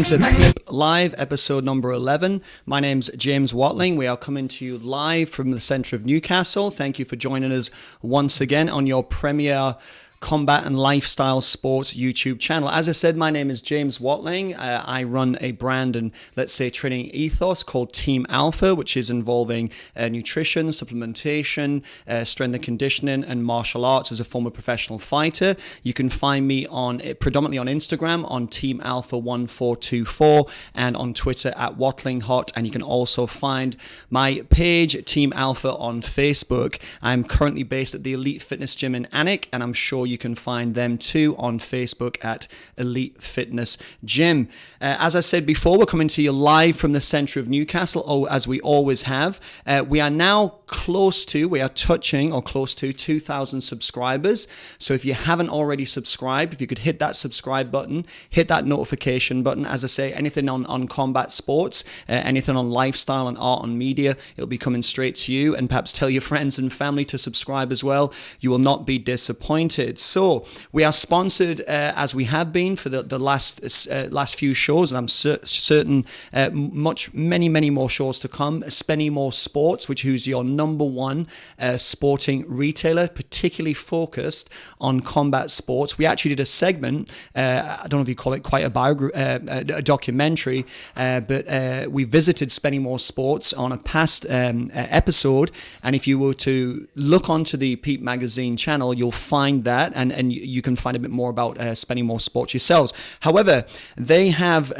welcome to Peep Live, episode number 11. My name's James Watling. We are coming to you live from the centre of Newcastle. Thank you for joining us once again on your premier combat and lifestyle sports YouTube channel. As I said, my name is James Watling. I run a brand and, let's say, training ethos called Team Alpha, which is involving nutrition, supplementation, strength and conditioning, and martial arts as a former professional fighter. You can find me predominantly on Instagram on Team Alpha 1424 and on Twitter at WatlingHot. And you can also find my page, Team Alpha, on Facebook. I'm currently based at the Elite Fitness Gym in Alnwick, and I'm sure you can find them too on Facebook at Elite Fitness Gym. As I said before, we're coming to you live from the centre of Newcastle, as we always have. We are now close to 2,000 subscribers. So if you haven't already subscribed, if you could hit that subscribe button, hit that notification button. As I say, anything on combat sports, anything on lifestyle and art and media, it'll be coming straight to you. And perhaps tell your friends and family to subscribe as well. You will not be disappointed. So we are sponsored, as we have been for the last few shows, and I'm certain many more shows to come. Spennymoorsports, which is your number one sporting retailer, particularly focused on combat sports. We actually did a segment, I don't know if you call it quite a documentary, but we visited Spennymoorsports on a past episode, and if you were to look onto the Peep magazine channel, you'll find that, and you can find a bit more about Spennymoorsports yourselves. However, they have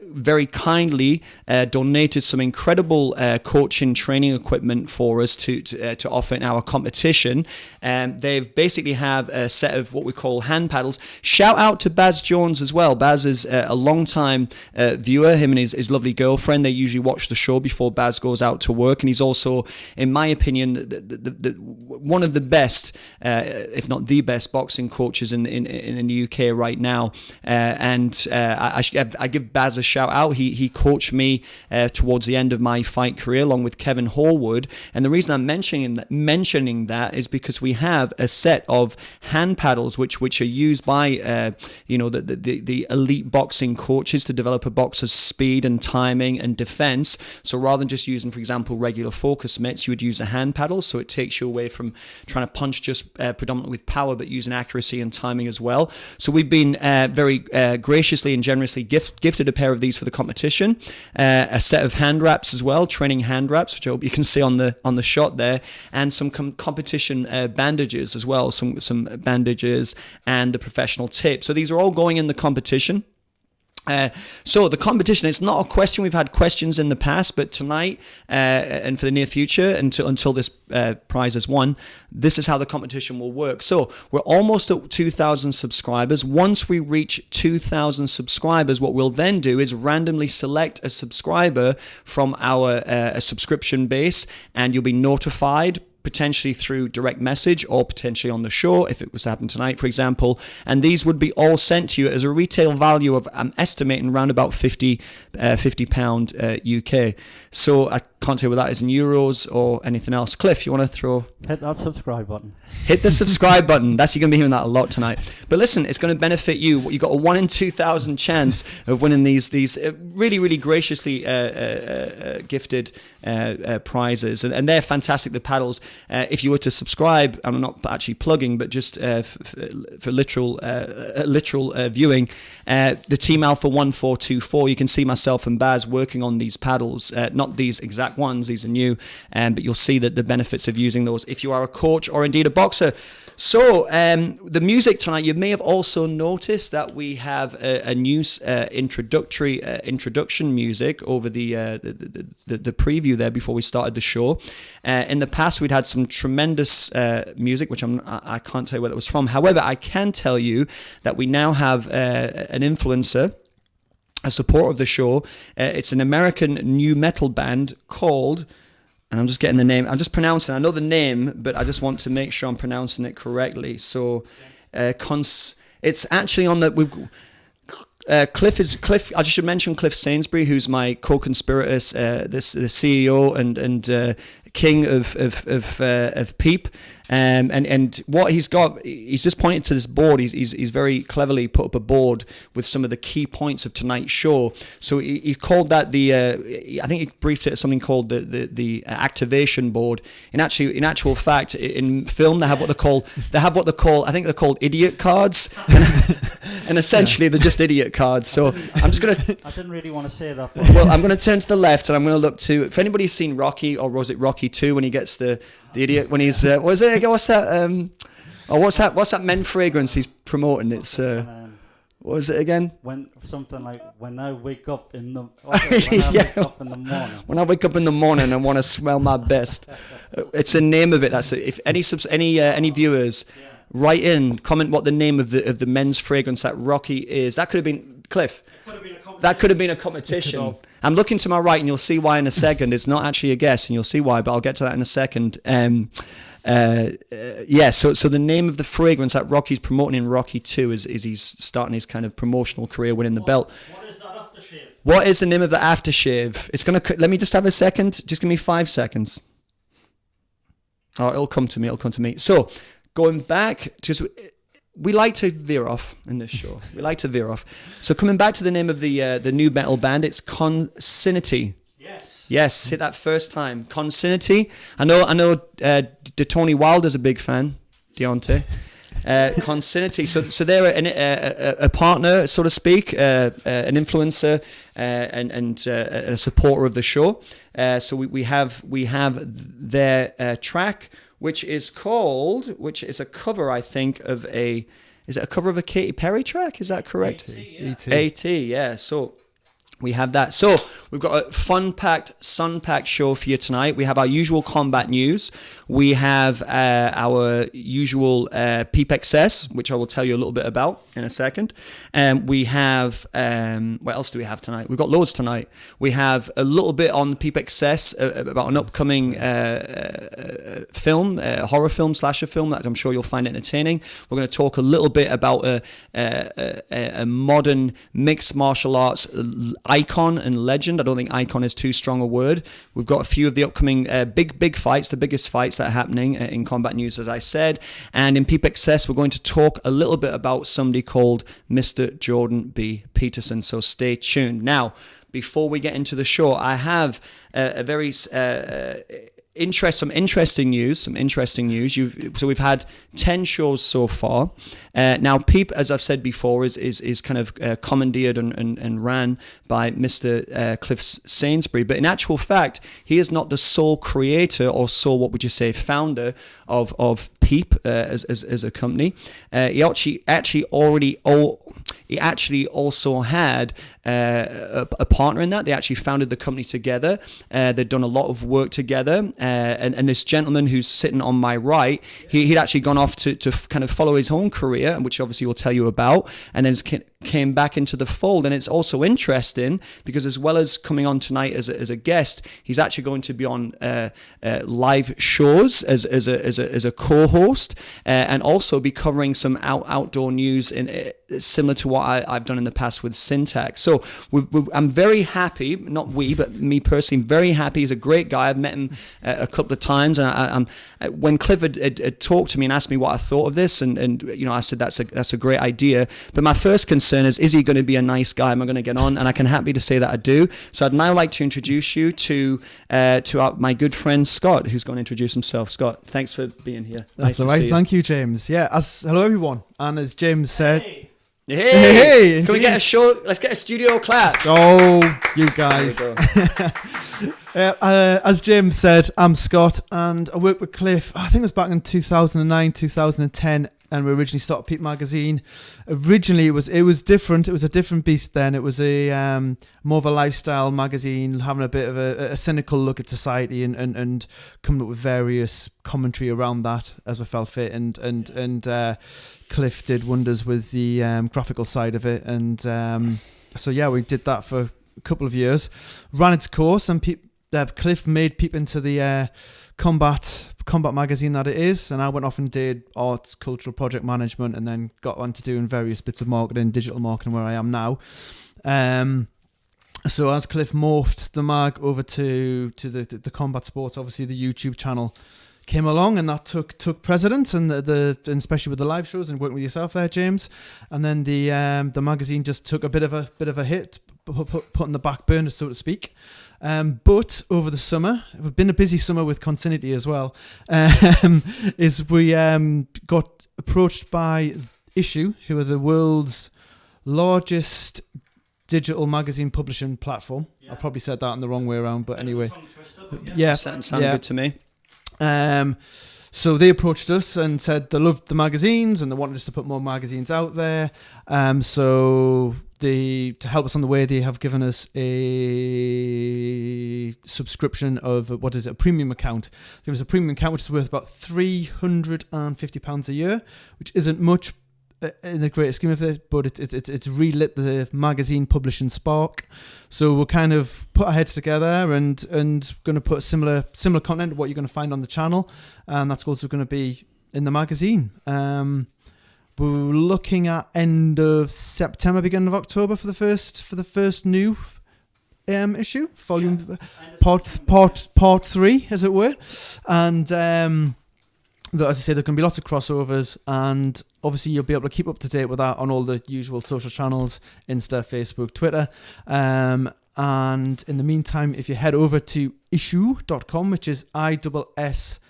very kindly donated some incredible coaching training equipment for us to offer in our competition. They've basically have a set of what we call hand paddles. Shout out to Baz Jones as well. Baz is a long-time viewer. Him and his lovely girlfriend, they usually watch the show before Baz goes out to work, and he's also, in my opinion, one of the best, if not the best, boxing coaches in the UK right now. I give Baz a shout out. He coached me towards the end of my fight career along with Kevin Horwood, and the reason I'm mentioning that is because we have a set of hand paddles which are used by the elite boxing coaches to develop a boxer's speed and timing and defense. So rather than just using, for example, regular focus mitts, you would use a hand paddle, so it takes you away from trying to punch just predominantly with power, but using accuracy and timing as well. So we've been very graciously and generously gifted a pair of these for the competition, a set of hand wraps as well, training hand wraps, which I hope you can see on the shot there, and some competition bandages as well, some bandages and the professional tape. So these are all going in the competition. So the competition, it's not a question. We've had questions in the past, but tonight and for the near future, until this prize is won, this is how the competition will work. So we're almost at 2,000 subscribers. Once we reach 2,000 subscribers, what we'll then do is randomly select a subscriber from our subscription base, and you'll be notified potentially through direct message or potentially on the show if it was to happen tonight, for example, and these would be all sent to you as a retail value of, I'm estimating, around about £50 UK. So I can't tell you what that is in euros or anything else. Cliff, you want to hit that subscribe button? Hit the subscribe button. You're going to be hearing that a lot tonight. But listen, it's going to benefit you. You've got a 1 in 2,000 chance of winning these really graciously gifted prizes, and they're fantastic. The paddles. If you were to subscribe, I'm not actually plugging, but just for literal viewing, the Team Alpha 1424, you can see myself and Baz working on these paddles. Not these exact ones; these are new, but you'll see that the benefits of using those if you are a coach or indeed a boxer. So the music tonight, you may have also noticed that we have a new introduction music over the preview there before we started the show. In the past, we'd had some tremendous music, which I can't tell you where that was from. However, I can tell you that we now have an influencer, a supporter of the show. It's an American new metal band called, and I'm just getting the name, I'm just pronouncing, I know the name, but I just want to make sure I'm pronouncing it correctly. So it's actually on the, Cliff. I should mention Cliff Sainsbury, who's my co-conspirator, the CEO, and king of Peep. And what he's got, he's just pointed to this board. He's very cleverly put up a board with some of the key points of tonight's show. So he called that I think he briefed it as something called the activation board. In actual fact, in film they have what they call I think they're called idiot cards, and essentially they're just idiot cards. So I'm just gonna. I didn't really want to say that. Well, I'm going to turn to the left and I'm going to look to. If anybody's seen Rocky, or was it Rocky 2 when he gets the idiot when he's what's that men fragrance he's promoting? It's what was it again? When I wake up in the When I wake up in the morning and want to smell my best. It's the name of it. That's it. If any viewers write in, comment what the name of the men's fragrance that Rocky is. That could have been Cliff. That could have been a competition. I'm looking to my right, and you'll see why in a second. It's not actually a guess, and you'll see why, but I'll get to that in a second. So the name of the fragrance that Rocky's promoting in Rocky 2 is he's starting his kind of promotional career winning the belt. What is that aftershave? What is the name of the aftershave? It's going to... Let me just have a second. Just give me 5 seconds. Oh, it'll come to me. So, going back... We like to veer off in this show. So coming back to the name of the new metal band, it's Consinity. Yes, hit that first time. Consinity. I know. Tony Wilder's a big fan. Deontay. Consinity. So they're a partner, so to speak, an influencer, and a supporter of the show. So we have their track, which is a cover, I think, of is it a cover of a Katy Perry track? Is that correct? A.T., yeah. So we have that. So we've got a fun-packed, sun-packed show for you tonight. We have our usual combat news. We have our usual Peep XS, which I will tell you a little bit about in a second. We have, what else do we have tonight? We've got loads tonight. We have a little bit on Peep XS about an upcoming film, horror film, slasher film that I'm sure you'll find entertaining. We're going to talk a little bit about a modern mixed martial arts icon and legend. I don't think icon is too strong a word. We've got a few of the upcoming big fights, the biggest fights that are happening in combat news, as I said. And in Peep XS, we're going to talk a little bit about somebody called Mr. Jordon B. Peterson. So stay tuned. Now, before we get into the show, I have a very some interesting news. So we've had 10 shows so far. Now, Peep, as I've said before, is kind of commandeered and ran by Mr. Cliff Sainsbury. But in actual fact, he is not the sole creator or sole, what would you say, founder of Peep as a company. He actually also had a partner in that. They actually founded the company together. They'd done a lot of work together. And this gentleman who's sitting on my right, he'd actually gone off to kind of follow his own career, which obviously we'll tell you about, and then came back into the fold. And it's also interesting because as well as coming on tonight as a guest, he's actually going to be on live shows as a co-host, and also be covering some outdoor news similar to what I've done in the past with Syntax. So I'm very happy, not we, but me personally, very happy. He's a great guy. I've met him a couple of times, and when Cliff had talked to me and asked me what I thought of this, and I said that's a great idea. But my first concern is he going to be a nice guy? Am I going to get on? And I can happy to say that I do. So I'd now like to introduce you to my good friend Scott, who's going to introduce himself. Scott, thanks for being here. That's all right. Thank you, James. Yeah. Hello everyone. And as James said. Hey, can we get a show? Let's get a studio clap. Oh, you guys. As James said, I'm Scott, and I worked with Cliff. I think it was back in 2009, 2010, and we originally started Peep magazine. Originally, it was different. It was a different beast then. It was a more of a lifestyle magazine, having a bit of a cynical look at society and coming up with various commentary around that as we felt fit. And Cliff did wonders with the graphical side of it. And so yeah, we did that for a couple of years. Ran its course, and Cliff made Peep into the combat magazine that it is, and I went off and did arts, cultural project management, and then got on to doing various bits of marketing, digital marketing, where I am now. So as Cliff morphed the mag over to the combat sports, obviously the YouTube channel came along, and that took precedence, and and especially with the live shows and working with yourself there, James. And then the magazine just took a bit of a hit, put on the back burner, so to speak. But over the summer, it's been a busy summer with Consinity as well. Is we got approached by Issue, who are the world's largest digital magazine publishing platform. I probably said that in the wrong way around, but anyway. Yeah, Sound good to me. So they approached us and said they loved the magazines and they wanted us to put more magazines out there. So to help us on the way, they have given us a subscription of a premium account. There was a premium account which is worth about £350 a year, which isn't much in the greater scheme of it, but it's relit the magazine publishing spark. So we'll kind of put our heads together and going to put similar content to what you're going to find on the channel, and that's also going to be in the magazine. We're looking at end of September, beginning of October for the first new issue, volume part 3, as it were, and. As I say, there can be lots of crossovers, and obviously you'll be able to keep up to date with that on all the usual social channels, Insta, Facebook, Twitter. And in the meantime, if you head over to issuu.com, which is ISSUU,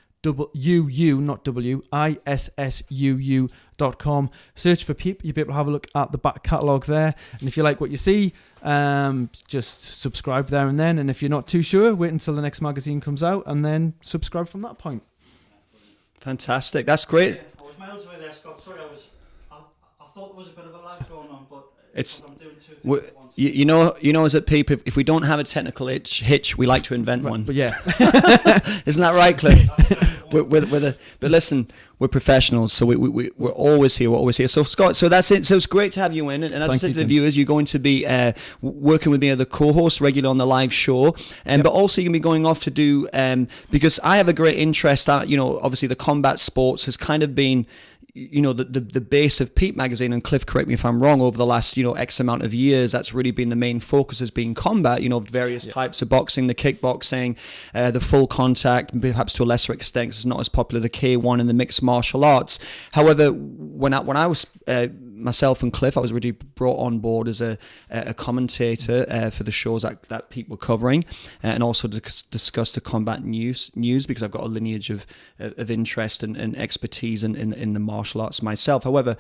not W, ISSUU.com, search for Peep. You'll be able to have a look at the back catalogue there. And if you like what you see, just subscribe there and then. And if you're not too sure, wait until the next magazine comes out and then subscribe from that point. Fantastic. That's great. Yeah, I was miles away there, Scott. Sorry, I thought there was a bit of a lag going on, but I'm doing two things at once. You know, as at Peep, if we don't have a technical hitch, we like to invent one. But yeah, isn't that right, Cliff? But listen, we're professionals, so we're always here. We're always here. So Scott, so that's it. So it's great to have you in, and as I said to the viewers, you're going to be working with me as the co-host regularly on the live show, but also you're going to be going off to do because I have a great interest. Obviously the combat sports has kind of been, the base of Peep magazine, and Cliff, correct me if I'm wrong, over the last, X amount of years, that's really been the main focus, has been combat, various types of boxing, the kickboxing, the full contact, perhaps to a lesser extent, 'cause it's not as popular, the K1 and the mixed martial arts. However, when I was myself and Cliff, I was really brought on board as a commentator for the shows that Peep were covering, and also to discuss the combat news because I've got a lineage of interest and expertise in the martial arts myself. However,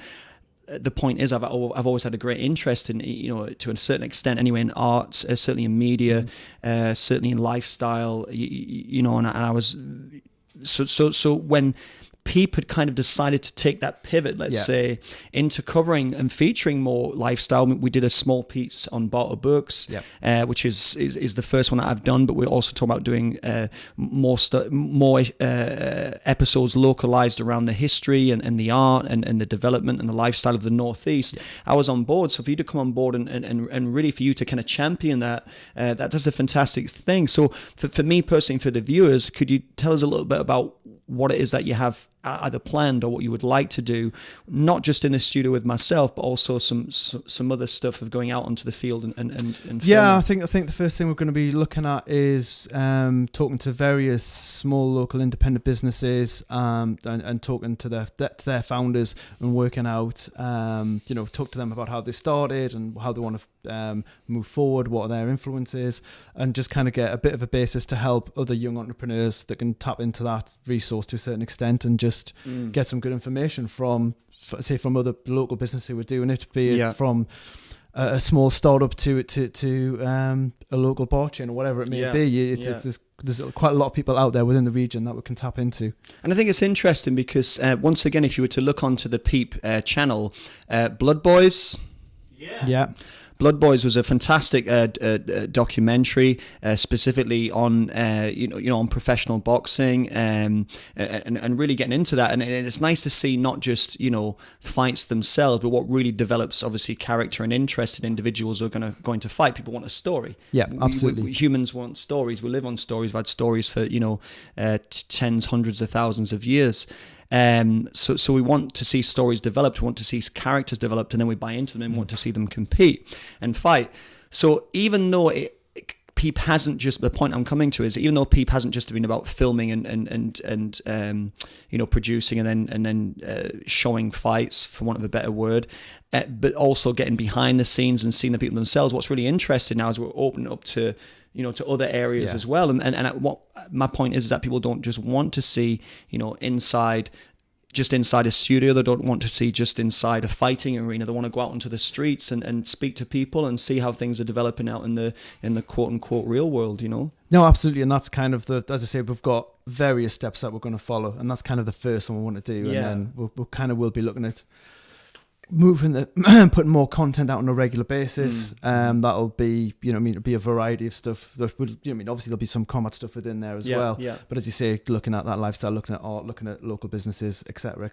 the point is, I've always had a great interest in, to a certain extent anyway, in arts, certainly in media, certainly in lifestyle, and I was so when Peep had kind of decided to take that pivot, let's say, into covering and featuring more lifestyle. We did a small piece on Barter Books, which is the first one that I've done, but we're also talking about doing more episodes localized around the history and the art and the development and the lifestyle of the Northeast. I was on board, so for you to come on board and really for you to kind of champion that's a fantastic thing. So for me personally, for the viewers, could you tell us a little bit about what it is that you have either planned or what you would like to do, not just in the studio with myself, but also some other stuff of going out onto the field and yeah, I think the first thing we're going to be looking at is talking to various small local independent businesses and talking to their founders and working out, talk to them about how they started and how they want to move forward, what their influence is, and just kind of get a bit of a basis to help other young entrepreneurs that can tap into that resource to a certain extent and just get some good information from other local businesses who are doing it, be it from a small startup to a local bar chain or whatever it may be. There's quite a lot of people out there within the region that we can tap into. And I think it's interesting because once again, if you were to look onto the Peep channel, Blood Boys. Yeah. Blood Boys was a fantastic documentary, specifically on on professional boxing, and really getting into that. And it's nice to see not just fights themselves, but what really develops obviously character and interest in individuals who are going to fight. People want a story. Yeah, absolutely. Humans want stories. We live on stories. We've had stories for tens, hundreds of thousands of years. So we want to see stories developed, we want to see characters developed, and then we buy into them and want to see them compete and fight. So even though Peep hasn't just, the point I'm coming to is, even though Peep hasn't just been about filming and producing and then showing fights, for want of a better word, but also getting behind the scenes and seeing the people themselves. What's really interesting now is we're opening up to other areas as well. And what my point is that people don't just want to see, inside a studio. They don't want to see just inside a fighting arena. They want to go out into the streets and speak to people and see how things are developing out in the quote unquote real world, No, absolutely. And that's kind of as I say, we've got various steps that we're going to follow. And that's kind of the first one we want to do. Yeah. And then we'll be looking at putting more content out on a regular basis. That'll be, it'll be a variety of stuff. Obviously there'll be some combat stuff within there as well. Yeah. But as you say, looking at that lifestyle, looking at art, looking at local businesses, etc.,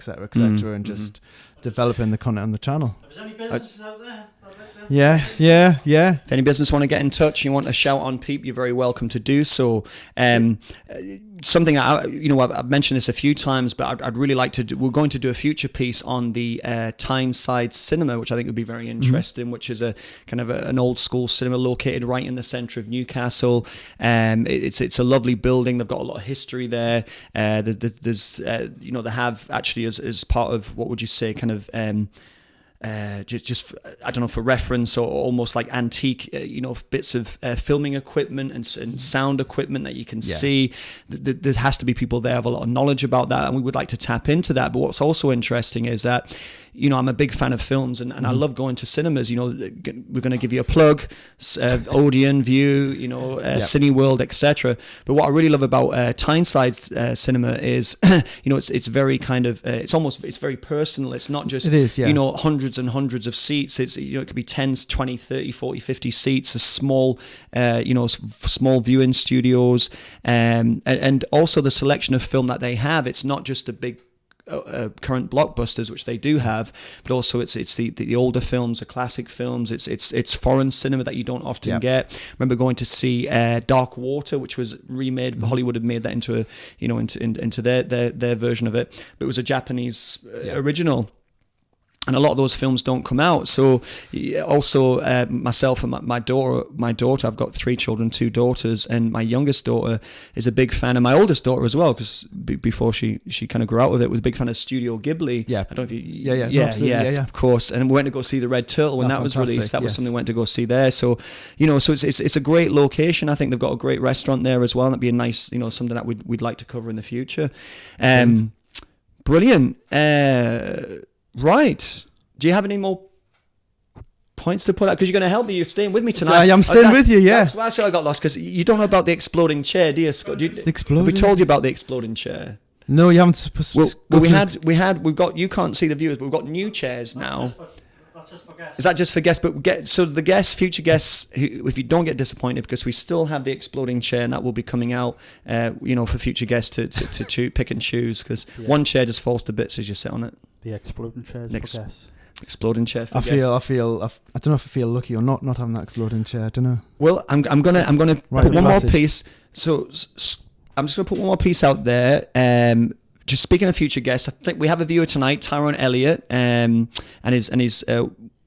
and just developing the content on the channel. If there's any businesses out there. Yeah. If any business want to get in touch, you want a shout on Peep, you're very welcome to do so. Something I've mentioned this a few times, but I'd really like to do. We're going to do a future piece on the Tyne side cinema, which I think would be very interesting. Which is a kind of an old school cinema located right in the centre of Newcastle. It's a lovely building. They've got a lot of history there. There's they have actually as part of, what would you say, kind of. Just I don't know, for reference, or almost like antique, bits of filming equipment and sound equipment that you can see. There has to be people there who have a lot of knowledge about that, and we would like to tap into that. But what's also interesting is that, I'm a big fan of films, and I love going to cinemas. We're going to give you a plug, Odeon, View, Cineworld, etc. But what I really love about Tyneside cinema is, it's very kind of, it's very personal. It's not just, hundreds and hundreds of seats. It's, it could be 10, 20, 30, 40, 50 seats, a small, small viewing studios, and also the selection of film that they have. It's not just a big current blockbusters, which they do have, but also it's the older films, the classic films. It's foreign cinema that you don't often get. I remember going to see Dark Water, which was remade. Hollywood had made that into into their version of it, but it was a Japanese original. And a lot of those films don't come out. So also myself and my daughter, I've got 3 children, 2 daughters, and my youngest daughter is a big fan, and my oldest daughter as well, because before she kind of grew out with it, was a big fan of Studio Ghibli. Yeah. I don't know if you, of course. And we went to go see The Red Turtle when that was released. That was something we went to go see there. So, so it's a great location. I think they've got a great restaurant there as well. And that'd be a nice, something that we'd like to cover in the future. Brilliant. Right. Do you have any more points to put out? Because you're going to help me. You're staying with me tonight. Yeah, I'm staying with you, yeah. That's why I got lost, because you don't know about the exploding chair, do you, Scott? Have we told you about the exploding chair? No, you haven't. We've got, you can't see the viewers, but we've got new chairs now. That's just for guests. Is that just for guests? But so the guests, future guests, if you don't get disappointed, because we still have the exploding chair, and that will be coming out, for future guests to pick and choose, because one chair just falls to bits as you sit on it. The exploding chair for guests. Exploding chair for guests. I don't know if I feel lucky or not having that exploding chair. I don't know. Well, I'm gonna put one more piece. So I'm just gonna put one more piece out there. Just speaking of future guests, I think we have a viewer tonight, Tyrone Elliott, and his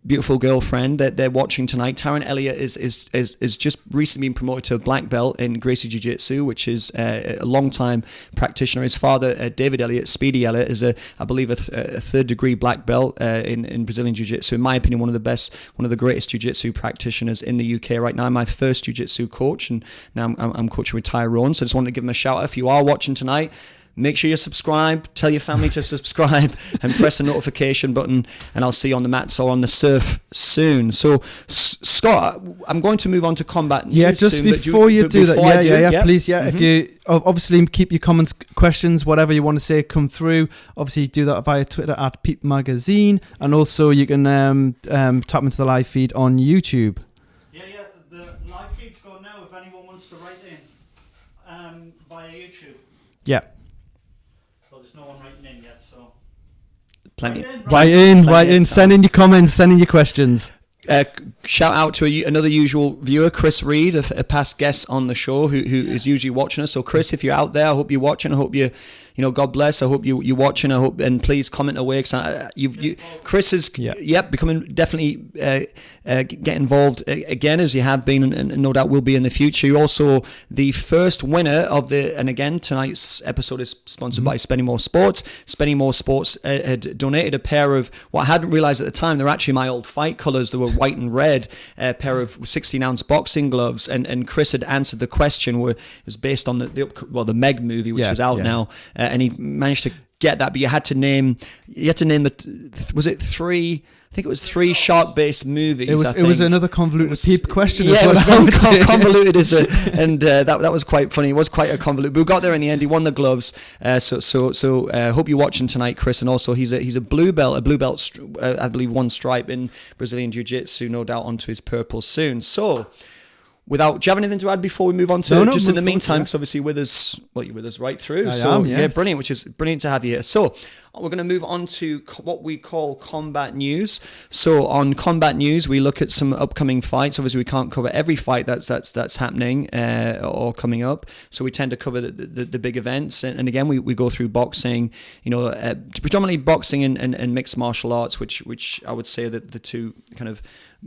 beautiful girlfriend. They're watching tonight. Tyrone Elliott is just recently been promoted to a black belt in Gracie Jiu-Jitsu, which is a long-time practitioner. His father, David Elliott, Speedy Elliott, is I believe a third-degree black belt in Brazilian Jiu-Jitsu. In my opinion, one of the greatest Jiu-Jitsu practitioners in the UK right now. I'm my first Jiu-Jitsu coach, and now I'm coaching with Tyrone. So I just wanted to give him a shout out. If you are watching tonight, make sure you subscribe, tell your family to subscribe, and press the notification button, and I'll see you on the mats or on the surf soon. So, Scott, I'm going to move on to combat news. Yeah, just soon, before you do that, please, Mm-hmm. If you obviously keep your comments, questions, whatever you want to say, come through. Obviously, do that via Twitter at Peep Magazine, and also you can tap into the live feed on YouTube. Yeah, the live feed's gone now. If anyone wants to write in via YouTube. Yeah. There's no one writing in yet, so Plenty. Write in, send in your comments, send in your questions. Shout out to another usual viewer, Chris Reed, a past guest on the show who is usually watching us. So Chris, if you're out there, I hope you're watching. I hope God bless. I hope you're watching. I hope, and please comment away, because Chris is becoming definitely get involved again, as you have been, and no doubt will be in the future. You're also the first winner of and again, tonight's episode is sponsored by Spennymoorsports. Spennymoorsports had donated a pair of what I hadn't realized at the time, they're actually my old fight colors. They were white and red, a pair of 16-ounce boxing gloves, and Chris had answered the question. It was based on the Meg movie, which is out now, and he managed to get that. But you had to name was it three? I think it was 3 shark-based movies. It was another convoluted peep question. Yeah, it was very convoluted, that was quite funny. It was quite a convoluted. But we got there in the end. He won the gloves. So hope you're watching tonight, Chris. And also, he's a blue belt, I believe 1 stripe in Brazilian Jiu-Jitsu. No doubt onto his purple soon. So, do you have anything to add before we move on to just in the meantime? Because obviously you're with us right through. Yeah, brilliant. Which is brilliant to have you here. So we're going to move on to what we call combat news. So on combat news, we look at some upcoming fights. Obviously, we can't cover every fight that's happening or coming up. So we tend to cover the big events. And again, we go through boxing, predominantly boxing and mixed martial arts, which I would say that the two kind of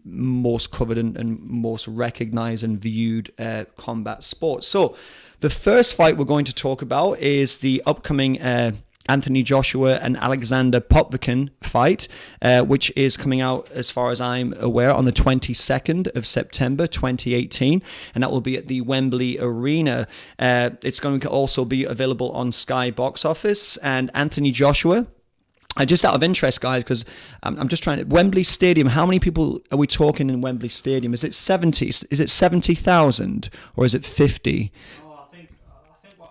most covered and most recognized and viewed combat sports. So the first fight we're going to talk about is the upcoming Anthony Joshua and Alexander Povetkin fight, which is coming out, as far as I'm aware, on the 22nd of September 2018, and that will be at the Wembley Arena. It's going to also be available on Sky Box Office. And Anthony Joshua, just out of interest, guys, because I'm just trying to... Wembley Stadium, how many people are we talking in Wembley Stadium? Is it 70? Is it 70,000 or is it 50? I think we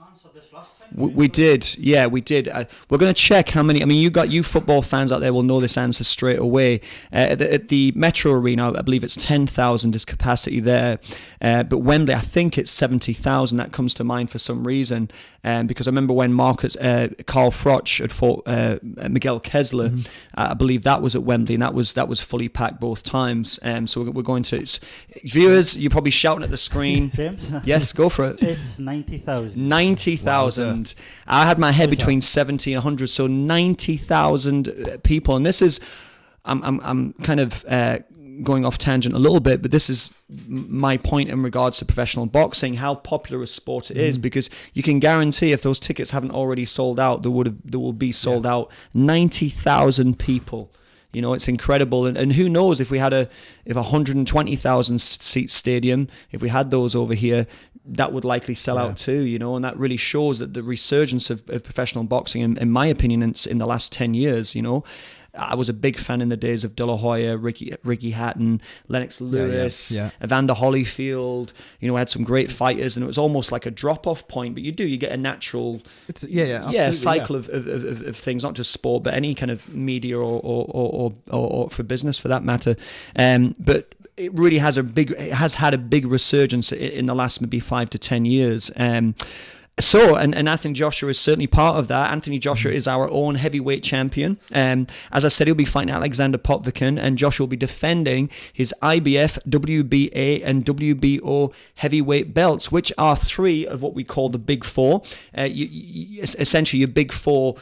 answered this last time. We did, yeah, we did. We're going to check how many. I mean, you football fans out there will know this answer straight away. At the Metro Arena, I believe it's 10,000 is capacity there. But Wembley, I think it's 70,000. That comes to mind for some reason. Because I remember when Carl Froch had fought Miguel Kessler, I believe that was at Wembley, and that was fully packed both times. So we're going to... Viewers, you're probably shouting at the screen. James? Yes, go for it. It's 90,000. 90,000. I had my head between 70 and 100, so 90,000 people. And this is... I'm kind of... going off tangent a little bit, but this is my point in regards to professional boxing, how popular a sport it is, because you can guarantee if those tickets haven't already sold out, there will be sold out. 90,000 people. It's incredible. And who knows if we had if 120,000 seat stadium, if we had those over here, that would likely sell out too, and that really shows that the resurgence of professional boxing, in my opinion, in the last 10 years, I was a big fan in the days of De La Hoya, Ricky Hatton, Lennox Lewis, Evander Holyfield. We had some great fighters, and it was almost like a drop-off point. But you get a natural, cycle of things, not just sport, but any kind of media or for business for that matter. But it really has had a big resurgence in the last maybe 5 to 10 years. So, and Anthony Joshua is certainly part of that. Anthony Joshua is our own heavyweight champion. As I said, he'll be fighting Alexander Povetkin, and Joshua will be defending his IBF, WBA, and WBO heavyweight belts, which are 3 of what we call the Big Four. Essentially, your Big Four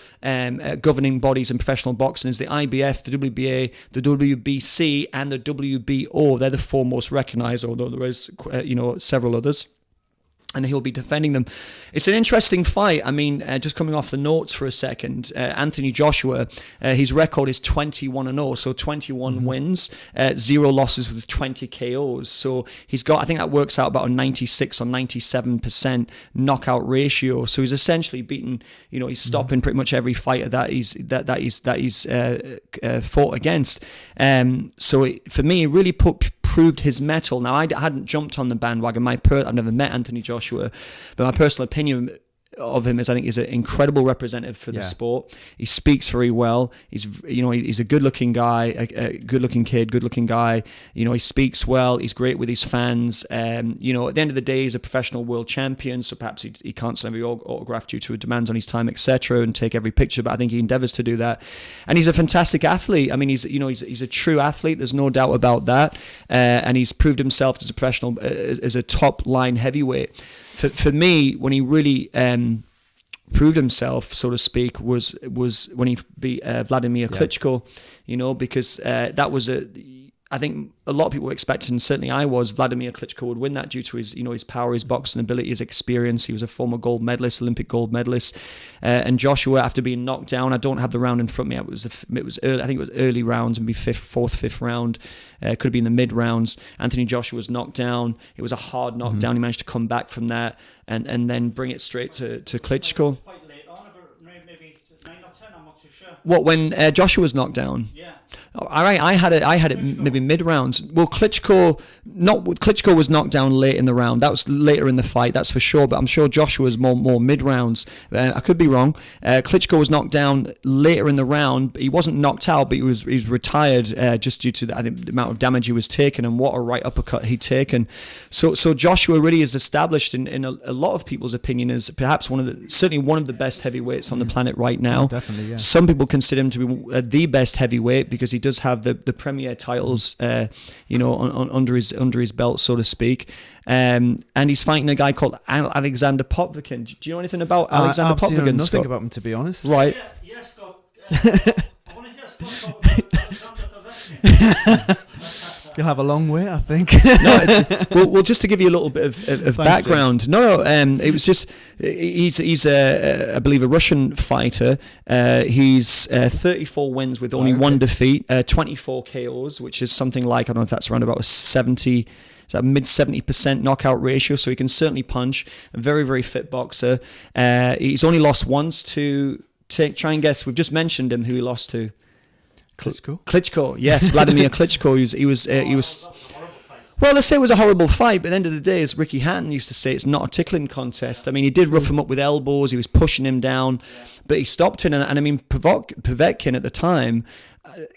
governing bodies in professional boxing is the IBF, the WBA, the WBC, and the WBO. They're the 4 most recognized, although there is, several others. And he'll be defending them. It's an interesting fight. I mean, just coming off the notes for a second, Anthony Joshua, his record is 21-0, so 21 wins, 0 losses with 20 KOs. So he's got, I think that works out about a 96 or 97% knockout ratio. So he's essentially beaten, he's stopping pretty much every fighter that he's fought against. So for me, it really proved his mettle. Now, I hadn't jumped on the bandwagon. I've never met Anthony Joshua, but my personal opinion of him is I think he's an incredible representative for the sport. He speaks very well. He's a good-looking guy, a good-looking kid, good-looking guy. He speaks well. He's great with his fans. At the end of the day, he's a professional world champion, so perhaps he can't sign every autograph due to demands on his time, etc., and take every picture. But I think he endeavours to do that, and he's a fantastic athlete. I mean, he's a true athlete. There's no doubt about that, and he's proved himself as a professional, as a top-line heavyweight. For me, when he really proved himself, so to speak, was when he beat Vladimir Klitschko, because that was I think a lot of people were expecting, certainly I was, Vladimir Klitschko would win that due to his, his power, his boxing ability, his experience. He was a former gold medalist, Olympic gold medalist. And Joshua, after being knocked down, I don't have the round in front of me. It was early, I think it was early rounds, maybe fourth, fifth round. Could have been the mid rounds. Anthony Joshua was knocked down. It was a hard knockdown. He managed to come back from that and then bring it straight to Klitschko. Quite late on, maybe 9 or 10, I'm not too sure. What, when Joshua was knocked down? Yeah. All right, I had it maybe mid rounds. Well, Klitschko was knocked down late in the round. That was later in the fight, that's for sure. But I'm sure Joshua was more mid rounds. I could be wrong. Klitschko was knocked down later in the round. He wasn't knocked out, but he was retired just due to the amount of damage he was taking and what a right uppercut he'd taken. So Joshua really is established in a lot of people's opinion as perhaps certainly one of the best heavyweights on the planet right now. Definitely, yeah. Some people consider him to be the best heavyweight because he does have the premier titles, under his belt, so to speak. And he's fighting a guy called Alexander Povetkin. Do you know anything about Alexander Povetkin? I know nothing about him, to be honest. Right. Yes, Scott. I want to hear Scott talk about Alexander Povetkin. You'll have a long way, I think. Well, just to give you a little bit of background. It was just he's I believe a Russian fighter. He's 34 wins with only one defeat, 24 KOs, which is something like, I don't know if that's around about 70. It's a mid 70% knockout ratio, so he can certainly punch. A very, very fit boxer. He's only lost once to try and guess. We've just mentioned him. Who he lost to? Klitschko, yes, Vladimir Klitschko. He was. Well, let's say it was a horrible fight, but at the end of the day, as Ricky Hatton used to say, it's not a tickling contest. I mean, he did rough him up with elbows. He was pushing him down, but he stopped him. And I mean, Povetkin at the time,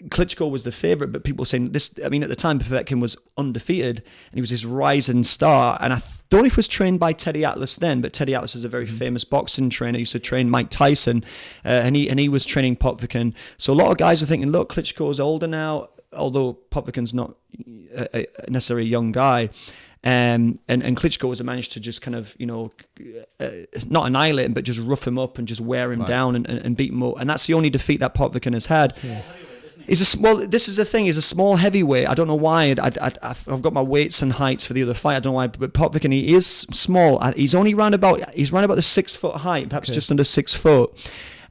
Klitschko was the favourite, but people were saying this. I mean, at the time, Povetkin was undefeated, and he was this rising star. And I don't know if he was trained by Teddy Atlas then, but Teddy Atlas is a very famous boxing trainer. He used to train Mike Tyson, and he was training Povetkin. So a lot of guys were thinking, look, Klitschko's older now, although Povetkin's not necessarily a young guy. And Klitschko has managed to just kind of, not annihilate him, but just rough him up and just wear him down and beat him up. And that's the only defeat that Povetkin has had. Yeah. This is the thing, he's a small heavyweight. I don't know why. I've got my weights and heights for the other fight. I don't know why, but Povetkin, he is small. He's only round about the 6 foot height, perhaps just under 6 foot.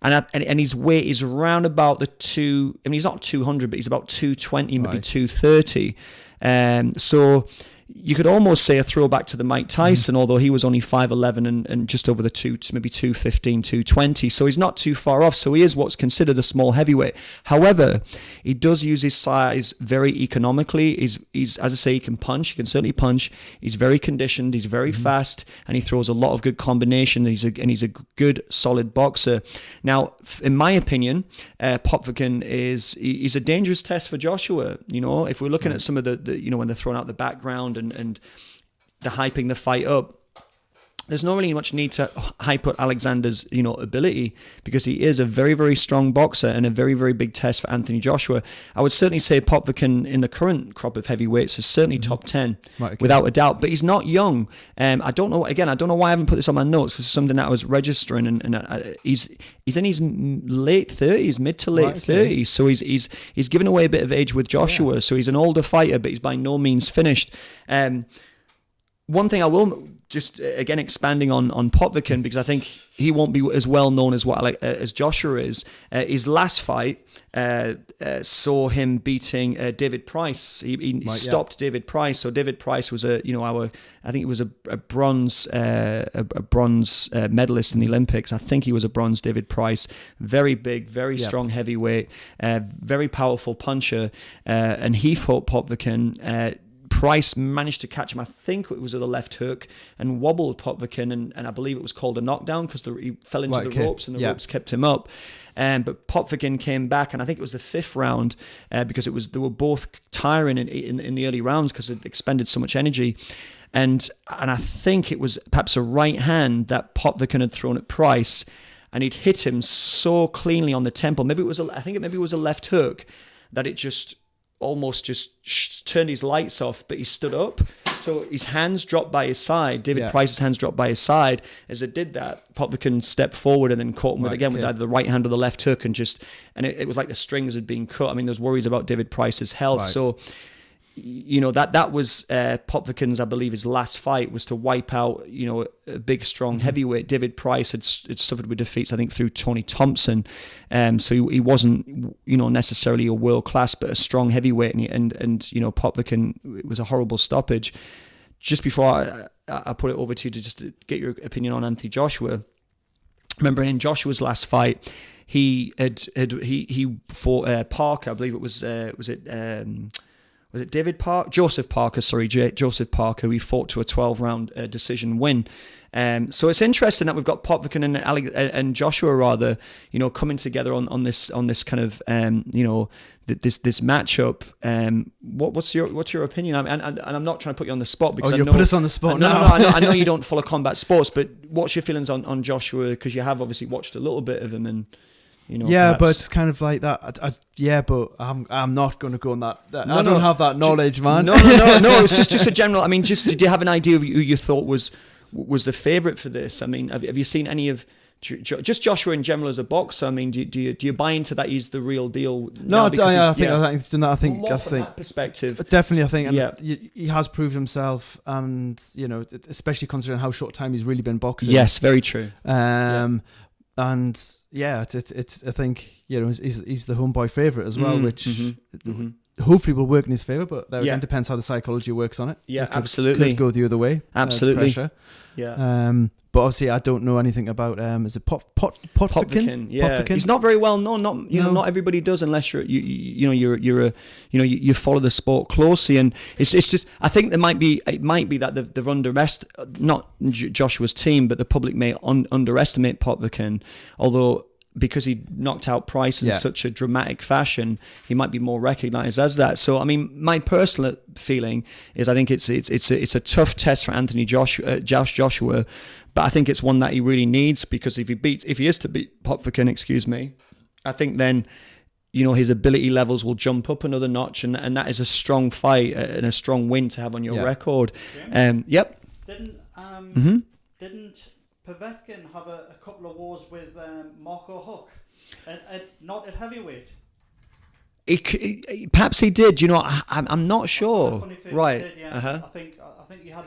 And his weight is round about the he's not 200, but he's about 220, maybe 230. So you could almost say a throwback to the Mike Tyson, although he was only 5'11" and just over the maybe 215, 220. So he's not too far off. So he is what's considered a small heavyweight. However, he does use his size very economically. He's as I say, he can punch. He can certainly punch. He's very conditioned. He's very fast, and he throws a lot of good combination. He's a good, solid boxer. Now, in my opinion, Povetkin he's a dangerous test for Joshua. If we're looking at some of the when they're throwing out the background and the hyping the fight up, there's not really much need to hype up Alexander's ability, because he is a very, very strong boxer and a very, very big test for Anthony Joshua. I would certainly say Povetkin in the current crop of heavyweights is certainly top 10 without a doubt, but he's not young. I don't know why I haven't put this on my notes, because it's something that I was registering, and he's in his late 30s, mid to late 30s, so he's given away a bit of age with Joshua. So he's an older fighter, but he's by no means finished. One thing I will just again expanding on Povetkin, because I think he won't be as well known as Joshua is. His last fight saw him beating David Price. He stopped David Price. So David Price was I think he was a bronze medalist in the Olympics. I think he was a bronze David Price. Very big, very strong heavyweight, very powerful puncher, and he fought Povetkin Price managed to catch him. I think it was with a left hook and wobbled Povetkin, and I believe it was called a knockdown because he fell into the ropes and the ropes kept him up. But Povetkin came back, and I think it was the 5th round because they were both tiring in the early rounds because it expended so much energy. And I think it was perhaps a right hand that Povetkin had thrown at Price, and he'd hit him so cleanly on the temple. I think it was a left hook that it just almost just turned his lights off, but he stood up. So his hands dropped by his side. David Price's hands dropped by his side. As it did that, Povetkin stepped forward and then caught him with either the right hand or the left hook, and it was like the strings had been cut. I mean, there's worries about David Price's health. Right. So, that was Povetkin's, I believe, his last fight was to wipe out, a big, strong heavyweight. David Price had suffered with defeats, I think, through Tony Thompson. So he wasn't, necessarily a world class, but a strong heavyweight. And Povetkin, it was a horrible stoppage. Just before I put it over to you to just get your opinion on Anthony Joshua, remember in Joshua's last fight, he fought Parker. I believe it was it David Parker? Joseph Parker, Joseph Parker, who fought to a 12-round decision win. So it's interesting that we've got Povetkin and Joshua coming together on this kind of this matchup. What's your opinion? And I'm not trying to put you on the spot because put us on the spot now. I know you don't follow combat sports, but what's your feelings on Joshua? Because you have obviously watched a little bit of him and. But it's kind of like that. But I'm not going to go on that. I don't have that knowledge, man. No. It's just a general. I mean, did you have an idea of who you thought was the favourite for this? I mean, have you seen any of just Joshua in general as a boxer? I mean, do you buy into that he's the real deal? No, I think he's done that. I think that perspective. Definitely, I think, and he has proved himself, and especially considering how short time he's really been boxing. Yes, very true. And it's I think he's the homeboy favourite as well, which hopefully will work in his favour. But there again depends how the psychology works on it. Yeah, absolutely. Could go the other way. Absolutely. Pressure. Yeah. But obviously I don't know anything about is it Povetkin? Yeah. Povetkin? He's not very well known. Not everybody does unless you follow the sport closely. And it's just I think it might be that they've underestimated not Joshua's team, but the public may underestimate Povetkin, although. Because he knocked out Price in such a dramatic fashion, he might be more recognised as that. So, I mean, my personal feeling is I think it's a tough test for Anthony Joshua, but I think it's one that he really needs because if he is to beat Povetkin, I think then his ability levels will jump up another notch, and that is a strong fight and a strong win to have on your record. Didn't Povetkin have a couple of wars with Marco Huck, not at heavyweight? Perhaps he did. I'm not sure. Right. Did, yeah. I think he had.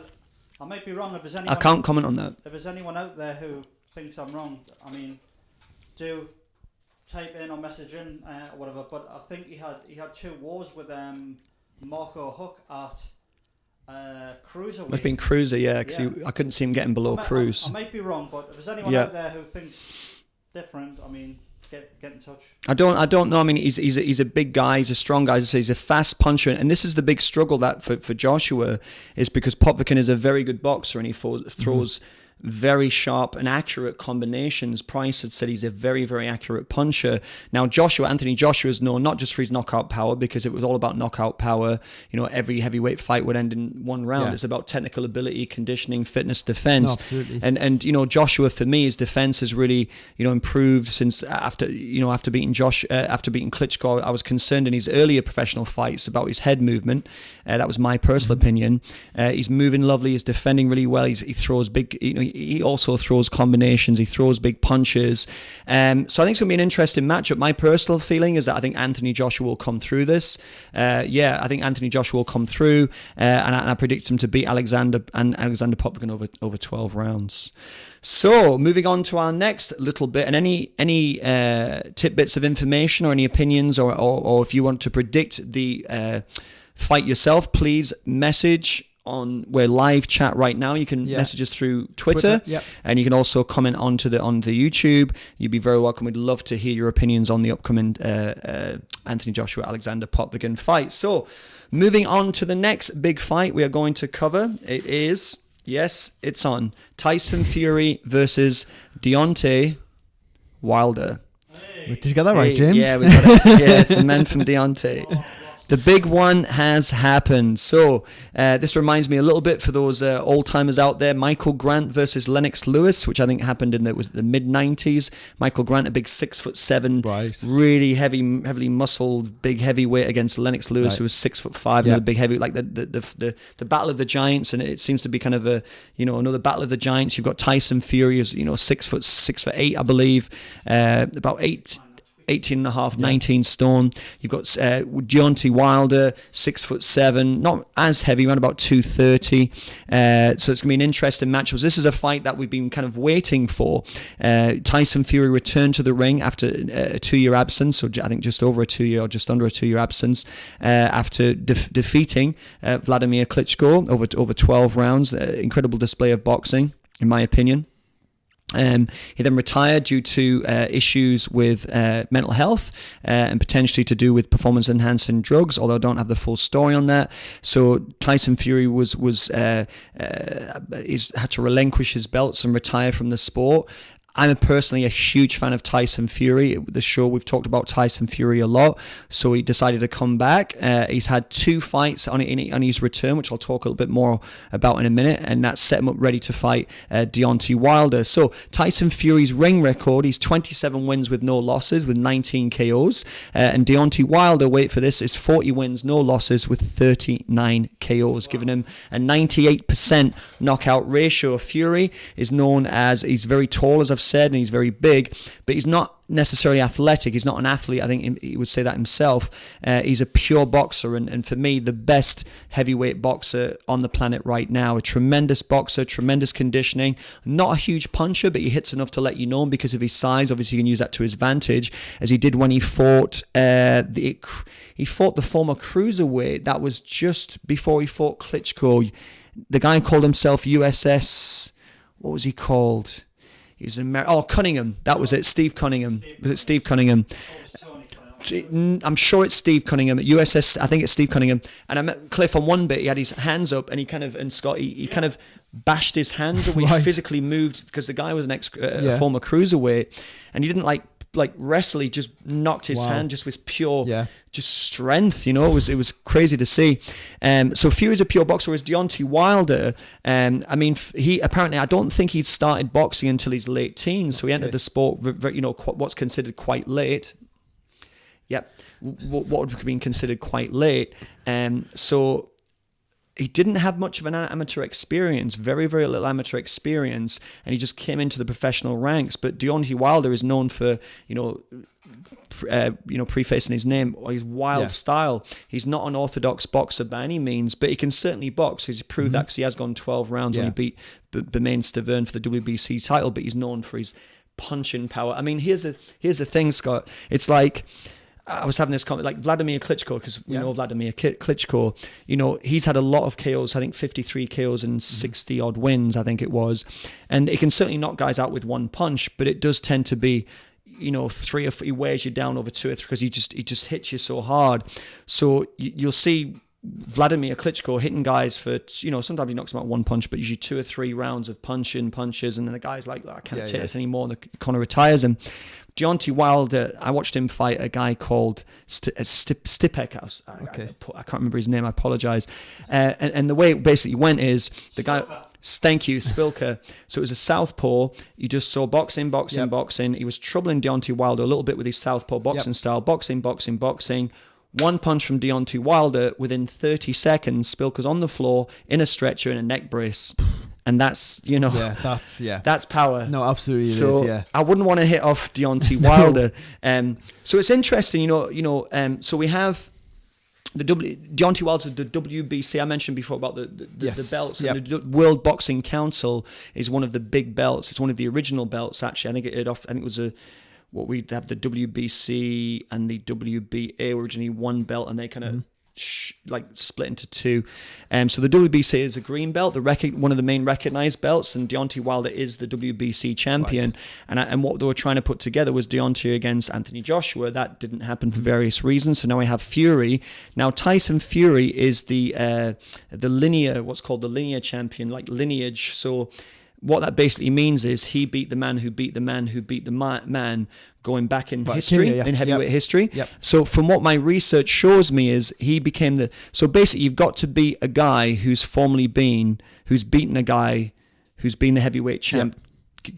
I might be wrong. If there's anyone, I can't comment on that. If there's anyone out there who thinks I'm wrong, I mean, do type in or message in or whatever. But I think he had 2 wars with Marco Huck at. Cruiser. Must have been Cruiser, because I couldn't see him getting below Cruz. I might be wrong, but if there's anyone out there who thinks different, I mean, get in touch. I don't know. I mean, he's a big guy. He's a strong guy. He's a fast puncher, and this is the big struggle that for Joshua is because Povetkin is a very good boxer and he throws very sharp and accurate combinations. Price had said he's a very, very accurate puncher. Now, Anthony Joshua is known not just for his knockout power, because it was all about knockout power. Every heavyweight fight would end in 1 round. Yeah. It's about technical ability, conditioning, fitness, defense. No, absolutely. And Joshua, for me, his defense has really improved since after beating Klitschko. I was concerned in his earlier professional fights about his head movement. That was my personal opinion. He's moving lovely. He's defending really well. He throws big. He also throws combinations. He throws big punches. So I think it's going to be an interesting matchup. My personal feeling is that I think Anthony Joshua will come through this. I think Anthony Joshua will come through, and I predict him to beat Alexander Povetkin over 12 rounds. So moving on to our next little bit, and any tidbits of information or any opinions, or if you want to predict the fight yourself, please message. We're live chat right now. You can message us through Twitter. And you can also comment on the YouTube. You'd be very welcome. We'd love to hear your opinions on the upcoming Anthony Joshua Alexander Povetkin fight. So moving on to the next big fight we are going to cover. It is, yes, it's on. Tyson Fury versus Deontay Wilder. Did you get that right, James? Yeah, we got it. Yeah, it's a man from Deontay. The big one has happened. So this reminds me a little bit for those old timers out there. Michael Grant versus Lennox Lewis, which I think happened in the mid '90s. Michael Grant, a big 6'7", Right. really heavily muscled, big heavyweight against Lennox Lewis, who was 6'5", another big heavy, like the battle of the giants. And it seems to be kind of another battle of the giants. You've got Tyson Fury, who's 6'8", I believe, about 18 and a half, 19 stone. You've got Deontay Wilder, 6'7", not as heavy, around about 230. So it's going to be an interesting match. This is a fight that we've been kind of waiting for. Tyson Fury returned to the ring after a 2-year absence, or I think just over a 2-year, or just under a 2-year absence, after defeating Vladimir Klitschko over 12 rounds. Incredible display of boxing, in my opinion. He then retired due to issues with mental health and potentially to do with performance-enhancing drugs, although I don't have the full story on that. So Tyson Fury had to relinquish his belts and retire from the sport. I'm personally a huge fan of Tyson Fury. The show, we've talked about Tyson Fury a lot, so he decided to come back. He's had 2 fights on his return, which I'll talk a little bit more about in a minute, and that's set him up ready to fight Deontay Wilder. So Tyson Fury's ring record, he's 27 wins with no losses, with 19 KOs, and Deontay Wilder, wait for this, is 40 wins, no losses, with 39 KOs, giving him a 98% knockout ratio. Fury is known as, he's very tall, as I've said, and he's very big, but he's not necessarily athletic. He's not an athlete. I think he would say that himself. He's a pure boxer, and for me, the best heavyweight boxer on the planet right now. A tremendous boxer, tremendous conditioning, not a huge puncher, but he hits enough to let you know, because of his size. Obviously, you can use that to his advantage, as he did when he fought the former cruiserweight. That was just before he fought Klitschko. The guy called himself USS. What was he called? He's Cunningham. That was it. Steve Cunningham. Was it Steve Cunningham? I'm sure it's Steve Cunningham at USS. I think it's Steve Cunningham. And I met Cliff on one bit. He had his hands up, and he kind of bashed his hands away. Right. He physically moved, because the guy was a former cruiserweight, and he didn't like wrestle. He just knocked his hand just with pure just strength. It was crazy to see. So Fury's a pure boxer, whereas Deontay Wilder, he apparently, I don't think he'd started boxing until his late teens, so he entered the sport what's considered quite late. Yep, what would have been considered quite late. So he didn't have much of an amateur experience, very, very little amateur experience, and he just came into the professional ranks. But Deontay Wilder is known for, prefacing his name, or his wild style. He's not an orthodox boxer by any means, but he can certainly box. He's proved that, because he has gone 12 rounds when he beat Bermain Stavern for the WBC title, but he's known for his punching power. I mean, here's the thing, Scott. It's like, I was having this comment, like Vladimir Klitschko, because we know Vladimir Klitschko, he's had a lot of KOs, I think 53 KOs and 60 odd wins, I think it was. And it can certainly knock guys out with one punch, but it does tend to be, 3 or 4, he wears you down over 2 or 3, because he just hits you so hard. So you'll see Vladimir Klitschko hitting guys for, sometimes he knocks them out one punch, but usually 2 or 3 rounds of punches, and then the guy's like, I can't take this anymore, and the corner retires him. Deontay Wilder, I watched him fight a guy called Stipek. I can't remember his name, I apologize. And the way it basically went is, the guy, thank you, Spilker. So it was a southpaw. You just saw boxing. He was troubling Deontay Wilder a little bit with his southpaw boxing style. Boxing. One punch from Deontay Wilder, within 30 seconds, Spilker's on the floor in a stretcher in a neck brace. And that's, that's power. No, absolutely it so is, yeah. I wouldn't want to hit off Deontay Wilder. So it's interesting, so we have Deontay Wilder's the WBC. I mentioned before about the belts. And the World Boxing Council is one of the big belts. It's one of the original belts, actually. I think it was what we'd have, the WBC and the WBA originally one belt, and they kind of like split into two. So the WBC is a green belt, one of the main recognized belts, and Deontay Wilder is the WBC champion. Right. And what they were trying to put together was Deontay against Anthony Joshua. That didn't happen for various reasons. So now we have Fury. Now Tyson Fury is the what's called the linear champion, like lineage. So what that basically means is he beat the man who beat the man who beat the man going back in history, in heavyweight history. Yep. So from what my research shows me is he became so basically you've got to beat a guy who's beaten a guy who's been the heavyweight champ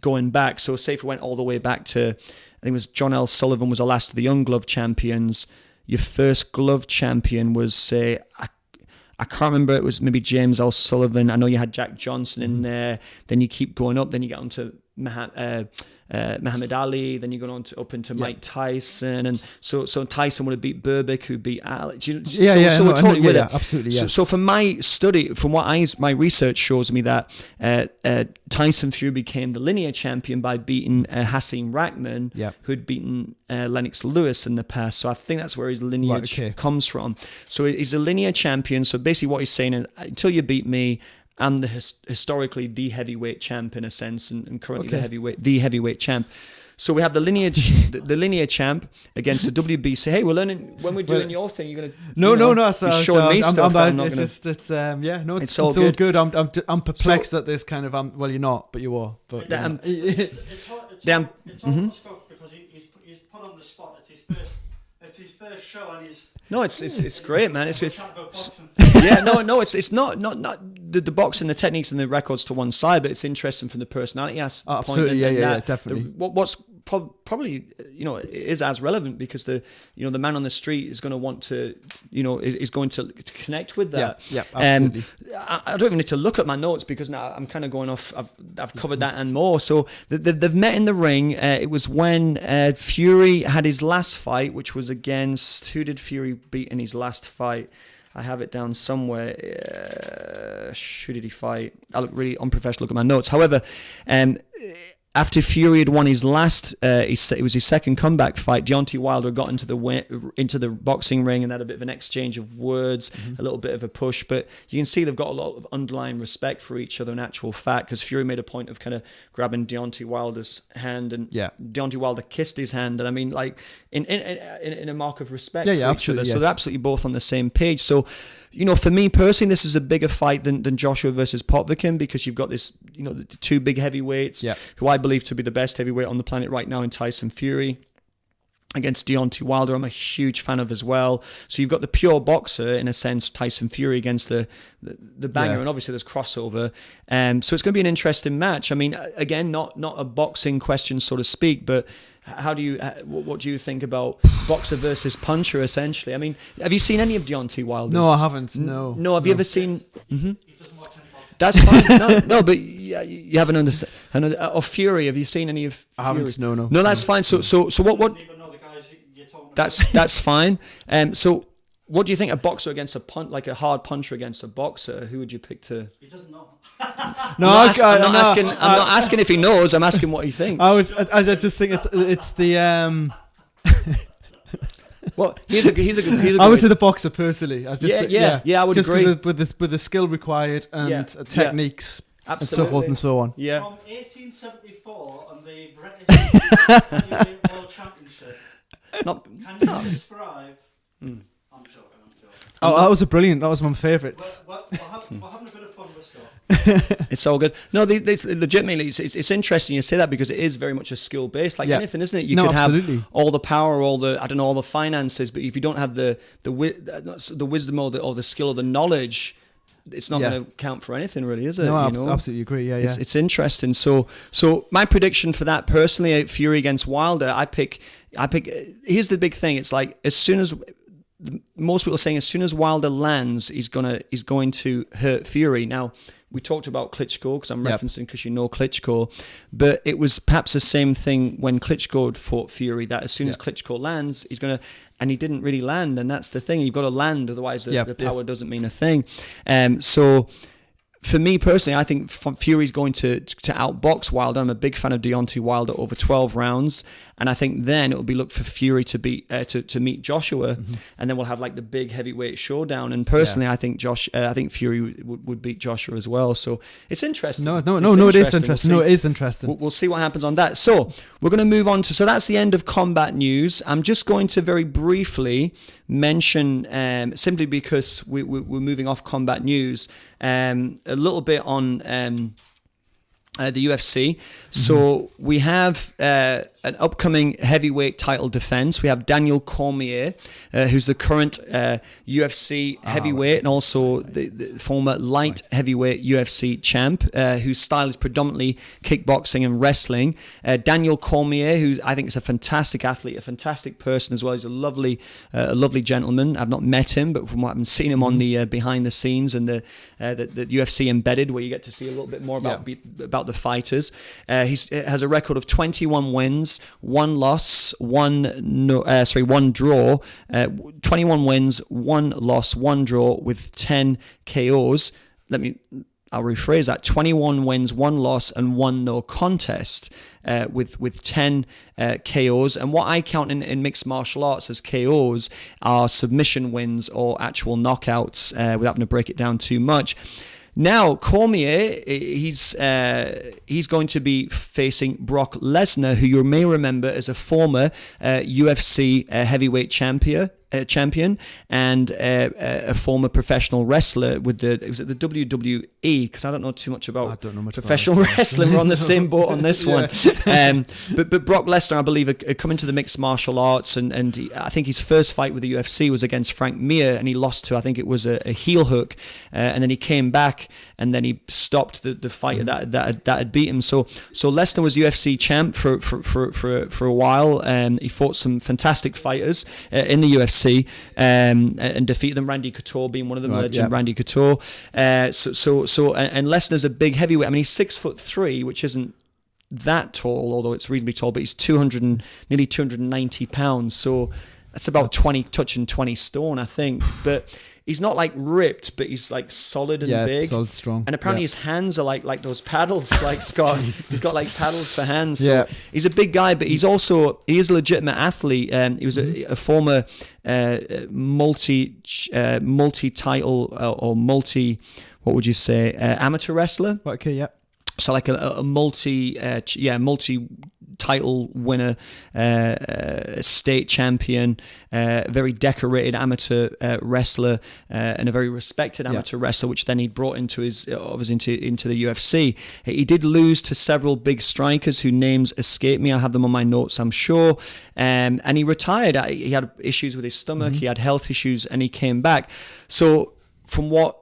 going back. So say if we went all the way back to, I think it was John L. Sullivan was the last of the young glove champions. Your first glove champion was, say, I can't remember, it was maybe James L. Sullivan. I know you had Jack Johnson in there. Then you keep going up. Then you get onto Muhammad Ali. Then you go on up into Mike Tyson. And so Tyson would have beat Berbick, who beat Alex. We're totally with it. Absolutely, yeah. So from my study, from what my research shows me that Tyson Fury became the linear champion by beating Hasim Rahman, who'd beaten Lennox Lewis in the past. So I think that's where his lineage comes from. So he's a linear champion. So basically what he's saying is, until you beat me, I'm historically the heavyweight champ in a sense, and currently the heavyweight champ. So we have the lineage, the linear champ against the WBC. Hey, we're learning when we're doing your thing. You're gonna no. Showing me stuff. It's all good. I'm perplexed at this kind of. Well, you're not, but you are. But it's hard for Scott because he's put on the spot. It's his first show, and he's. No, it's great, man. It's not the boxing, the techniques, and the records to one side, but it's interesting from the personality point. Absolutely, yeah, definitely. What's probably is as relevant because the man on the street is going to want to is going to connect with that. Yeah, absolutely. I don't even need to look at my notes because now I'm kind of going off. I've covered that and more. So they've met in the ring. It was when Fury had his last fight, which was against, who did Fury beat in his last fight? I have it down somewhere. Who did he fight? I look really unprofessional. Look at my notes. However, after Fury had won his last, it was his second comeback fight. Deontay Wilder got into the boxing ring and had a bit of an exchange of words, a little bit of a push. But you can see they've got a lot of underlying respect for each other in actual fact, because Fury made a point of kind of grabbing Deontay Wilder's hand, and Deontay Wilder kissed his hand, and I mean, like in a mark of respect for each other. Yes. So they're absolutely both on the same page. So, for me personally, this is a bigger fight than Joshua versus Povetkin, because you've got this, the two big heavyweights who I believe to be the best heavyweight on the planet right now in Tyson Fury against Deontay Wilder. I'm a huge fan of as well. So you've got the pure boxer, in a sense, Tyson Fury against the banger, and obviously there's crossover. So it's going to be an interesting match. I mean, again, not a boxing question, so to speak, but what do you think about boxer versus puncher, essentially? I mean, have you seen any of Deontay Wilder's? No, I haven't. No. Have you ever seen? Mm-hmm. He doesn't watch any boxing. That's fine. No, but you haven't understood. Or Fury? Have you seen any of? I haven't. No. No, that's fine. So what? Even know the guys you're talking that's fine. So what do you think? A boxer against a hard puncher against a boxer? Who would you pick to? He doesn't know. I'm not asking if he knows. I'm asking what he thinks. I just think it's the. Well, he's a good. I would say the boxer personally. I would just agree with the skill required and techniques and so forth and so on. Yeah. From 1874 and the British Heavyweight World Championship. Can you describe? I'm joking. Oh, that was my favourite. We're having a bit of fun with Scott. It's all good. No, legitimately, it's interesting you say that, because it is very much a skill based, like anything, isn't it? You could have all the power, all the finances, but if you don't have the wisdom or the skill or the knowledge, it's not going to count for anything, really, is it? No, I absolutely agree. Yeah, It's interesting. So my prediction for that personally, Fury against Wilder, I pick. Here's the big thing. It's like most people are saying as soon as Wilder lands, he's going to hurt Fury. Now, we talked about Klitschko, because I'm referencing because Klitschko, but it was perhaps the same thing when Klitschko fought Fury, that as soon as Klitschko lands, he's going to, and he didn't really land, and that's the thing. You've got to land, otherwise the power doesn't mean a thing. So for me personally, I think Fury's going to outbox Wilder. I'm a big fan of Deontay Wilder over 12 rounds, and I think then it'll be look for Fury to beat to meet Joshua, and then we'll have like the big heavyweight showdown. And personally, I think I think Fury would beat Joshua as well. So it's interesting. No, it is interesting. No, it is interesting. We'll see what happens on that. So we're going to move on to. So that's the end of combat news. I'm just going to very briefly mention, simply because we're moving off combat news, a little bit on the UFC. So we have an upcoming heavyweight title defense. We have Daniel Cormier, who's the current UFC heavyweight and also the former light heavyweight UFC champ, whose style is predominantly kickboxing and wrestling. Daniel Cormier, who I think is a fantastic athlete, a fantastic person as well. He's a lovely gentleman. I've not met him, but from what I've seen him on the behind the scenes and the UFC Embedded, where you get to see a little bit more about the fighters. He has a record of 21 wins, 1 loss, 1 draw, 21 wins, 1 loss, 1 draw with 10 KOs. I'll rephrase that: 21 wins, 1 loss, and 1 no contest, with 10 KOs. And what I count in mixed martial arts as KOs are submission wins or actual knockouts, without having to break it down too much. Now, Cormier, he's going to be facing Brock Lesnar, who you may remember as a former UFC heavyweight champion and a former professional wrestler with the WWE, because I don't know too much about professional wrestling. We're on the same boat on this one. But Brock Lesnar, I believe, had come into the mixed martial arts, and I think his first fight with the UFC was against Frank Mir, and he lost to, I think it was a heel hook, and then he came back, and then he stopped the fighter that had beat him. So Lesnar was UFC champ for a while, and he fought some fantastic fighters in the UFC. And defeated them, Randy Couture being one of them, legend Randy Couture. And Lesnar's a big heavyweight. I mean, he's 6'3", which isn't that tall, although it's reasonably tall, but he's nearly 290 pounds. So that's about 20 stone, I think. But he's not like ripped, but he's like solid and big, solid, strong. And apparently his hands are like those paddles, like Scott. He's got like paddles for hands. So he's a big guy, but he is a legitimate athlete. He was a former multi-title or what would you say, amateur wrestler. Okay, yeah. So like a multi-title winner, state champion, very decorated amateur wrestler, and a very respected amateur wrestler, which then he brought into his into the UFC. He did lose to several big strikers whose names escape me. I have them on my notes, I'm sure. And he retired. He had issues with his stomach. He had health issues, and he came back. So from what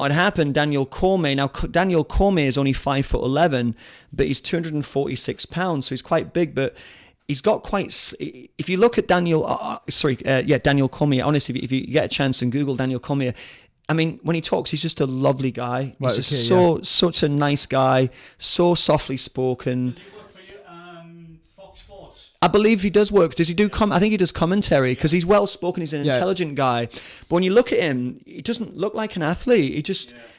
had happened, Daniel Cormier is only 5'11", but he's 246 pounds, so he's quite big, but he's got quite, if you look at Daniel Cormier, honestly, if you get a chance and Google Daniel Cormier, I mean, when he talks, he's just a lovely guy. He's such a nice guy, so softly spoken. Does he work for you, Fox Sports? I believe he does work. Does he do I think he does commentary, because he's well spoken. He's an intelligent guy. But when you look at him, he doesn't look like an athlete.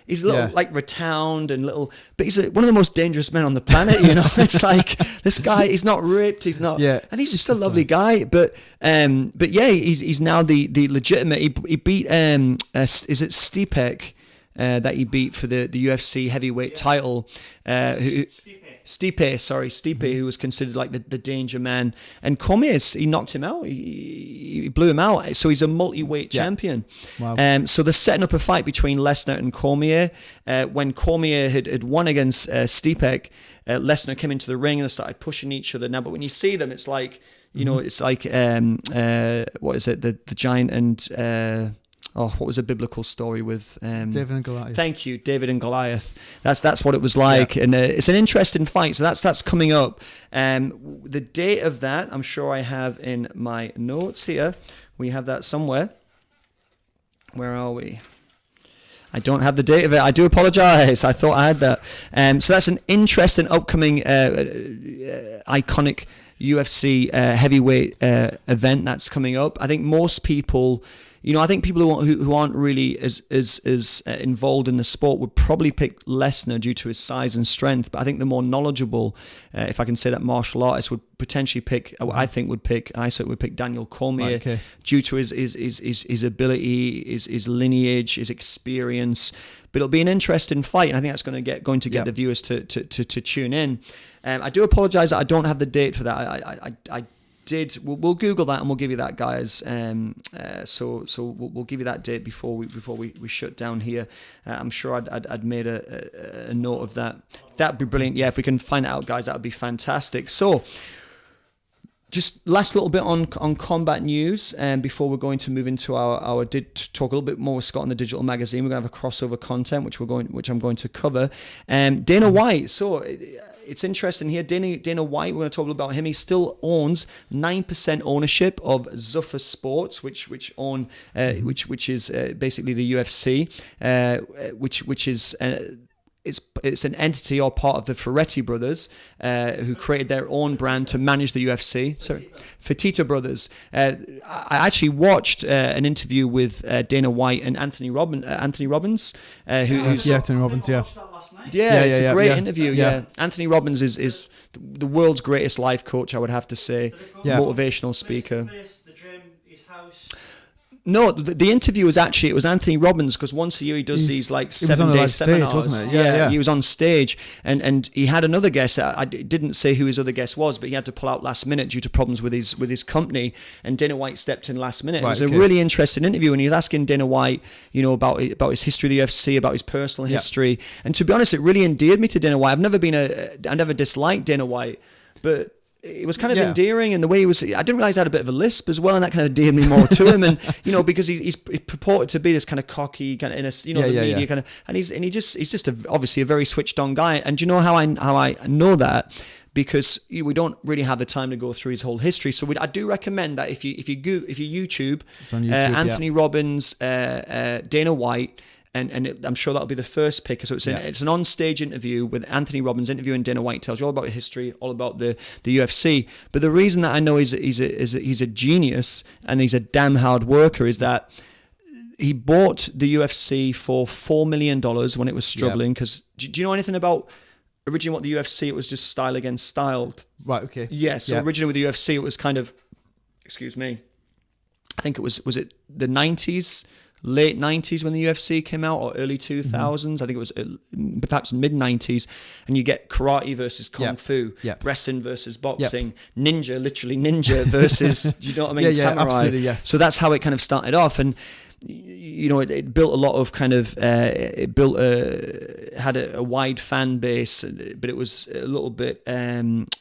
He's a little like rotund and little, but he's one of the most dangerous men on the planet. You know, it's like this guy. He's not ripped. He's not. And he's just a lovely guy. But he's now the legitimate. He beat is it Stipek that he beat for the UFC heavyweight title? Stipe, who was considered like the danger man, and Cormier, he knocked him out. He blew him out. So he's a multi-weight champion. Wow. So they're setting up a fight between Lesnar and Cormier. When Cormier had won against Stipe, Lesnar came into the ring and they started pushing each other. Now, but when you see them, it's like it's like what is it? The giant and. What was a biblical story with David and Goliath? Thank you, David and Goliath. That's what it was like, and it's an interesting fight. So that's coming up. The date of that, I'm sure I have in my notes here. We have that somewhere. Where are we? I don't have the date of it. I do apologize. I thought I had that. So that's an interesting upcoming iconic UFC heavyweight event that's coming up. I think most people I think people who aren't really as involved in the sport would probably pick Lesner due to his size and strength. But I think the more knowledgeable, if I can say that, martial artists would potentially pick. I would pick Daniel Cormier due to his ability, his lineage, his experience. But it'll be an interesting fight, and I think that's going to get the viewers to tune in. I do apologise that I don't have the date for that. We'll Google that and we'll give you that, guys. So we'll give you that date before we shut down here. I'm sure I'd made a note of that. That'd be brilliant. Yeah, if we can find it out, guys, that would be fantastic. So just last little bit on combat news, before we're going to move into our talk a little bit more with Scott on the digital magazine. We're going to have a crossover content which I'm going to cover. Dana White. So it's interesting here. Dana White, we're going to talk a little about him. He still owns 9% ownership of Zuffa Sports, which is basically the UFC, which is it's an entity or part of the Ferretti brothers, who created their own brand to manage the UFC. Sorry, Fertitta brothers. I actually watched an interview with Dana White and Anthony Robbins. Anthony Robbins, yeah. Yeah, it's a great interview. Yeah. Anthony Robbins is the world's greatest life coach, I would have to say. Motivational speaker. The gym, his house. No, the interview was Anthony Robbins, because once a year he does these like 7-day seminars. Stage, wasn't it? Yeah. He was on stage, and he had another guest. I didn't say who his other guest was, but he had to pull out last minute due to problems with his company. And Dana White stepped in last minute. It was a really interesting interview, and he was asking Dana White, about his history of the UFC, about his personal history. And to be honest, it really endeared me to Dana White. I never disliked Dana White, but it was kind of endearing, and the way he was. I didn't realize he had a bit of a lisp as well, and that kind of endeared me more to him. And because he's purported to be this kind of cocky, kind of media kind of, and he's just obviously a very switched on guy. And do you know how I know that? Because we don't really have the time to go through his whole history. So I do recommend that if you YouTube, Anthony Robbins, Dana White. And I'm sure that'll be the first pick. So it's an on-stage interview with Anthony Robbins interviewing Dana White. Tells you all about his history, all about the UFC. But the reason that I know he's a genius and he's a damn hard worker is that he bought the UFC for $4 million when it was struggling. Because do you know anything about originally what the UFC? It was just style against style. Right. Okay. Yeah. So originally with the UFC, it was kind of, excuse me, I think it was it the 90s. Late 90s when the UFC came out, or early 2000s. I think it was perhaps mid 90s. And you get karate versus kung fu, wrestling versus boxing, literally ninja versus, do you know what I mean? Samurai. Absolutely, yes. So that's how it kind of started off. And it built a lot of kind of, had a wide fan base, but it was a little bit,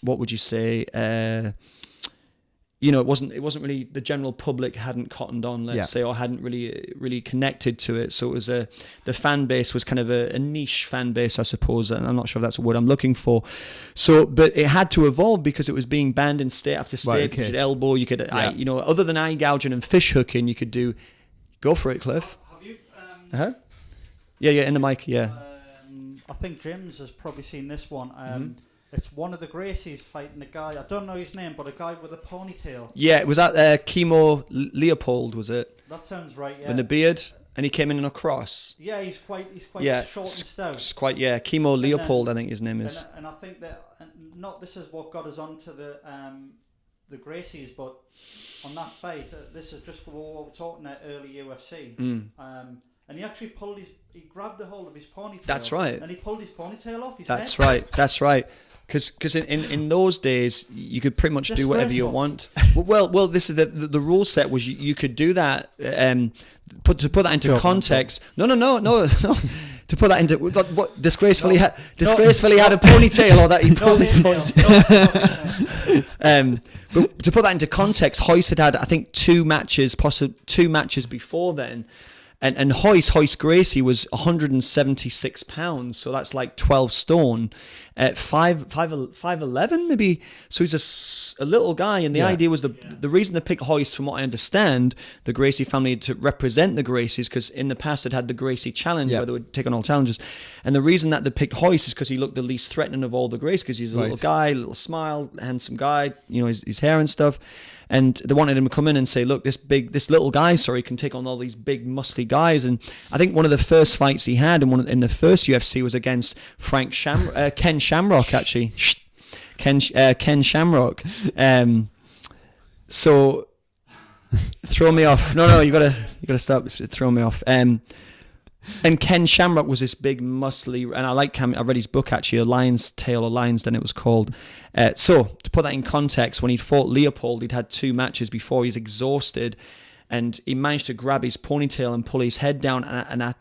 what would you say? It wasn't really, the general public hadn't cottoned on, let's say, or hadn't really connected to it. So it was the fan base was kind of a niche fan base, I suppose. And I'm not sure if that's a word I'm looking for. So, but it had to evolve because it was being banned in state after state. Right, okay. You could elbow, you could, other than eye gouging and fish hooking, you could do. Go for it, Cliff. Have you? Yeah, in the mic, yeah. I think Jim's has probably seen this one. It's one of the Gracies fighting a guy, I don't know his name, but a guy with a ponytail. Yeah, was that Chemo Leopold, was it? That sounds right, yeah. With the beard, and he came in a cross. Yeah, he's quite short and stout. Chemo Leopold, I think his name is. And I think that, this is what got us onto the Gracies, but on that fight, this is just what we were talking at early UFC. And he actually he grabbed a hold of his ponytail. That's right. And he pulled his ponytail off his head. That's right. Because in those days, you could pretty much do whatever you want. Well, this is the rule set was you could do that. To put that into context. No. To put that into what disgracefully had a ponytail, or that he pulled his ponytail. But to put that into context, Hoist had I think two matches before then. And Hoist Gracie was 176 pounds, so that's like 12 stone at 5'11" maybe. So he's a little guy, and the idea was the reason they picked Hoist, from what I understand, the Gracie family to represent the Gracies, because in the past it had the Gracie Challenge where they would take on all challenges, and the reason that they picked Hoist is because he looked the least threatening of all the Gracies, because he's a little guy, little smile, handsome guy, his hair and stuff. and they wanted him to come in and say, look, this little guy, sorry, can take on all these big muscly guys. And I think one of the first fights he had in the first UFC was against Ken Shamrock, actually. Ken Shamrock. So throw me off. No, you gotta stop. It's throwing me off. And Ken Shamrock was this big, muscly, and I read his book actually, A Lion's Tale or Lion's Den it was called. So to put that in context, when he fought Leopold, he'd had 2 matches before. He's exhausted, and he managed to grab his ponytail and pull his head down, and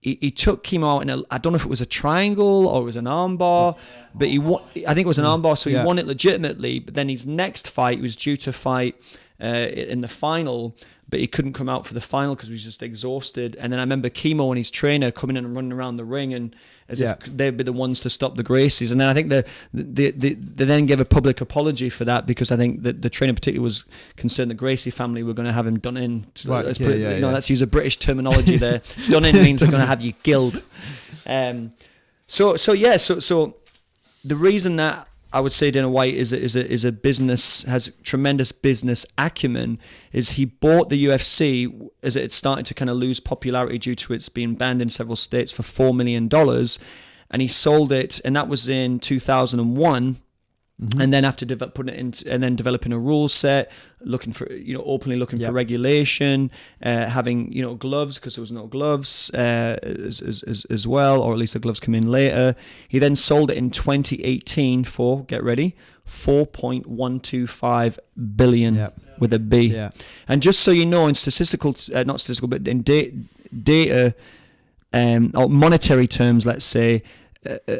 he took Kimo out in I don't know if it was a triangle or it was an armbar, but I think it was an armbar, so he won it legitimately. But then his next fight, he was due to fight in the final, but he couldn't come out for the final because he was just exhausted. And then I remember Kimo and his trainer coming in and running around the ring, and as if they'd be the ones to stop the Gracies. And then I think they then gave a public apology for that, because I think that the trainer particularly was concerned the Gracie family were going to have him done in. Right. Let's use a British terminology there. Done in means they're going to have you killed. So the reason that I would say Dana White is a business, has tremendous business acumen, is he bought the UFC as it started to kind of lose popularity due to its being banned in several states for $4 million, and he sold it, and that was in 2001. Mm-hmm. And then after putting it in, and then developing a rule set, looking for, openly looking for regulation, having, gloves, because there was no gloves as well, or at least the gloves come in later. He then sold it in 2018 for, get ready, 4.125 billion with a B. Yeah. And just so you know, in not statistical, but in data or monetary terms, let's say,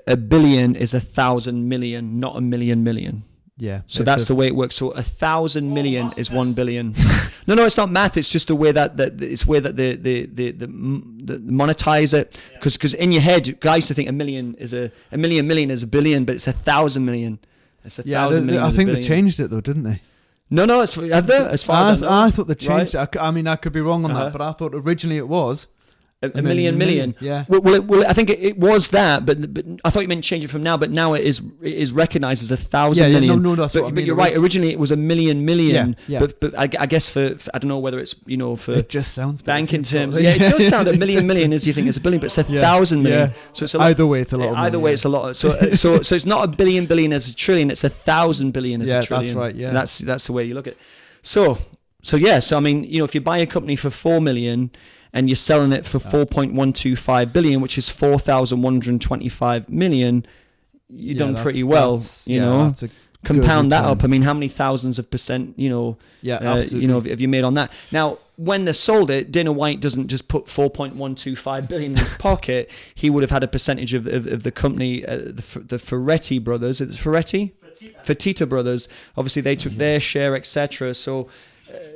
a billion is 1,000 million, not a million. Yeah. So that's the way it works. So 1,000 million is 1 billion. No, it's not math. It's just the way that it's where that the monetize it. Because in your head, guys used to think a million is a million is a billion, but it's 1,000 million. It's 1,000 million. I think they changed it though, didn't they? No. Have they? As far as I thought they changed it. I mean, I could be wrong on that, but I thought originally it was. A million. Yeah. Well, I think it was that, but I thought you meant change it from now. But now it is recognised as 1,000 million. No, that's what I mean. But you're right. Originally, it was a million. Yeah. But I guess for I don't know whether it's for it just sounds banking terms. Yeah, it does sound a million as you think it's a billion, but it's 1,000 million. Yeah. So it's a lot. Either way, it's a lot. Either way, it's a lot. So it's not a billion as a trillion. It's 1,000 billion as a trillion. That's right. Yeah. And that's the way you look at it. So I mean, if you buy a company for 4 million. And you're selling it for 4.125 billion, which is 4,125 million. You've done pretty well, That's compound that up. I mean, how many thousands of percent, absolutely. have you made on that? Now, when they sold it, Dana White doesn't just put 4.125 billion in his pocket. He would have had a percentage of the company, the Ferretti brothers. It's Fertitta brothers. Obviously, they took their share, etc. So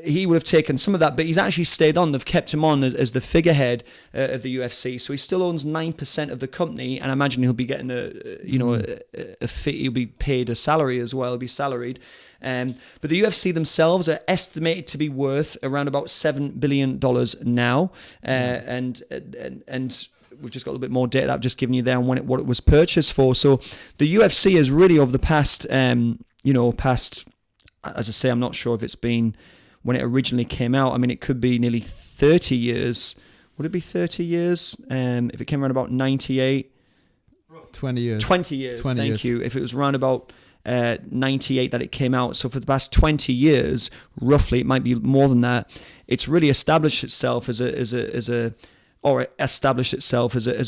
he would have taken some of that, but he's actually stayed on. They've kept him on as the figurehead of the UFC, so he still owns 9% of the company, and I imagine he'll be getting a fee. He'll be paid a salary as well. He'll be salaried. But the UFC themselves are estimated to be worth around about $7 billion now, and we've just got a little bit more data that I've just given you there on what it was purchased for. So the UFC has really over the past, as I say, I'm not sure if it's been when it originally came out. I mean, it could be nearly 30 years. Would it be 30 years? If it came around about 98? 20 years. 20 years, thank you. If it was around about 98 that it came out. So for the past 20 years, roughly, it might be more than that, it's really established itself as a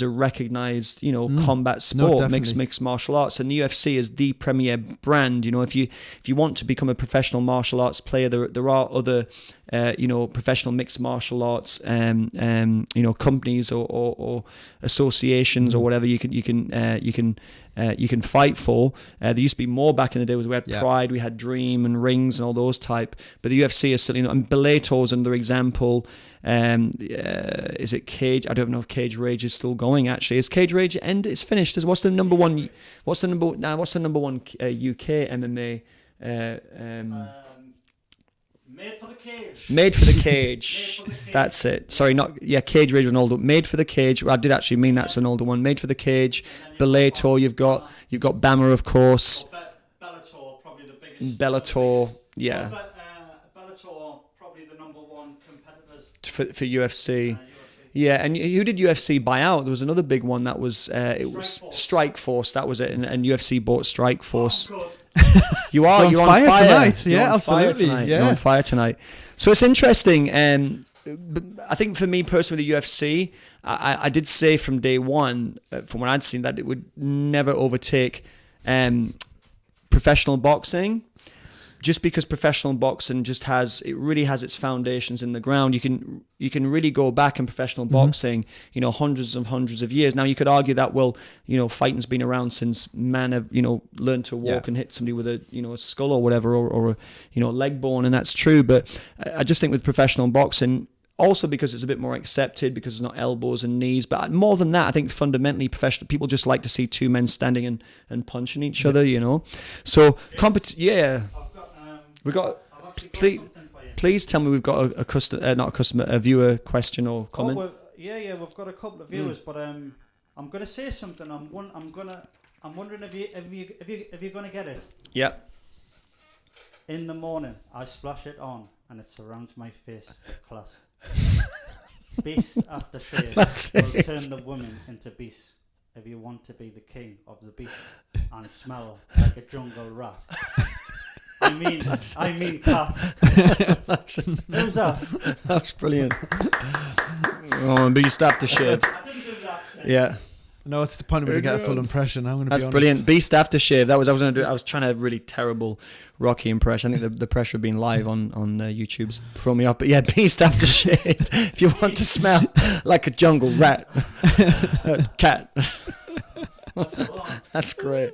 recognized, combat sport, mixed martial arts, and the UFC is the premier brand. If you want to become a professional martial arts player, there are other, professional mixed martial arts, companies or associations or whatever you can fight for. There used to be more back in the day. We had Pride, we had Dream and Rings and all those type. But the UFC is certainly, and Bellator is another example. Is it Cage? I don't know if Cage Rage is still going. Actually, is Cage Rage end? It's finished. What's the number one? What's the number one UK MMA? Made for the Cage. Made for the Cage. That's it. Sorry, Cage Rage was an older. Made for the Cage. I did actually mean that's an older one. Made for the Cage. Bellator. You've got Bama, of course. Bellator, probably the biggest. Bellator. Yeah. for UFC. Yeah, and who did UFC buy out? There was another big one that was Strike Force. That was it, and UFC bought Strike Force. You're on fire tonight. You're Yeah, on fire absolutely. tonight. Yeah. You're on fire tonight. So it's interesting. I think for me personally, the UFC, I did say from day one, from what I'd seen, that it would never overtake professional boxing. Just because professional boxing really has its foundations in the ground. You can really go back in professional boxing, hundreds of years. Now you could argue that, well, fighting's been around since man have, learned to walk and hit somebody with a skull or whatever, or a leg bone, and that's true. But I just think with professional boxing, also because it's a bit more accepted, because it's not elbows and knees. But more than that, I think fundamentally professional people just like to see two men standing and punching each other, So, we got. Please tell me we've got a viewer question or comment. We've got a couple of viewers, but I'm gonna say something. I'm wondering if you're gonna get it. Yep. In the morning, I splash it on, and it surrounds my face. Class. Beast after shave will turn the woman into beast. If you want to be the king of the beast and smell like a jungle rat. I mean cat. Who's that? That's brilliant. Oh, beast after shave. I didn't do that. Yeah. No, it's the point where you get a full impression. I'm going to be honest. That's brilliant. Beast after shave. I was trying to really terrible Rocky impression. I think the pressure of being live on YouTube's thrown me off. But yeah, beast after shave. If you want to smell like a jungle rat, cat. That's great.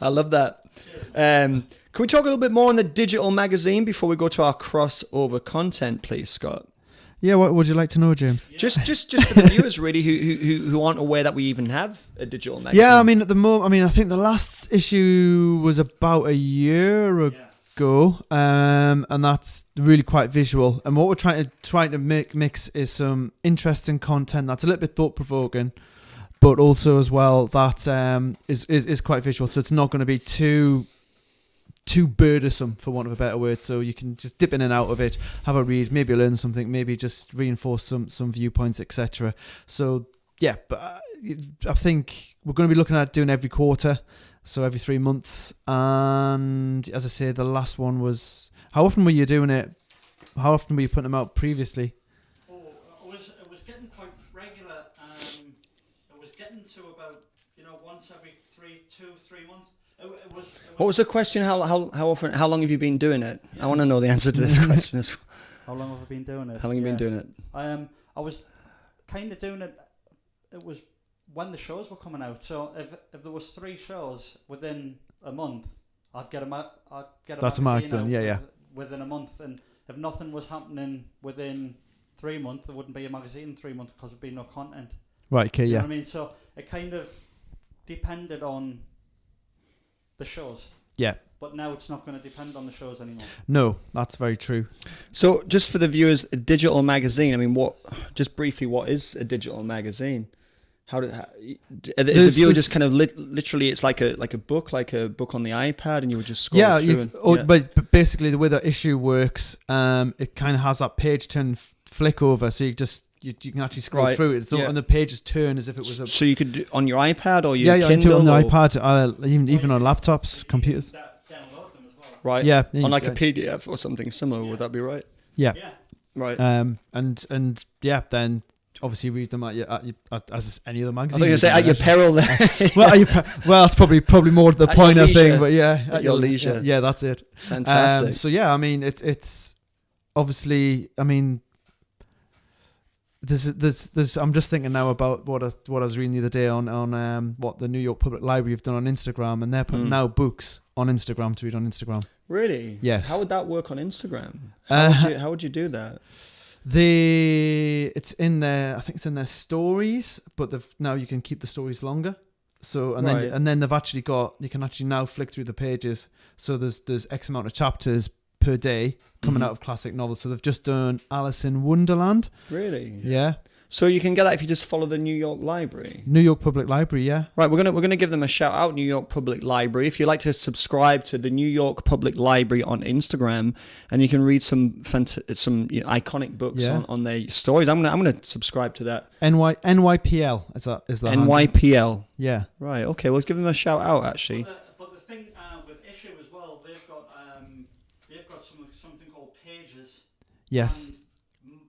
I love that. Can we talk a little bit more on the digital magazine before we go to our crossover content, please, Scott? Yeah, what would you like to know, James? Yeah. Just for the viewers, really, who aren't aware that we even have a digital magazine. Yeah, I mean, at the moment, I think the last issue was about a year ago, and that's really quite visual. And what we're trying to mix is some interesting content that's a little bit thought provoking, but also as well that is quite visual. So it's not going to be too burdensome, for want of a better word, so you can just dip in and out of it, have a read, maybe learn something, maybe just reinforce some viewpoints, etc. So yeah, but I think we're going to be looking at doing every quarter, so every 3 months. And as I say, the last one was, how often were you doing it? How often were you putting them out previously? It was getting quite regular. It was getting to about once every 3 months. What was the question? How often? How long have you been doing it? I want to know the answer to this question. How long have I been doing it? How long have you been doing it? I was kind of doing it. It was when the shows were coming out. So if there was 3 shows within a month, I'd get a That's a mark done. Yeah. Within a month, and if nothing was happening within 3 months, there wouldn't be a magazine in 3 months because there'd be no content. Right. Okay. You Yeah. know what I mean? So it kind of depended on the shows. Yeah. But now it's not going to depend on the shows anymore. No, that's very true. So just for the viewers, a digital magazine, I mean, just briefly, what is a digital magazine? Is the viewer just kind of literally, it's like a book on the iPad, and you would just scroll through? But basically the way the issue works, it kind of has that page turn flick over, so you can actually scroll through it. So and the pages turn as if it was a. So you could do on your iPad or your Kindle? You can do it on the iPad, even on laptops, computers. Download them as well. Right. Yeah. On like a PDF or something similar, would that be right? Yeah. Right. And then obviously read them as any other magazine. I think you say at your peril there. well, that's probably more to the point, I think. But yeah, at your leisure. Yeah, that's it. Fantastic. So yeah, I mean, it's obviously, I mean, there's. I'm just thinking now about what I was reading the other day on what the New York Public Library have done on Instagram, and they're putting now books on Instagram to read on Instagram. Really? Yes. How would that work on Instagram? How would you do that? It's in their, I think it's in their stories, but now you can keep the stories longer. So and then they've actually got, you can actually now flick through the pages. So there's X amount of chapters per day coming out of classic novels. So they've just done Alice in Wonderland. Really? Yeah. So you can get that if you just follow the New York Library. New York Public Library, yeah. Right, we're gonna give them a shout out, New York Public Library. If you'd like to subscribe to the New York Public Library on Instagram, and you can read some iconic books on their stories. I'm gonna subscribe to that. NYPL is that NYPL. Yeah. Right. Okay. Well, let's give them a shout out. Actually. But the thing with Issue as well, they've got something called pages. Yes. And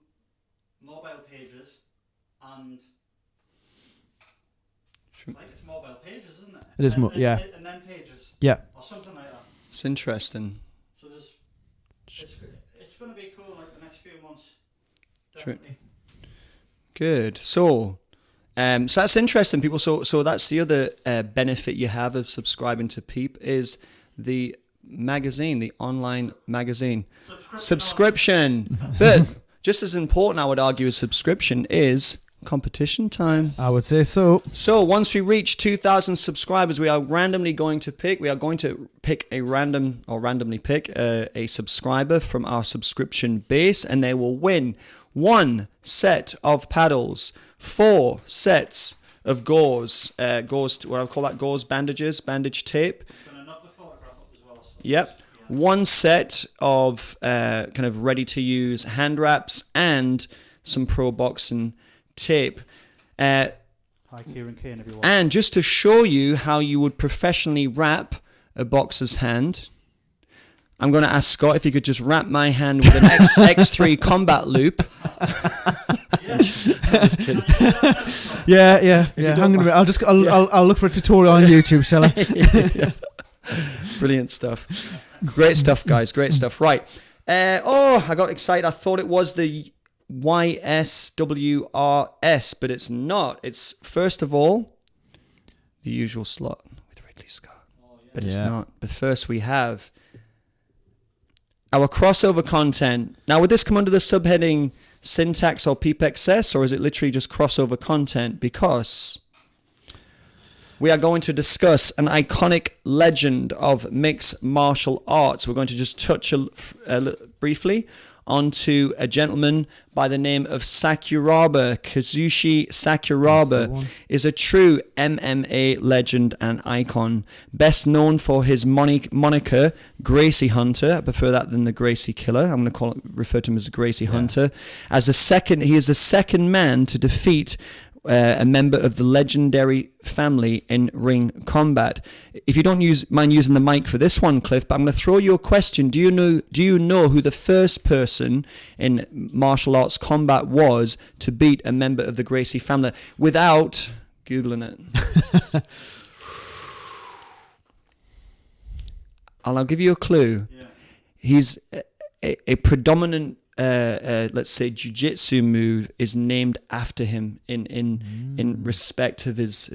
mobile pages. And like it's mobile pages, isn't it? It is, yeah. And then pages. Yeah. Or something like that. It's interesting. So it's going to be cool like the next few months. True. Definitely. Good. So that's interesting, people. So that's the other benefit you have of subscribing to Peep is the magazine, the online magazine. Subscription. But just as important, I would argue, as subscription is competition time. I would say so. So once we reach 2,000 subscribers, we are randomly going to pick. We are going to pick randomly pick a subscriber from our subscription base, and they will win 1 set of paddles, 4 sets of gauze, what I call that, gauze bandages, bandage tape. Gonna knock the photograph up as well. So Yep. 1 set of kind of ready to use hand wraps and some pro boxing tape. Hi, Kieran Kane, if you want. And just to show you how you would professionally wrap a boxer's hand, I'm going to ask Scott if he could just wrap my hand with an X3 combat loop. Just kidding. Yeah. Hang on a minute. I'll look for a tutorial on YouTube, shall I? Brilliant stuff. Great stuff, guys. Great stuff. Right. I got excited. I thought it was the YSWRS, but it's not. It's, first of all, the usual slot with Ridley Scott. But it's not. But first we have our crossover content. Now, would this come under the subheading syntax or peep excess, or is it literally just crossover content? Because we are going to discuss an iconic legend of mixed martial arts. We're going to just touch briefly onto a gentleman by the name of Sakuraba. Kazushi Sakuraba is a true MMA legend and icon, best known for his moniker Gracie Hunter. I prefer that than the Gracie Killer. I'm going to refer to him as the Gracie Hunter. He is the second man to defeat a member of the legendary family in ring combat. If you don't mind using the mic for this one, Cliff, but I'm going to throw you a question. Do you know who the first person in martial arts combat was to beat a member of the Gracie family without Googling it? I'll give you a clue. Yeah. He's a predominant let's say jiu-jitsu move is named after him in respect of his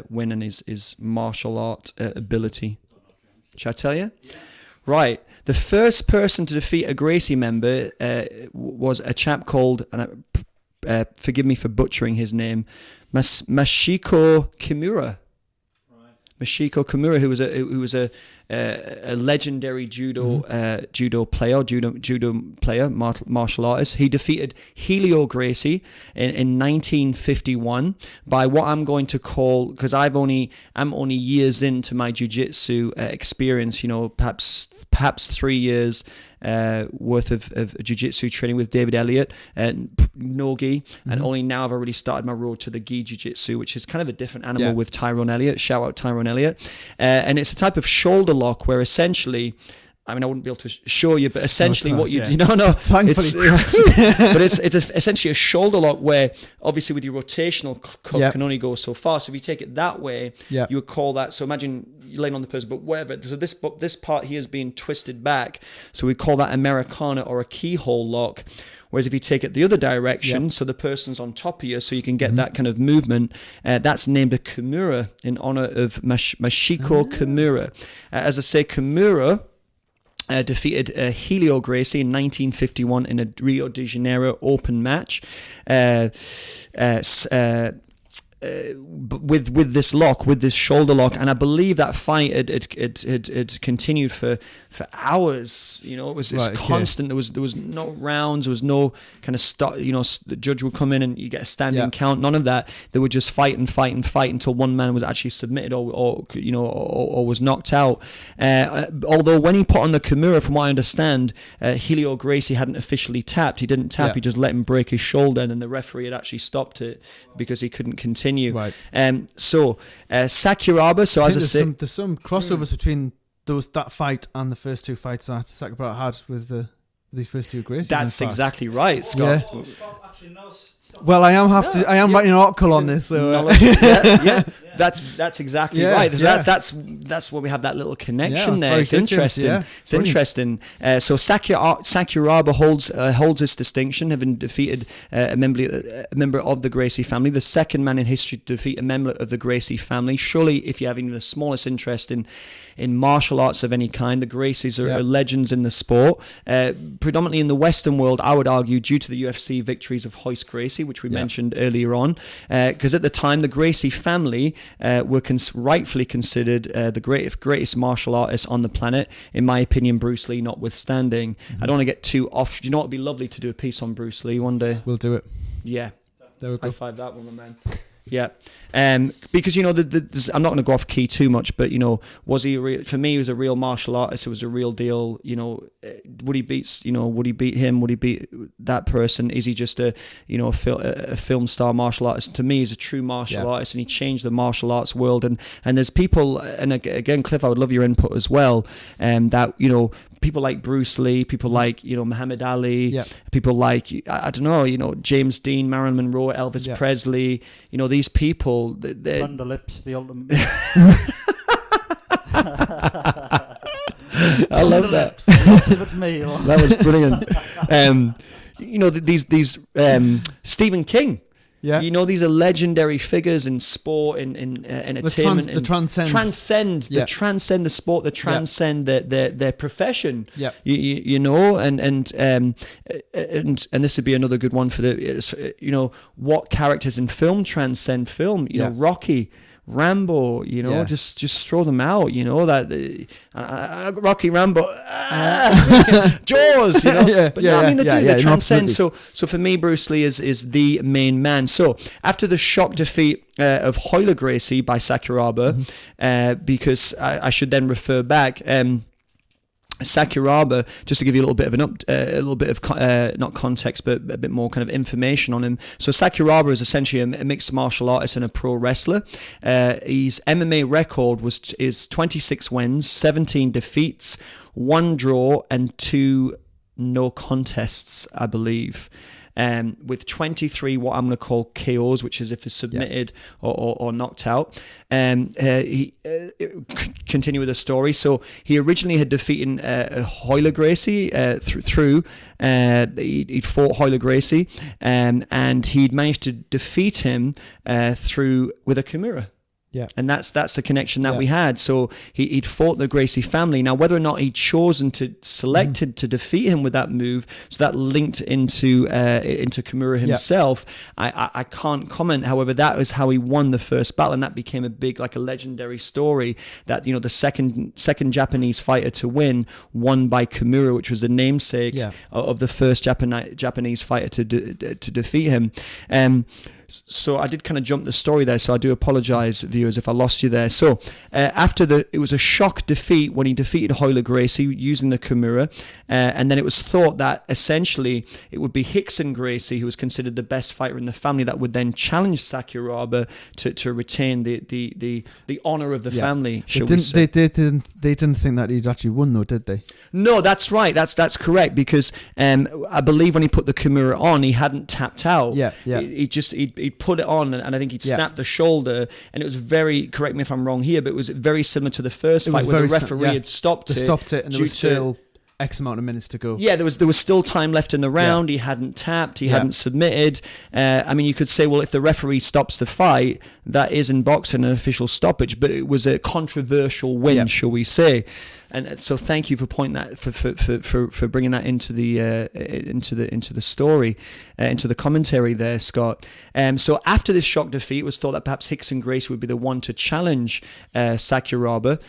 win and his martial art ability. Shall I tell you? Yeah. Right. The first person to defeat a Gracie member was a chap called, and forgive me for butchering his name, Mashiko Kimura. Mashiko Kimura, who was a legendary judo player, martial artist. He defeated Helio Gracie in 1951 by what I'm going to call, because I'm only years into my jiu-jitsu experience, perhaps 3 years worth of jiu-jitsu training with David Elliott and no gi, and only now I've already started my road to the gi jiu-jitsu, which is kind of a different animal with Tyrone Elliott. Shout out Tyrone Elliott. And it's a type of shoulder lock where essentially, I wouldn't be able to show you, but essentially thankfully. But it's essentially a shoulder lock where obviously with your rotational cuff can only go so far. So if you take it that way, you would call that. So imagine you're laying on the person, but whatever. So this part here is being twisted back. So we call that Americana or a keyhole lock. Whereas if you take it the other direction, so the person's on top of you, so you can get that kind of movement, that's named a Kimura in honor of Mashiko Kimura. As I say, Kimura defeated Helio Gracie in 1951 in a Rio de Janeiro open match. with this lock, with this shoulder lock, and I believe that fight had continued for hours. You know, it was constant. There was no rounds. There was no kind of stop. You know, the judge would come in and you get a standing count. None of that. They would just fight until one man was actually submitted or was knocked out. Although when he put on the Kimura, from what I understand, Helio Gracie hadn't officially tapped. He didn't tap. He just let him break his shoulder, and then the referee had actually stopped it because he couldn't continue. Right. So Sakuraba. So as I say, there's some crossovers between that fight and the first two fights that Sakuraba had with these first two Gracies. That's exactly right, Scott. Yeah. Well, I am writing an article on this. So that's exactly right. That's where we have that little connection there. It's interesting. It's interesting. So Sakuraba holds this distinction, having defeated a member of the Gracie family, the second man in history to defeat a member of the Gracie family. Surely, if you have even the smallest interest in martial arts of any kind, the Gracies are legends in the sport. Predominantly in the Western world, I would argue, due to the UFC victories of Royce Gracie, which we mentioned earlier on, because at the time the Gracie family were rightfully considered the greatest martial artists on the planet, in my opinion, Bruce Lee notwithstanding. I don't want to get too off. You know, it'd be lovely to do a piece on Bruce Lee one day. We'll do it. Yeah, there we go. High five that one, my man. Yeah, because you know, I'm not going to go off key too much, but you know, was he for me? He was a real martial artist. It was a real deal. You know, would he beat him? Would he beat that person? Is he just a film star martial artist? To me, he's a true martial artist, and he changed the martial arts world. And there's people, and again, Cliff, I would love your input as well. That you know. People like Bruce Lee, people like, you know, Muhammad Ali, people like, I don't know, you know, James Dean, Marilyn Monroe, Elvis Presley, you know, these people. Underlips, the ultimate. I love that. That was brilliant. You know, these Stephen King. Yeah, you know, these are legendary figures in sport, in entertainment. They transcend the sport, they transcend their profession. Yeah, you know, and this would be another good one for you know, what characters in film transcend film. You know, Rocky, Rambo, you know, just throw them out, you know, that Rocky, Rambo, Jaws, you know, I mean, they transcend. So for me, Bruce Lee is the main man. So after the shock defeat of Royce Gracie by Sakuraba, because I should then refer back. Sakuraba, just to give you a little bit of not context, but a bit more kind of information on him. So Sakuraba is essentially a mixed martial artist and a pro wrestler. His MMA record is 26 wins, 17 defeats, 1 draw, and 2 no contests, I believe. With 23 what I'm going to call KOs, which is if it's submitted or knocked out. He continue with the story. So he originally had defeated Royce Gracie through he'd fought Royce Gracie, and he'd managed to defeat him with a Kimura. Yeah, and that's the connection that we had. So he'd fought the Gracie family. Now, whether or not he'd selected to defeat him with that move, so that linked into Kimura himself, I can't comment. However, that was how he won the first battle, and that became a legendary story. That, you know, the second Japanese fighter to won by Kimura, which was the namesake of the first Japanese fighter to defeat him. So I did kind of jump the story there, so I do apologise, viewers, if I lost you there. So it was a shock defeat when he defeated Royce Gracie using the Kimura, and then it was thought that essentially it would be Rickson Gracie, who was considered the best fighter in the family, that would then challenge Sakuraba to retain the honour of the family. They didn't think that he'd actually won, though, did they? No, that's right. That's correct, because I believe when he put the Kimura on, he hadn't tapped out. He'd put it on, and I think he'd snapped the shoulder, and it was very, correct me if I'm wrong here, but it was very similar to the first fight where the referee had stopped it, and there was still X amount of minutes to go. Yeah, there was still time left in the round. He hadn't tapped, he hadn't submitted. I mean, you could say, well, if the referee stops the fight, that is in boxing an official stoppage, but it was a controversial win, shall we say. And so thank you for pointing that for bringing that into the story, into the commentary there, Scott. So after this shock defeat, it was thought that perhaps Rickson Gracie would be the one to challenge Sakuraba,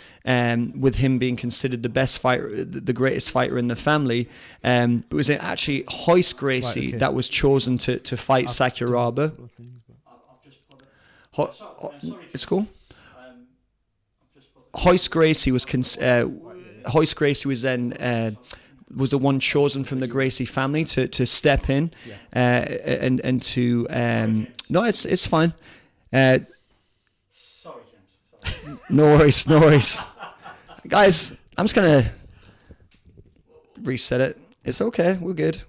with him being considered the best fighter, the greatest fighter in the family. It was actually Royce Gracie that was chosen to fight Sakuraba. It's cool. Royce Gracie was Royce Gracie was then was the one chosen from the Gracie family to step in, and to no, it's fine. Sorry, James. Sorry. No worries, guys. I'm just gonna reset it. It's okay. We're good.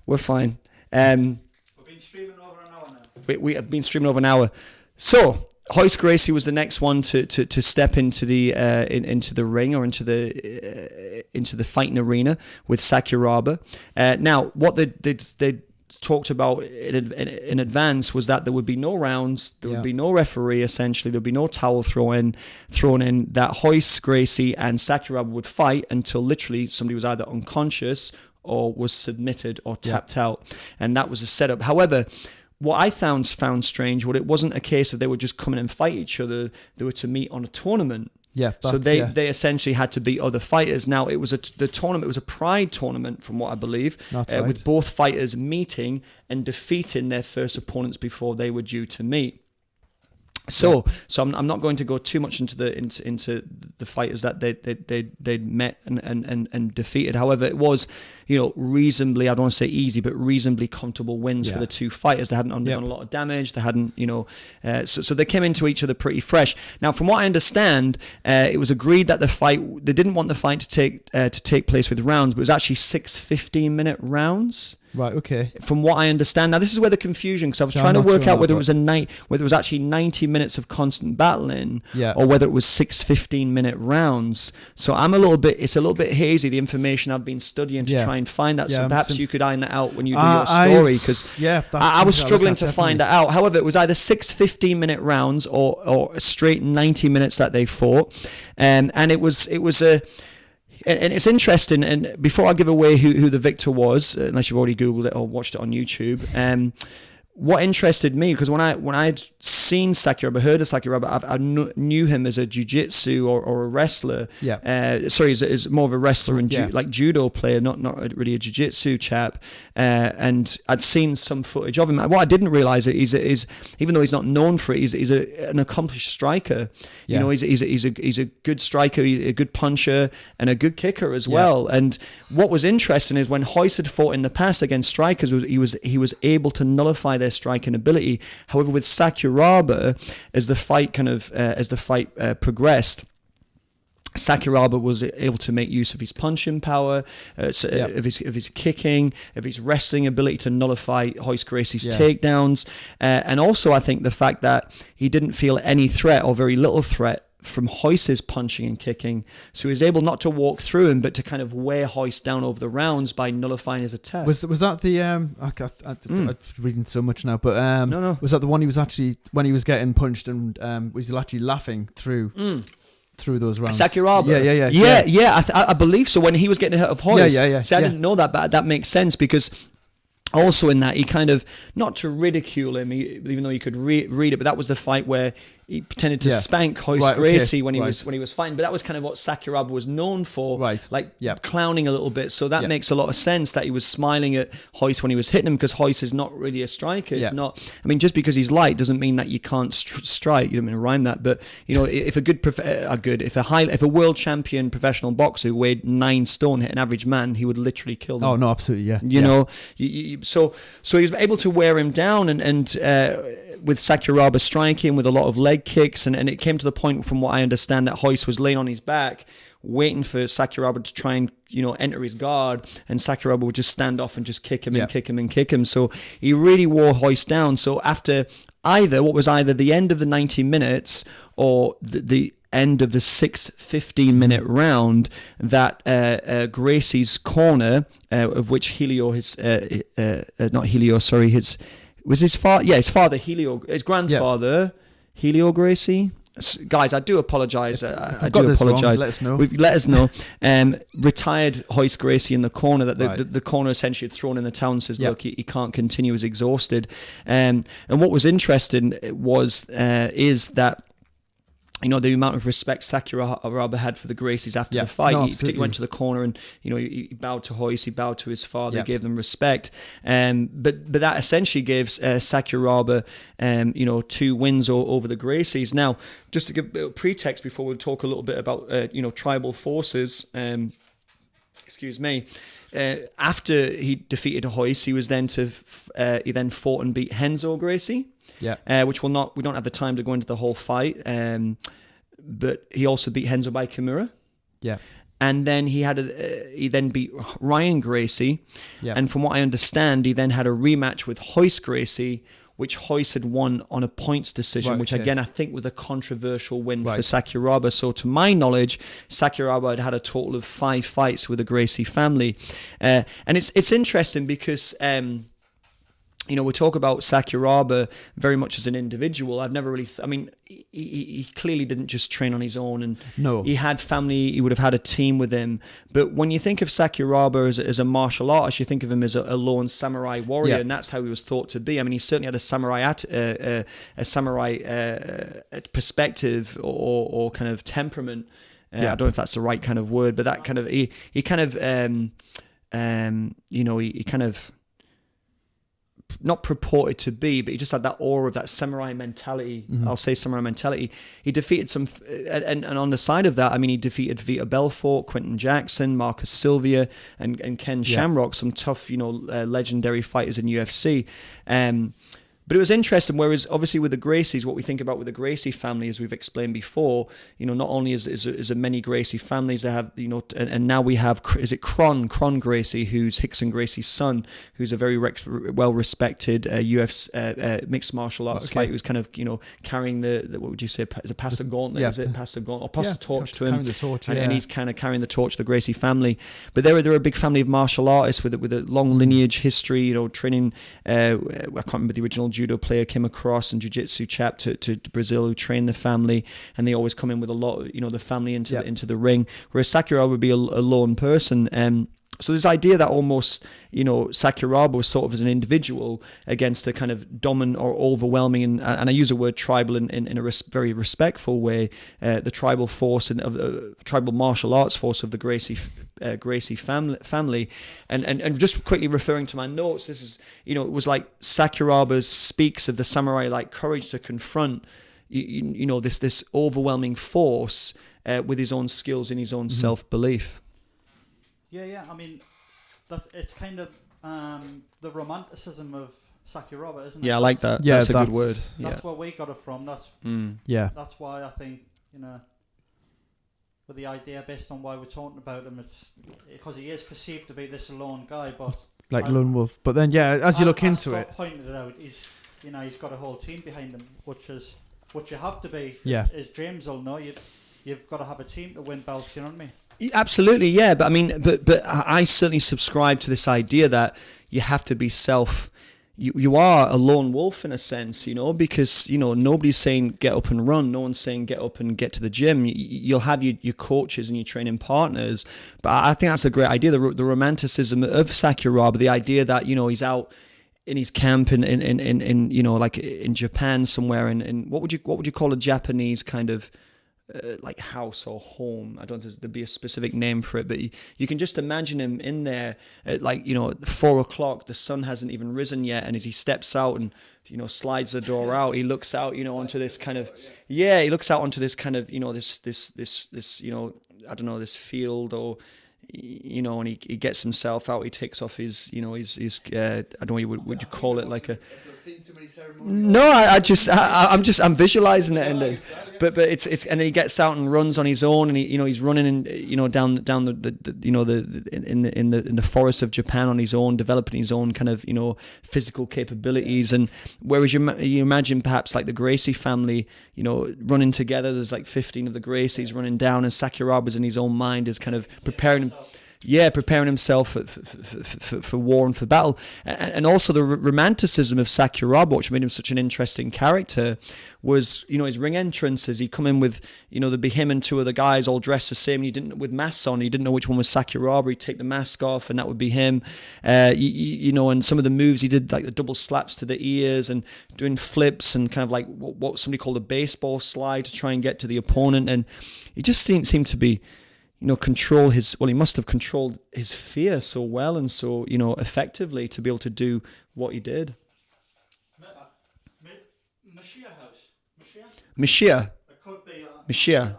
We're fine. We've been streaming over an hour now. We have been streaming over an hour. So Royce Gracie was the next one to step into the ring, or into the fighting arena with Sakuraba. Now, what they talked about in advance was that there would be no rounds, there would be no referee. Essentially, there would be no towel thrown in. That Royce Gracie and Sakuraba would fight until literally somebody was either unconscious or was submitted or tapped out, and that was the setup. However, what I found strange, it wasn't a case of they would just come in and fight each other. They were to meet on a tournament. Yeah. So they essentially had to beat other fighters. Now, it was the tournament. It was a pride tournament, from what I believe, with both fighters meeting and defeating their first opponents before they were due to meet. So I'm not going to go too much into the fighters that they'd met and defeated. However, it was, reasonably, I don't want to say easy, but reasonably comfortable wins for the two fighters. They hadn't undergone a lot of damage. They hadn't, so they came into each other pretty fresh. Now, from what I understand, it was agreed that they didn't want the fight to take place with rounds, but it was actually 6 15-minute rounds. Right. Okay. From what I understand, now this is where the confusion, because I was trying to work out whether it was actually 90 minutes of constant battling, or whether it was 6 15-minute rounds. So it's a little bit hazy, the information I've been studying to try and find that. So perhaps you could iron that out when you do your story, because I was struggling to find that out. However, it was either 6 15-minute rounds or a straight 90 minutes that they fought, and it was a. And it's interesting, and before I give away who the victor was, unless you've already Googled it or watched it on YouTube, what interested me, because when I'd seen Sakuraba, heard of Sakuraba, I knew him as a jiu-jitsu or a wrestler. As more of a wrestler and like judo player, not really a jiu-jitsu chap. And I'd seen some footage of him. What I didn't realize is even though he's not known for it, he's an accomplished striker. He's a good striker, a good puncher, and a good kicker as well. And what was interesting is when Royce had fought in the past against strikers, he was able to nullify their striking ability. However, with Sakuraba, as the fight progressed, Sakuraba was able to make use of his punching power, of his kicking, of his wrestling ability to nullify Royce Gracie's takedowns, and also I think the fact that he didn't feel any threat or very little threat from Royce's punching and kicking, so he was able not to walk through him, but to kind of wear Royce down over the rounds by nullifying his attack. Was that the I'm reading so much now, but no. Was that the one he was actually, when he was getting punched and was he actually laughing through those rounds? Sakuraba. Yeah. I believe so. When he was getting hit of Royce. See, I didn't know that, but that makes sense, because also in that, he kind of, not to ridicule him, even though you could read it, but that was the fight where he pretended to spank Royce Gracie when he was fighting. But that was kind of what Sakuraba was known for, clowning a little bit. So that makes a lot of sense that he was smiling at Royce when he was hitting him, because Royce is not really a striker. It's not. I mean, just because he's light doesn't mean that you can't strike. You don't mean to rhyme that, but if a world champion professional boxer who weighed 9 stone hit an average man, he would literally kill them. Oh no, absolutely, So he was able to wear him down, and with Sakuraba striking with a lot of leg kicks, and it came to the point, from what I understand, that Royce was laying on his back waiting for Sakuraba to try and enter his guard, and Sakuraba would just stand off and just kick him and kick him and kick him. So he really wore Royce down. So after either the end of the 90 minutes or the end of the 6 15-minute round, that Gracie's corner, of which his grandfather, Helio Gracie, guys, I do apologise. I got do this wrong, apologise. let us know. Let us know. Retired hoist Gracie in the corner. That Right. the corner essentially had thrown in the towel and says, Yep. look, he can't continue. He's exhausted. And what was interesting is that, you know, the amount of respect Sakuraba had for the Gracies after Yeah. the fight. No, He particularly went to the corner and, you know, he bowed to Hoist, he bowed to his father, Yeah. he gave them respect. But that essentially gives Sakuraba, you know, 2 wins over the Gracies. Now, just to give a bit of pretext before we talk a little bit about, you know, tribal forces, excuse me. After he defeated Hoist, he then fought and beat Henzo Gracie. Yeah. Which we don't have the time to go into the whole fight. But he also beat Henzo by Kimura. Yeah. And then he then beat Ryan Gracie. Yeah. And from what I understand, he then had a rematch with Hoist Gracie, which Hoist had won on a points decision, Right, which okay. again I think was a controversial win Right. for Sakuraba. So to my knowledge, Sakuraba had a total of 5 fights with the Gracie family. And it's interesting because you know, we talk about Sakuraba very much as an individual. I've never really, I mean, he clearly didn't just train on his own, and No. he had family, he would have had a team with him. But when you think of Sakuraba as a martial artist, you think of him as a lone samurai warrior, Yeah. and that's how he was thought to be. I mean, he certainly had a samurai perspective or kind of temperament. Yeah. I don't know if that's the right kind of word, but that kind of, he kind of, you know, he kind of, not purported to be, but he just had that aura of that samurai mentality. I'll say samurai mentality. He defeated some, and on the side of that, I mean, he defeated Vita Belfort, Quentin Jackson, Marcus Sylvia, and Ken Shamrock, some tough, you know, legendary fighters in UFC. But it was interesting, whereas obviously with the Gracies, what we think about with the Gracie family, as we've explained before, you know, not only is there many Gracie families, they have, you know, and now we have, is it Cron Gracie, who's Hickson Gracie's son, who's a very well-respected UFC mixed martial arts fighter, who's kind of, you know, carrying the what would you say, is it pass the gauntlet, is it pass the gauntlet, or pass the torch to him, carrying the torch, and he's kind of carrying the torch to the Gracie family. But they're a big family of martial artists with a long lineage history, you know, training, I can't remember the original judo player came across and jiu-jitsu chap to Brazil who trained the family, and they always come in with a lot of, you know, the family into the ring, whereas Sakuraba would be a lone person. So this idea that almost, you know, Sakuraba was sort of as an individual against a kind of dominant or overwhelming, and I use the word tribal in a very respectful way, the tribal force and tribal martial arts force of the Gracie family, and just quickly referring to my notes, this is, you know, it was like Sakuraba speaks of the samurai like courage to confront, you know, this overwhelming force with his own skills and his own self-belief. Yeah. I mean, it's kind of the romanticism of Sakuraba, isn't it? Yeah, I like that. Yeah, that's a good word. That's where we got it from. That's why I think, you know, with the idea based on why we're talking about him, it's because he is perceived to be this lone guy, but like lone wolf. But then, yeah, as you look into Scott it, pointed it out, he's got a whole team behind him, which you have to be. Yeah. As James will know, you've got to have a team to win belts. You know what I mean? Absolutely, yeah. But I mean, but I certainly subscribe to this idea that you have to be you are a lone wolf in a sense, you know, because, you know, nobody's saying get up and run. No one's saying get up and get to the gym. You'll have your coaches and your training partners. But I think that's a great idea. The romanticism of Sakuraba, the idea that, you know, he's out in his camp in you know, like in Japan somewhere, and what would you call a Japanese kind of like house or home? I don't know if there'd be a specific name for it, but you can just imagine him in there at, like, you know, 4 o'clock, the sun hasn't even risen yet, and as he steps out and, you know, slides the door out, he looks out, you know, onto this kind of, he looks out onto this kind of, you know, this, you know, I don't know, this field, or, you know, and he gets himself out, he takes off his, you know, his I don't know, would you call it like a, no, I'm visualizing it, and but it's and then he gets out and runs on his own, and he's running in, you know, down the you know, in the forests of Japan on his own, developing his own kind of, you know, physical capabilities. And whereas you imagine perhaps like the Gracie family, you know, running together, there's like 15 of the Gracies running down, and Sakuraba's in his own mind is kind of preparing him. preparing himself for war and for battle, and also the romanticism of Sakuraba, which made him such an interesting character, was his ring entrances. He'd come in with there'd be him and two other guys all dressed the same. With masks on. You didn't know which one was Sakuraba. He'd take the mask off, and that would be him. And some of the moves he did, like the double slaps to the ears and doing flips and kind of like what somebody called a baseball slide to try and get to the opponent, and he just seemed to be. Control his. Well, he must have controlled his fear so well and so effectively to be able to do what he did. Mashiach. It could be. Mashiach.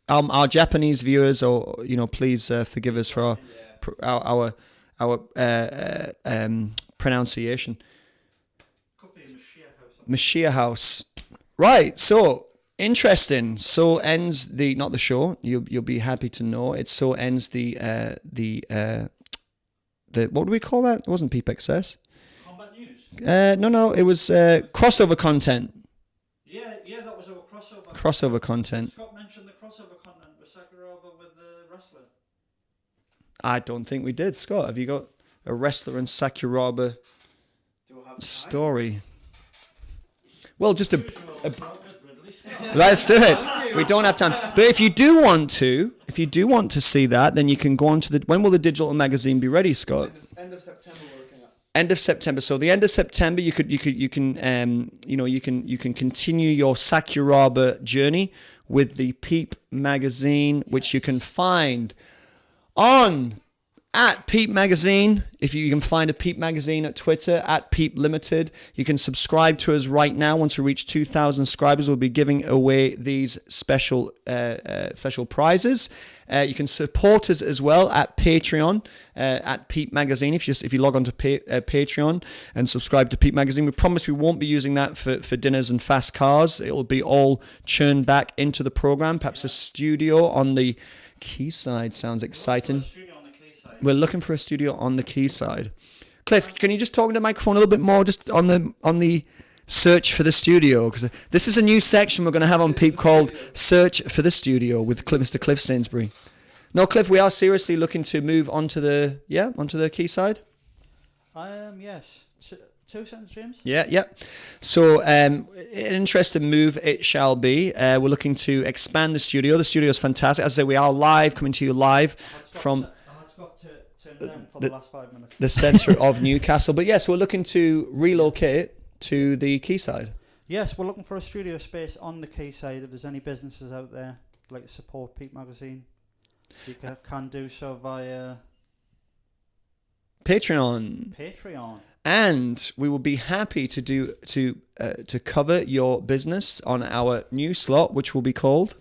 Our Japanese viewers, or please forgive us for our pronunciation. Could be Mashiach House. Right. So. Interesting. So ends the not the show. You'll be happy to know it. So ends the what do we call that? It wasn't Peep XS. Combat news. No. It was crossover content. Yeah, that was our crossover. Crossover content. Scott mentioned the crossover content with Sakuraba with the wrestler. I don't think we did. Scott, have you got a wrestler and Sakuraba story? Well, just a let's do it. We don't have time. But if you do want to see that, then you can go on to when will the digital magazine be ready, Scott? End of September we're looking at. End of September. So the end of September, you can continue your Sakuraba journey with the Peep magazine, which you can find on at Peep Magazine. If you can find a Peep Magazine at Twitter, at Peep Limited. You can subscribe to us right now. Once we reach 2,000 subscribers, we'll be giving away these special prizes. You can support us as well at Patreon, at Peep Magazine. If you log on to Patreon and subscribe to Peep Magazine, we promise we won't be using that for dinners and fast cars. It'll be all churned back into the program. Perhaps a studio on the Quayside sounds exciting. We're looking for a studio on the Quayside. Cliff, can you just talk into the microphone a little bit more, just on the search for the studio? Because this is a new section we're going to have on Peep called Search for the Studio with Mr. Cliff Sainsbury. No, Cliff, we are seriously looking to move onto the Quayside. Yes. 2 cents, James? Yeah. So, an interesting move it shall be. We're looking to expand the studio. The studio is fantastic. As I say, we are coming to you live from the last 5 minutes. The centre of Newcastle. But yes, we're looking to relocate to the Quayside. Yes, we're looking for a studio space on the Quayside. If there's any businesses out there who'd like to support Peep Magazine, you can do so via Patreon. And we will be happy to cover your business on our new slot, which will be called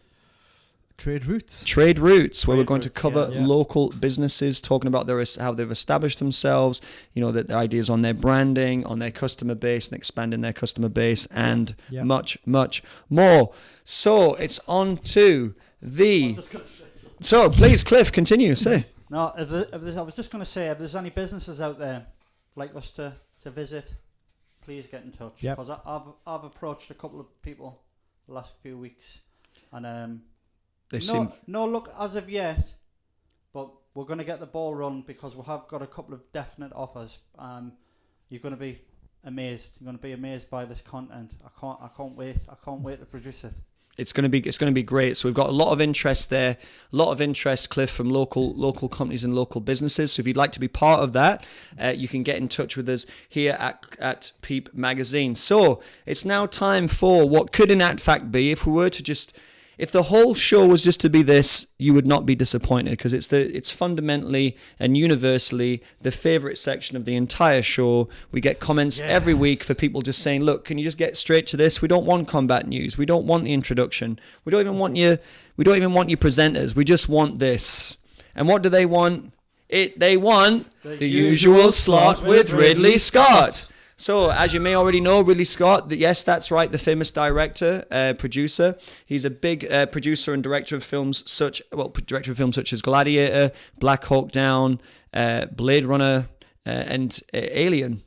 Trade Routes, where we're going to cover local businesses, talking about how they've established themselves, their ideas on their branding, on their customer base, and expanding their customer base, and much, much more. So it's on to the. So please, Cliff, continue. Say. No, I was just going to say, if there's any businesses out there like us to visit, please get in touch. Because I've approached a couple of people the last few weeks, and no luck as of yet, but we're going to get the ball run because we have got a couple of definite offers. You're going to be amazed. You're going to be amazed by this content. I can't wait. I can't wait to produce it. It's going to be great. So we've got a lot of interest there, Cliff, from local companies and local businesses. So if you'd like to be part of that, you can get in touch with us here at Peep Magazine. So it's now time for what could in fact be, if the whole show was just to be this, you would not be disappointed, because it's fundamentally and universally the favourite section of the entire show. We get comments every week for people just saying, look, can you just get straight to this? We don't want combat news. We don't want the introduction. We don't even want your presenters. We just want this. And what do they want? They want the usual slot with Ridley Scott. So, as you may already know, Ridley Scott, yes, that's right, the famous director, producer. He's a big producer and director of films such as Gladiator, Black Hawk Down, Blade Runner, and Alien,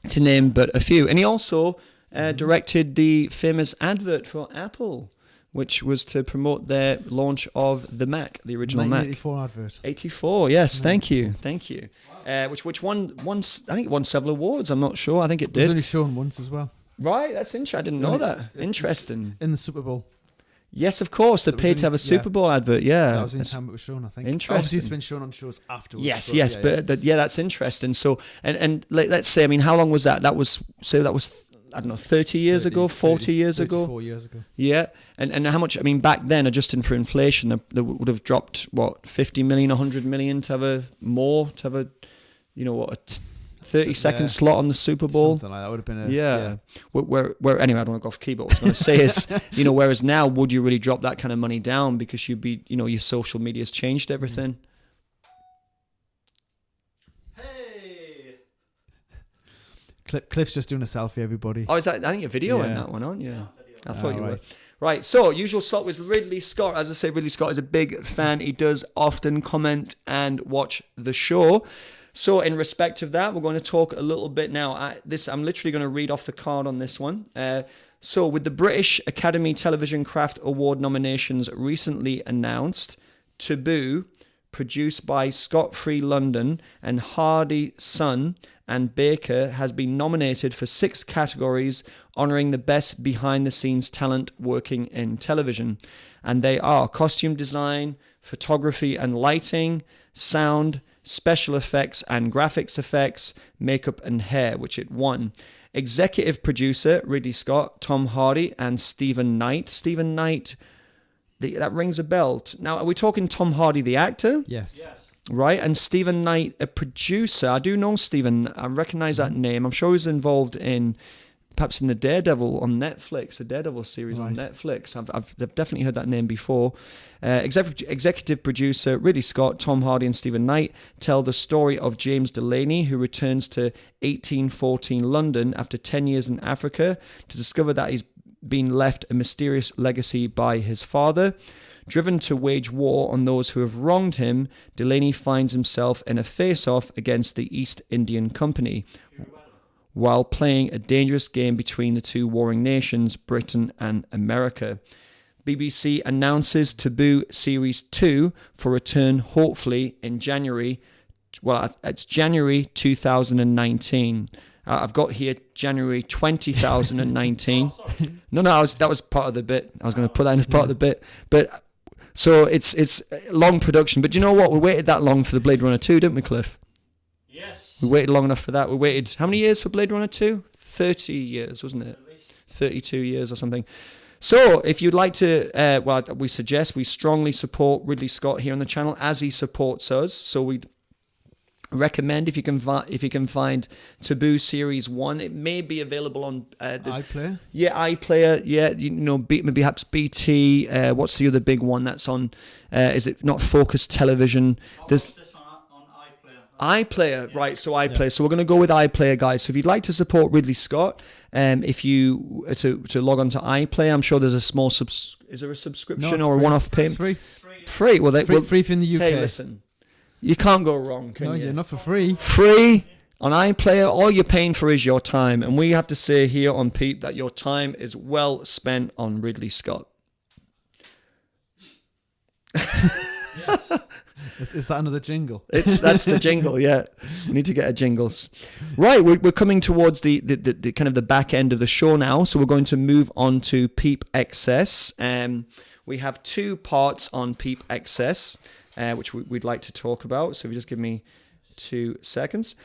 to name but a few. And he also directed the famous advert for Apple, which was to promote their launch of the Mac, the original Mac. 1984 advert. 84, yes, thank you. Which won, I think it won several awards, I'm not sure, I think it It was did. only shown once as well. Right, that's interesting, I didn't know that. Interesting. In the Super Bowl. Yes, of course, they That was paid to have a Super Bowl advert, yeah. That was the only time it was shown, I think. Interesting. Obviously, it's been shown on shows afterwards. Yes, but but that's interesting. So, and let's say, I mean, how long was that? That was, I don't know, 30 years ago, 40 years ago? 34 years ago. Yeah, and how much, I mean, back then, adjusting for inflation, they would have dropped, what, 50 million, 100 million to have a, you know, what, a 30-second slot on the Super Bowl? Something like that would have been a... Yeah. Where anyway, I don't want to go off key, but what I was going to say is, you know, whereas now, would you really drop that kind of money down because you'd be, you know, your social media's changed everything? Hey! Cliff's just doing a selfie, everybody. Oh, is that, I think you're videoing Yeah. that one, aren't you? Yeah, I thought you were. right. Right, so usual slot was Ridley Scott. As I say, Ridley Scott is a big fan. He does often comment and watch the show. So in respect of that, we're going to talk a little bit now. I'm literally going to read off the card on this one. So with the British Academy Television Craft Award nominations recently announced, Taboo, produced by Scott Free London and Hardy Sun and Baker, has been nominated for 6 categories honouring the best behind-the-scenes talent working in television. And they are costume design, photography and lighting, sound, special effects and graphics effects, makeup and hair, which it won. Executive producer, Ridley Scott, Tom Hardy and Stephen Knight. Stephen Knight, that rings a bell. Now, are we talking Tom Hardy, the actor? Yes. Yes. Right, and Stephen Knight, a producer. I do know Stephen. I recognise that name. I'm sure he's involved in, perhaps in the Daredevil on Netflix, the Daredevil series on Netflix. I've definitely heard that name before. Executive producer Ridley Scott, Tom Hardy and Stephen Knight tell the story of James Delaney, who returns to 1814 London after 10 years in Africa to discover that he's been left a mysterious legacy by his father. Driven to wage war on those who have wronged him, Delaney finds himself in a face-off against the East Indian Company, while playing a dangerous game between the two warring nations, Britain and America. BBC announces Taboo Series 2 for return hopefully in January. Well, it's January 2019. I've got here January 2019. No, that was part of the bit. I was going to put that in as part of the bit. But so it's long production. But you know what? We waited that long for the Blade Runner 2, didn't we, Cliff? Yes. We waited long enough for that. We waited, how many years for Blade Runner 2? 30 years, wasn't it? 32 years or something. So if you'd like to, we strongly support Ridley Scott here on the channel as he supports us. So we recommend if you can find Taboo Series 1. It may be available on iPlayer. Yeah, iPlayer. Yeah, you know, maybe perhaps BT. What's the other big one that's on? Is it not Focus Television? There's This on iPlayer. iPlayer, right? So iPlayer. Yeah. So we're going to go with iPlayer, guys. So if you'd like to support Ridley Scott, if you to log on to iPlayer, I'm sure there's a small is there a subscription or a one-off payment? Free. Well, free from the UK. Hey, listen, you can't go wrong, can you? No, you're not for free. Free on iPlayer. All you're paying for is your time, and we have to say here on Peep that your time is well spent on Ridley Scott. Is that another jingle? That's the jingle, yeah. We need to get a jingles. Right, we're coming towards the kind of the back end of the show now, so we're going to move on to Peep Excess. We have 2 parts on Peep Excess, which we'd like to talk about. So if you just give me 2 seconds.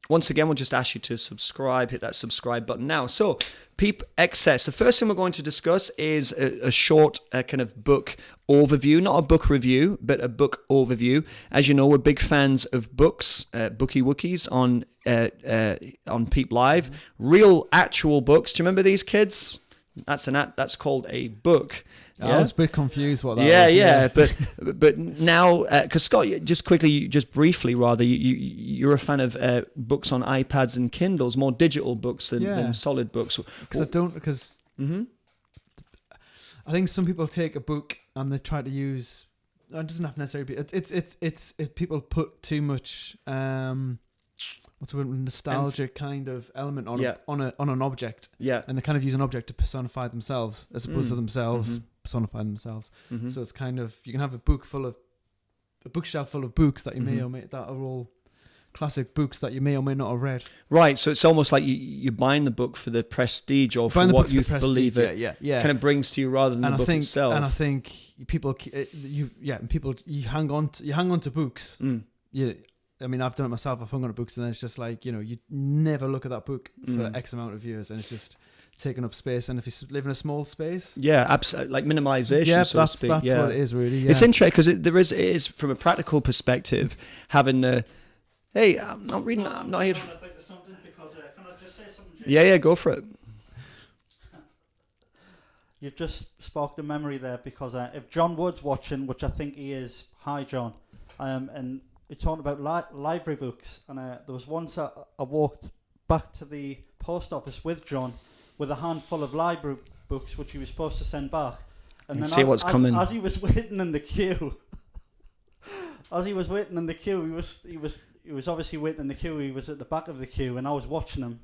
Once again, we'll just ask you to subscribe, hit that subscribe button now. So, Peep Excess. The first thing we're going to discuss is a short kind of book overview, not a book review, but a book overview. As you know, we're big fans of books, Bookie Wookies on Peep Live. Real, actual books. Do you remember these, kids? That's called a book. Yeah? I was a bit confused what that was. Yeah. But now, because Scott, just briefly, you're a fan of books on iPads and Kindles, more digital books than solid books. Because I think some people take a book and they try to use. It doesn't have to necessarily be. It's people put too much. what's the word, nostalgic kind of element on Yeah. on an object, Yeah. and they kind of use an object to personify themselves as opposed to themselves Mhm. personify themselves. Mhm. So it's kind of, you can have a bookshelf full of books that you may or may that are all classic books that you may or may not have read. Right, so it's almost like you're buying the book for the prestige or for Buying the what book for you the prestige, believe it yeah. kind of brings to you rather than And the I book think, itself. and I think people, you hang on to books. Mm. I mean, I've done it myself. I've hung on to books, and then it's just like, you never look at that book for X amount of years, and it's just taking up space. And if you live in a small space, Yeah, absolutely, like minimalization. yeah, so that's to speak. what it is, really. Yeah. It's interesting because it is from a practical perspective having the. Hey, I'm not reading. I'm not here. Can I just say something, Jake? Yeah, go for it. You've just sparked a memory there, because if John Wood's watching, which I think he is, hi John, and you're talking about library books, and there was once I walked back to the post office with John with a handful of library books which he was supposed to send back, and then see what's coming. as he was waiting in the queue. He was obviously waiting in the queue. He was at the back of the queue, and I was watching him,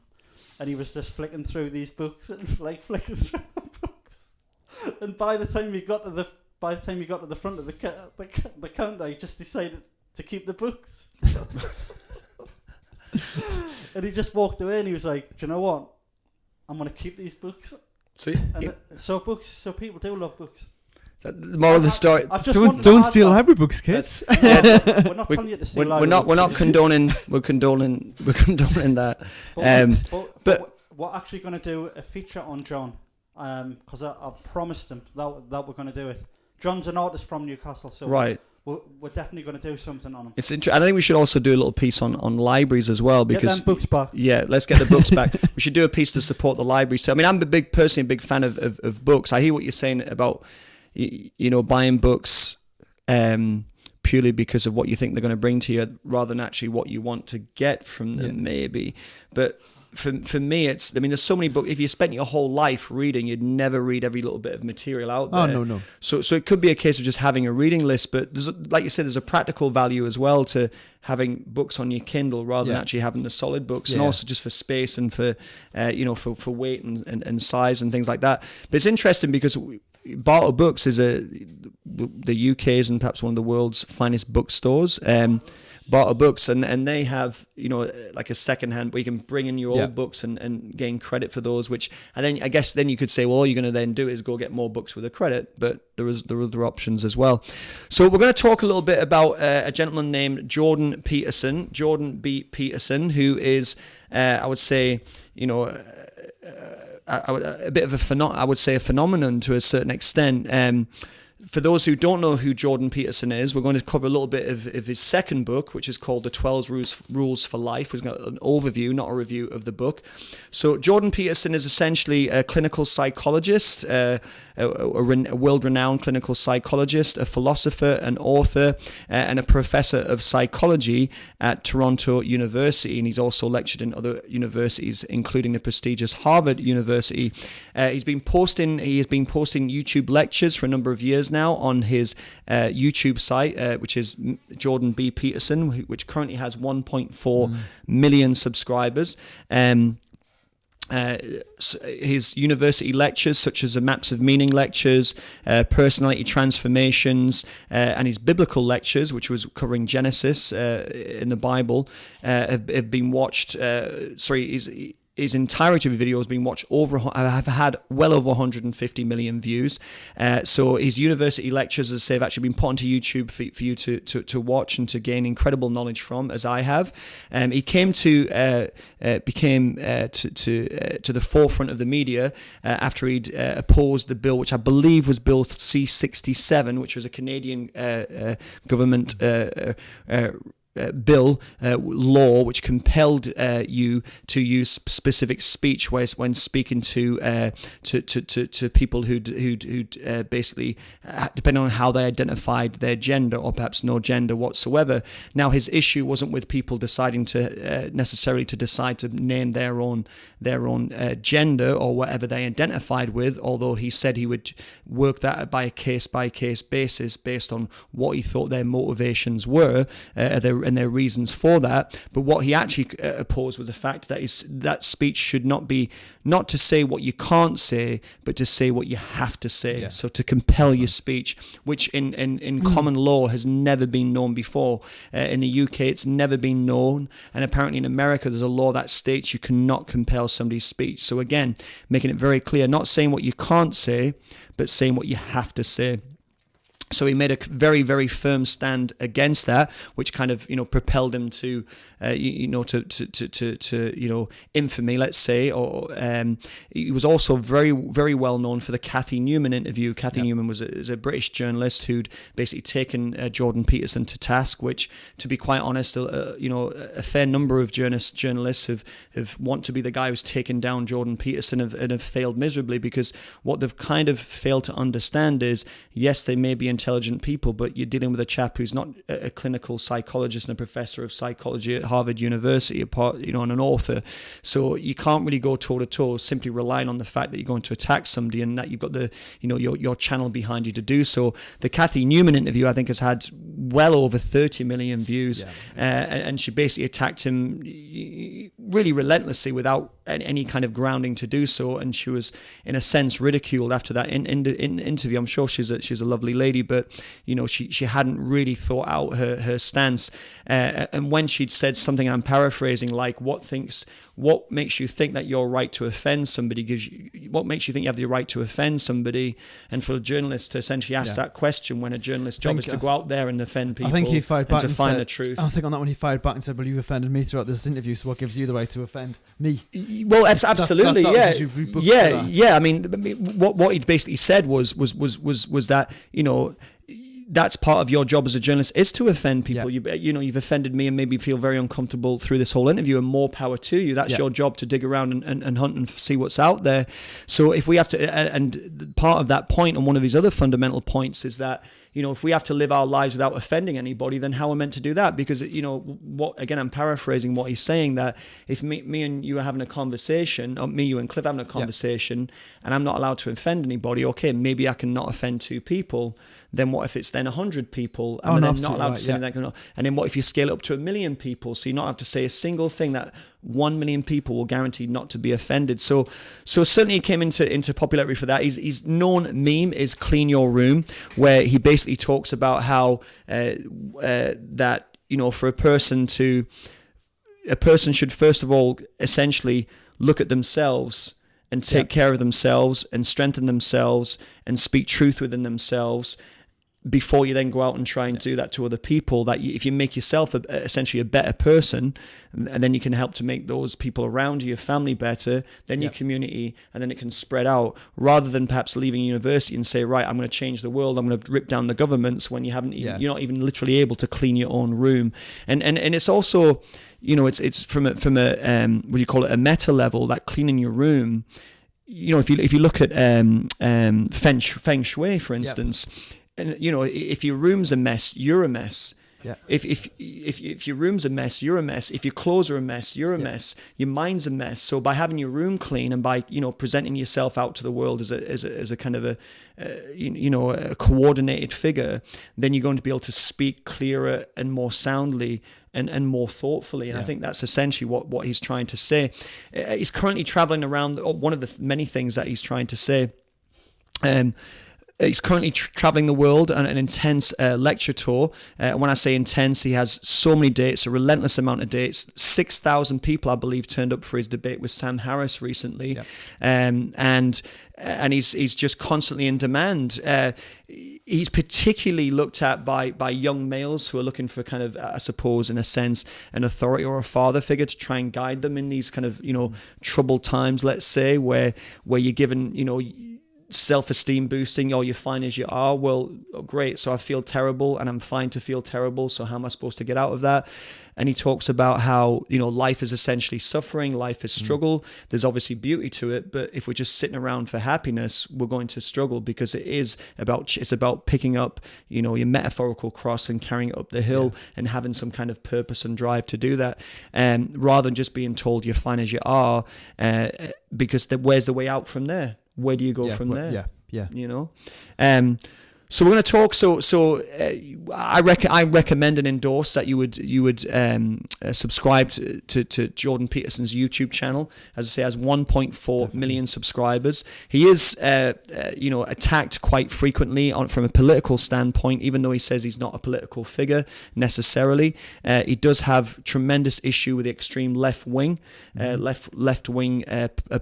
and he was just flicking through these books and like flicking through the books. And by the time he got to the front of the counter, he just decided to keep the books. And he just walked away, and he was like, "Do you know what? I'm gonna keep these books." So, So people do love books. the moral of the story. I just wanted to Don't add steal that. library books, kids. We're not telling you to steal We're library not books. condoning that. But we're actually going to do a feature on John, because I've promised him that we're going to do it. John's an artist from Newcastle, so Right. we're definitely going to do something on him. It's interesting. I think we should also do a little piece on libraries as well, Get because them books back. yeah, let's get the books back. We should do a piece to support the library. So I mean, I'm personally a big fan of books. I hear what you're saying about buying books purely because of what you think they're going to bring to you, rather than actually what you want to get from them, maybe. But for me, there's so many books. If you spent your whole life reading, you'd never read every little bit of material out there. Oh, no. So it could be a case of just having a reading list, but like you said, there's a practical value as well to having books on your Kindle rather than actually having the solid books, and also just for space and for for weight and size and things like that. But it's interesting because Barter Books is the UK's and perhaps one of the world's finest bookstores. Barter Books, and they have like a second hand where you can bring in your old books and gain credit for those, which, and then I guess then you could say, well, all you're going to then do is go get more books with a credit, but there are other options as well. So we're going to talk a little bit about a gentleman named Jordon Peterson, Jordon B. Peterson, who is I would say a bit of a phenomenon to a certain extent. For those who don't know who Jordon Peterson is, we're going to cover a little bit of his second book, which is called The 12 Rules for Life. We've got an overview, not a review of the book. So Jordon Peterson is essentially a clinical psychologist, a world-renowned clinical psychologist, a philosopher, an author, and a professor of psychology at Toronto University. And he's also lectured in other universities, including the prestigious Harvard University. He has been posting YouTube lectures for a number of years now on his YouTube site, which is Jordon B. Peterson, which currently has 1.4 million subscribers. His university lectures, such as the Maps of Meaning lectures, personality transformations, and his biblical lectures, which was covering Genesis in the Bible, have been watched. His entirety of the video has been watched have had well over 150 million views. So his university lectures, as I say, have actually been put onto YouTube for you to watch and to gain incredible knowledge from, as I have. He became to the forefront of the media after he'd opposed the bill, which I believe was Bill C-67, which was a Canadian government law which compelled you to use specific speech when speaking to people who basically, depending on how they identified their gender or perhaps no gender whatsoever. Now, his issue wasn't with people deciding to necessarily to decide to name their own gender or whatever they identified with, although he said he would work that by a case-by-case basis based on what he thought their motivations were, their their reasons for that. But what he actually opposed was the fact that that speech should not be, not to say what you can't say, but to say what you have to say. Yeah. So to compel your speech, which in common law has never been known before. In the UK, it's never been known. And apparently in America, there's a law that states you cannot compel somebody's speech. So again, making it very clear, not saying what you can't say, but saying what you have to say. So he made a very, very firm stand against that, which kind of, propelled him to, to infamy, let's say. Or he was also very, very well known for the Cathy Newman interview. Cathy Newman was a British journalist who'd basically taken Jordon Peterson to task, which, to be quite honest, a fair number of journalists have want to be the guy who's taken down Jordon Peterson and have failed miserably, because what they've kind of failed to understand is, yes, they may be intelligent people, but you're dealing with a chap who's not a clinical psychologist and a professor of psychology at Harvard University, and an author. So you can't really go toe to toe simply relying on the fact that you're going to attack somebody and that you've got the, your channel behind you to do so. The Cathy Newman interview, I think, has had well over 30 million views, and she basically attacked him really relentlessly without any kind of grounding to do so, and she was in a sense ridiculed after that in interview. I'm sure she's a lovely lady, but she hadn't really thought out her stance, and when she'd said something, I'm paraphrasing, like what makes you think that you're right to offend somebody, what makes you think you have the right to offend somebody, and for a journalist to essentially ask that question when a journalist's job is to go out there and offend people. I think he fired back and to find the truth. I think on that one he fired back and said, well, you've offended me throughout this interview, so what gives you the right to offend me? Well, absolutely, yeah. I mean, what he basically said was that that's part of your job as a journalist, is to offend people. You've offended me and made me feel very uncomfortable through this whole interview, and more power to you. That's your job, to dig around and hunt and see what's out there. So if we have to, and part of that point, and one of his other fundamental points, is that if we have to live our lives without offending anybody, then how are we meant to do that? Because, again, I'm paraphrasing what he's saying, that if me and you are having a conversation, or me, you and Cliff having a conversation, and I'm not allowed to offend anybody, okay, maybe I can not offend 2 people. Then what if it's then 100 people, and then not allowed to say that? And then what if you scale it up to 1 million people, so you not have to say a single thing that 1 million people will guarantee not to be offended. So certainly he came into popularity for that. His known meme is "Clean Your Room," where he basically talks about how that for a person should first of all essentially look at themselves and take care of themselves and strengthen themselves and speak truth within themselves, before you then go out and try and do that to other people. That if you make yourself essentially a better person, and then you can help to make those people around you, your family, better, then your community, and then it can spread out, rather than perhaps leaving university and say, right, I'm going to change the world, I'm going to rip down the governments, when you haven't you're not even literally able to clean your own room. And it's also, it's from a what do you call it, a meta level, that cleaning your room. If you look at feng shui, for instance, and if your room's a mess, you're a mess. Yeah. If your room's a mess, you're a mess. If your clothes are a mess, you're a mess. Your mind's a mess. So by having your room clean, and by presenting yourself out to the world as a kind of a coordinated figure, then you're going to be able to speak clearer and more soundly and more thoughtfully. And I think that's essentially what he's trying to say. He's currently traveling around. One of the many things that he's trying to say. He's currently traveling the world on an intense lecture tour. When I say intense, he has so many dates, a relentless amount of dates. 6,000 people, I believe, turned up for his debate with Sam Harris recently. Yep. And he's just constantly in demand. He's particularly looked at by young males who are looking for kind of, I suppose, in a sense, an authority or a father figure to try and guide them in these kind of, troubled times, let's say, where you're given, self-esteem boosting, you're fine as you are. Well, great, so I feel terrible and I'm fine to feel terrible, so how am I supposed to get out of that? And he talks about how life is essentially suffering, life is struggle. There's obviously beauty to it, but if we're just sitting around for happiness, we're going to struggle, because it's about picking up your metaphorical cross and carrying it up the hill and having some kind of purpose and drive to do that, rather than just being told you're fine as you are, because where's the way out from there? Where do you go from there? So we're going to talk. I recommend and endorse that you would subscribe to Jordan Peterson's YouTube channel. As I say, has 1.4 million subscribers. He is attacked quite frequently from a political standpoint, even though he says he's not a political figure necessarily. He does have tremendous issue with the extreme left wing, left wing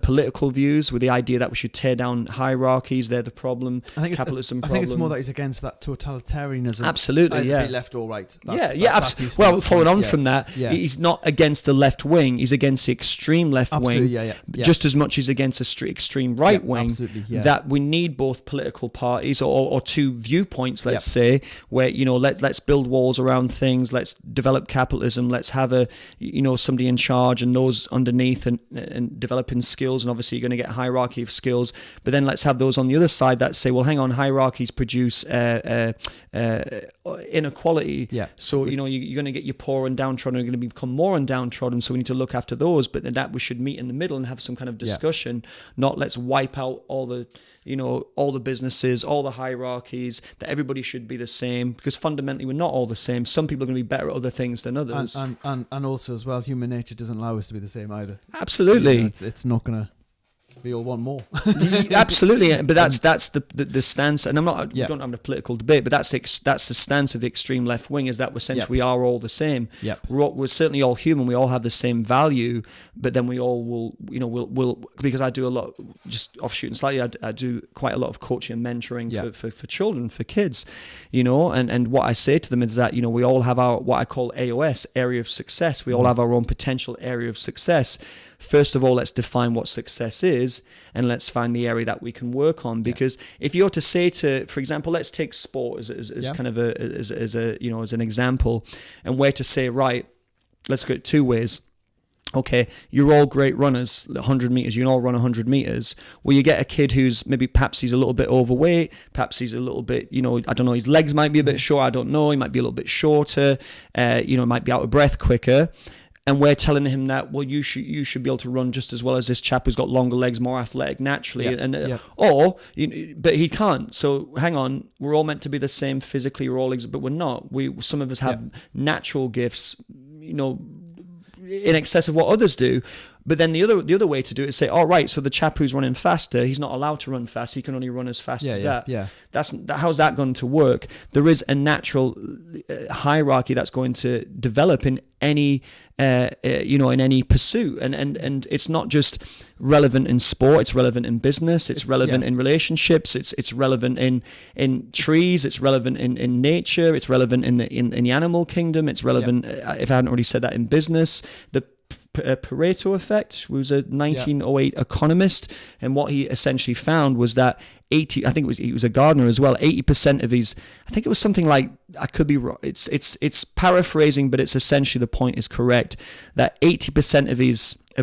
political views, with the idea that we should tear down hierarchies. They're the problem. Capitalism problem. I think it's more that he's against that totalitarianism. Absolutely, either yeah. Be left or right. Absolutely. Well, following on from that, he's not against the left wing. He's against the extreme left wing, just as much as against the extreme right wing. That we need both political parties or two viewpoints, let's say, where let's build walls around things. Let's develop capitalism. Let's have somebody in charge and those underneath and developing skills. And obviously, you're going to get a hierarchy of skills. But then let's have those on the other side that say, well, hang on, hierarchies produce inequality. So you're going to get your poor and downtrodden are going to become more and downtrodden. So we need to look after those. But then that we should meet in the middle and have some kind of discussion. Not let's wipe out all the businesses, all the hierarchies. That everybody should be the same, because fundamentally we're not all the same. Some people are going to be better at other things than others. And also as well, human nature doesn't allow us to be the same either. Absolutely, it's not going to. We all want more. Absolutely, but that's the stance, and we don't have a political debate, but that's the stance of the extreme left wing, is that we are all the same. We're certainly all human. We all have the same value, but then we all will because I do a lot, just offshooting slightly, I do quite a lot of coaching and mentoring for children, for kids, and what I say to them is that we all have our what I call AOS, area of success. We all have our own potential area of success. First of all, let's define what success is, and let's find the area that we can work on. Because if you're to say for example, let's take sport as kind of as an example, and where to say, right, let's go two ways. Okay, you're all great runners, 100 meters, you can all run 100 meters. Well, you get a kid who's perhaps he's a little bit overweight, perhaps he's a little bit, I don't know, his legs might be a bit short, I don't know, he might be a little bit shorter, might be out of breath quicker. And we're telling him that, well, you should be able to run just as well as this chap who's got longer legs, more athletic naturally, but he can't. So hang on, we're all meant to be the same physically, but we're not. Some of us have natural gifts, in excess of what others do. But then the other way to do it is say, all right, so the chap who's running faster, he's not allowed to run fast. He can only run as fast as that. How's that going to work? There is a natural hierarchy that's going to develop in any in any pursuit, and it's not just relevant in sport. It's relevant in business. It's relevant in relationships. It's relevant in trees. It's relevant in nature. It's relevant in the animal kingdom. It's relevant if I hadn't already said that, in business. The Pareto effect, who was a 1908 economist, and what he essentially found was that he was a gardener as well. 80% of his, I think it was something like, I could be wrong. It's paraphrasing, but it's essentially, the point is correct, that 80% of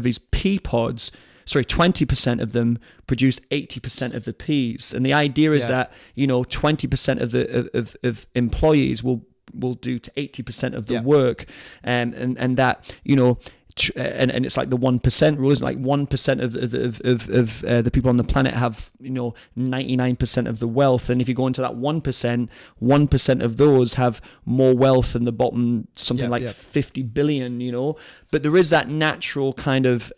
his pea pods, 20% of them produced 80% of the peas, and the idea is that 20% of employees will do to 80% of the work, and that and it's like the 1% rule. Is like 1% of the people on the planet have 99% of the wealth, and if you go into that 1% of those have more wealth than the bottom 50 billion. But there is that natural kind of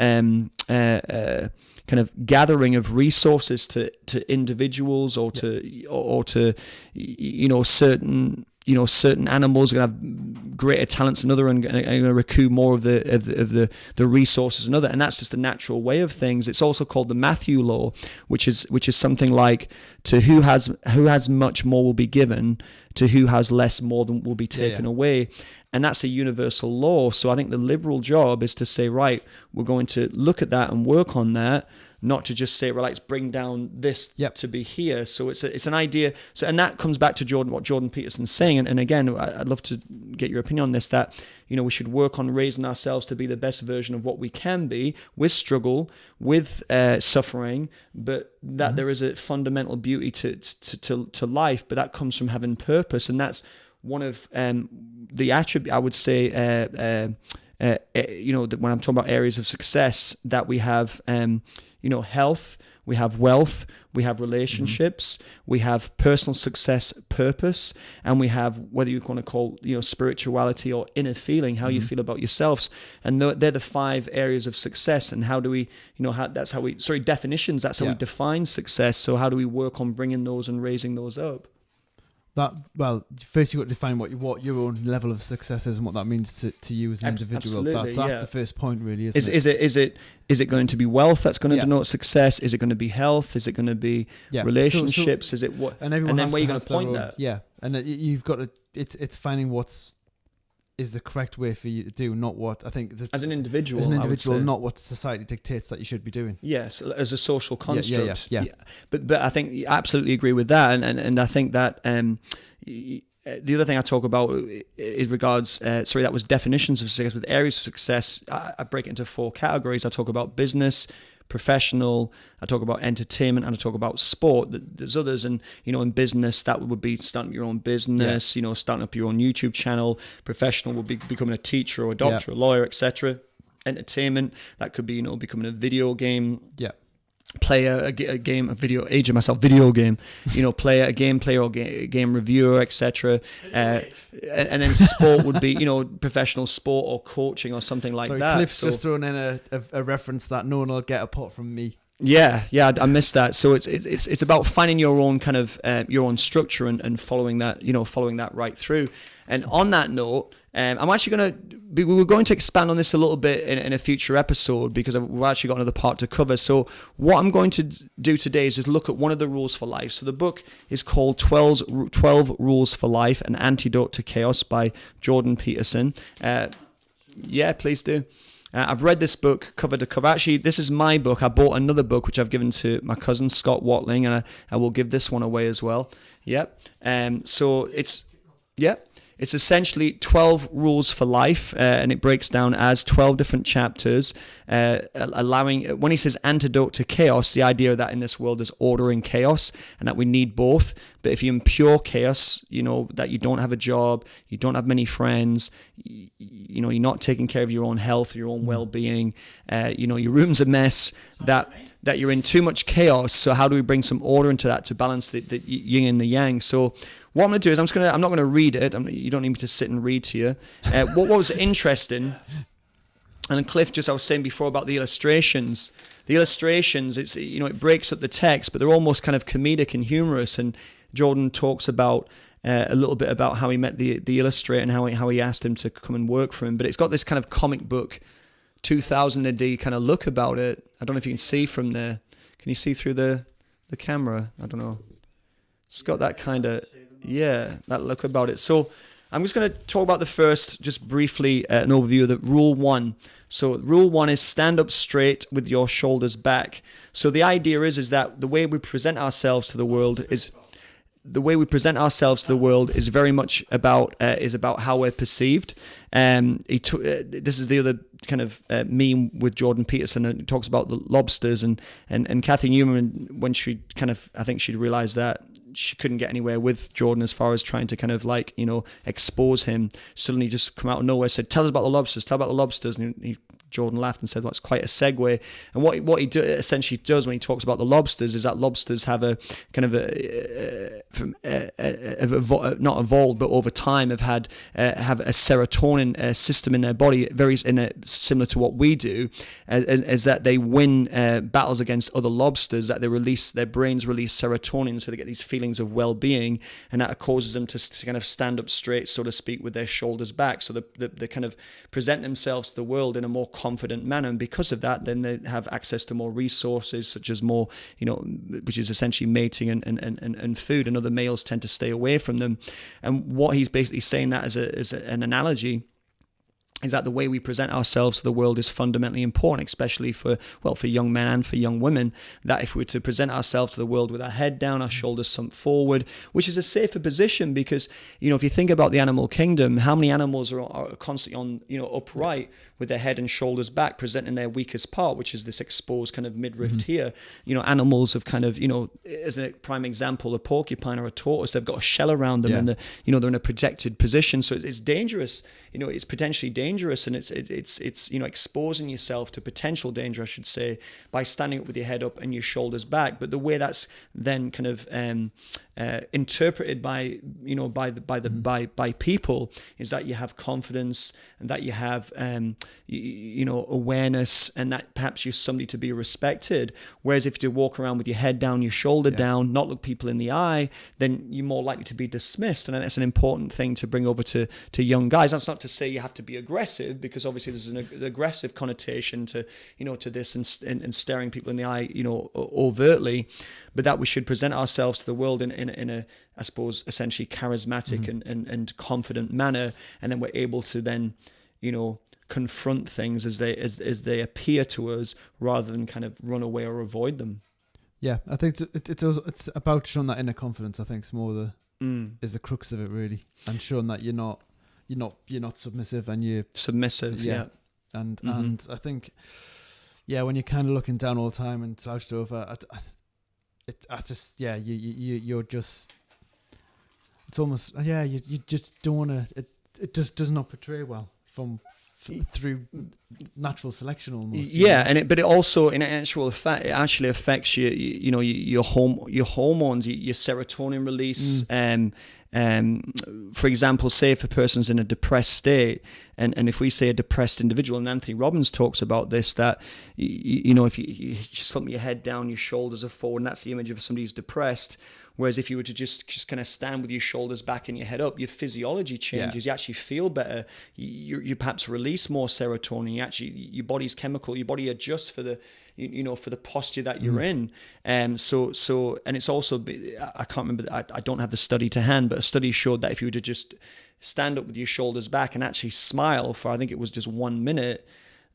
gathering of resources to individuals or to certain animals are going to have greater talents than other, and going to recoup more of the resources than other, and that's just a natural way of things. It's also called the Matthew Law, which is something like, to who has much more will be given, to who has less more than will be taken away. And that's a universal law. So I think the liberal job is to say, right, we're going to look at that and work on that, not to just say, well, let's bring down this to be here. So it's an idea. So, and that comes back to what Jordan Peterson's saying. And again, I'd love to get your opinion on this, that, we should work on raising ourselves to be the best version of what we can be, with struggle, with suffering, but that there is a fundamental beauty to life, but that comes from having purpose. And that's one of the attribute, I would say, when I'm talking about areas of success, that we have, health, we have wealth, we have relationships, we have personal success, purpose, and we have, whether you want to call, spirituality or inner feeling, how you feel about yourselves. And they're the 5 areas of success. And how do we, definitions, that's how we define success. So how do we work on bringing those and raising those up? First you've got to define what your own level of success is and what that means to you as an individual. That's the first point, really, isn't it? Is it going to be wealth that's going to denote success? Is it going to be health? Is it going to be relationships? Is it what? And then where are you going to point that? Yeah, and you've got to. It's finding what's is the correct way for you to do, not what I think as an individual, not what society dictates that you should be doing. Yes, as a social construct. Yeah. But I think you absolutely agree with that, and I think that the other thing I talk about is regards. That was definitions of success. With areas of success, I break it into 4 categories. I talk about business, professional, I talk about entertainment, and I talk about sport. There's others, and in business that would be starting your own business, starting up your own YouTube channel. Professional would be becoming a teacher or a doctor, a lawyer, etc. Entertainment, that could be becoming a video game player, a game, video game, player, a game player or game reviewer, etc. And then sport would be, professional sport or coaching or something like that. Cliff's just thrown in a reference that no one will get apart from me. Yeah, I missed that. So it's about finding your own kind of your own structure and following that right through. And on that note, I'm actually we're going to expand on this a little bit in a future episode, because we've actually got another part to cover. So what I'm going to do today is just look at one of the rules for life. So the book is called 12 Rules for Life, An Antidote to Chaos by Jordon Peterson. Please do. I've read this book cover to cover. Actually, this is my book. I bought another book, which I've given to my cousin, Scott Watling, and I will give this one away as well. Yep. So it's essentially 12 rules for life, and it breaks down as 12 different chapters, allowing, when he says antidote to chaos, the idea that in this world there's order and chaos, and that we need both. But if you're in pure chaos, that you don't have a job, you don't have many friends, you're not taking care of your own health, your own well-being, your room's a mess, that you're in too much chaos. So how do we bring some order into that to balance the yin and the yang? So what I'm going to do is I'm not going to read it. You don't need me to sit and read to you. What was interesting, and Cliff, just I was saying before about the illustrations. The illustrations, it's it breaks up the text, but they're almost kind of comedic and humorous. And Jordon talks about a little bit about how he met the illustrator and how he asked him to come and work for him. But it's got this kind of comic book 2000 AD kind of look about it. I don't know if you can see from there. Can you see through the camera? I don't know. It's got that kind of that look about it. So I'm just going to talk about the first, just briefly, an overview of the rule 1. So rule 1 is stand up straight with your shoulders back. So the idea is that the way we present ourselves to the world is very much about how we're perceived. This is the other kind of meme with Jordon Peterson, and it talks about the lobsters and Kathy Newman, when she I think she'd realized that she couldn't get anywhere with Jordon as far as trying to kind of expose him, suddenly just come out of nowhere, said, tell us about the lobsters, and Jordon laughed and said, well, that's quite a segue. And what he essentially does when he talks about the lobsters is that lobsters have a kind of not evolved, but over time have a serotonin system in their body, very similar to what we do, is that they win battles against other lobsters, that their brains release serotonin, so they get these feelings of well-being, and that causes them to kind of stand up straight, so to speak, with their shoulders back. So they kind of present themselves to the world in a more confident manner, and because of that, then they have access to more resources, such as more, which is essentially mating and food, and other males tend to stay away from them. And what he's basically saying that as an analogy is that the way we present ourselves to the world is fundamentally important, especially for young men and for young women, that if we were to present ourselves to the world with our head down, our shoulders sunk forward, which is a safer position, because, if you think about the animal kingdom, how many animals are constantly on, upright with their head and shoulders back, presenting their weakest part, which is this exposed kind of midriff here. Animals have kind of, as a prime example, a porcupine or a tortoise, they've got a shell around them, and they're in a protected position. So it's dangerous. it's potentially dangerous, and it's exposing yourself to potential danger, I should say, by standing up with your head up and your shoulders back. But the way that's then kind of interpreted by people is that you have confidence and that you have awareness, and that perhaps you're somebody to be respected. Whereas if you walk around with your head down, your shoulder down, not look people in the eye, then you're more likely to be dismissed. And that's an important thing to bring over to young guys. That's not to say you have to be aggressive, because obviously there's an aggressive connotation to this and staring people in the eye overtly, but that we should present ourselves to the world in a, I suppose, essentially charismatic and confident manner, and then we're able to then confront things as they appear to us, rather than kind of run away or avoid them. Yeah, I think it's about showing that inner confidence. I think it's more is the crux of it, really, and showing that you're not submissive, and you're submissive. Yeah. And I think, when you're kind of looking down all the time and slouched over, you're just, it's almost, you just don't want to, it just does not portray well through natural selection almost. But it also, in actual fact, it actually affects your hormones, your serotonin release. For example, say if a person's in a depressed state, and if we say a depressed individual, and Anthony Robbins talks about this, that if you slump your head down, your shoulders are forward, and that's the image of somebody who's depressed. Whereas if you were to just kind of stand with your shoulders back and your head up, your physiology changes. You actually feel better. You perhaps release more serotonin. Your body's chemical. Your body adjusts for the for the posture that you're in. So and it's also, I can't remember. I don't have the study to hand, but a study showed that if you were to just stand up with your shoulders back and actually smile for, I think it was just 1 minute,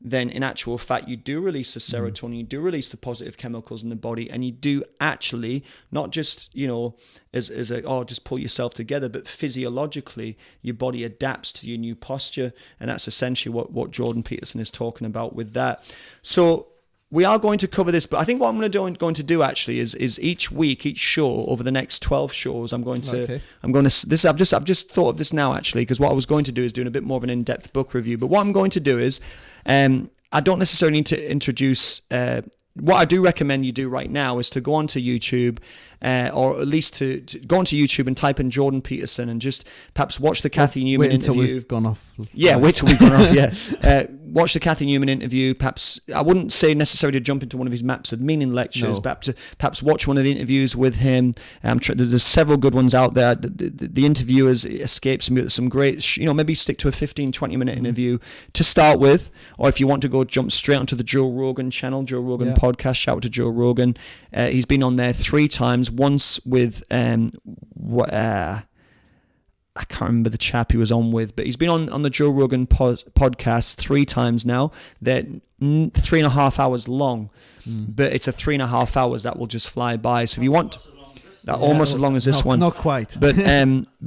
then in actual fact you do release the serotonin, you do release the positive chemicals in the body, and you do actually not just just pull yourself together, but physiologically your body adapts to your new posture, and that's essentially what Jordon Peterson is talking about with that. So we are going to cover this, but I think what I'm going to do actually is each week, each show over the next 12 shows, I've just thought of this now actually, because what I was going to do is doing a bit more of an in-depth book review. But what I'm going to do is, I don't necessarily need to introduce. What I do recommend you do right now is to go onto YouTube, or at least to go onto YouTube and type in Jordon Peterson and just perhaps watch the Kathy Newman interview. Wait until we've gone off. Yeah, wait till we've gone off, yeah. Watch the Kathy Newman interview. Perhaps, I wouldn't say necessarily to jump into one of his Maps of Meaning lectures, but perhaps watch one of the interviews with him. There's several good ones out there. The interviewers escapes some great, maybe stick to a 15-20 minute interview to start with, or if you want to jump straight onto the Joe Rogan channel, Joe Rogan podcast, shout out to Joe Rogan. He's been on there 3 times, once with I can't remember the chap he was on with, but he's been on the Joe Rogan podcast 3 times now. They're 3.5 hours long, but it's a 3.5 hours that will just fly by. So if you want, almost as long as this one, not quite. But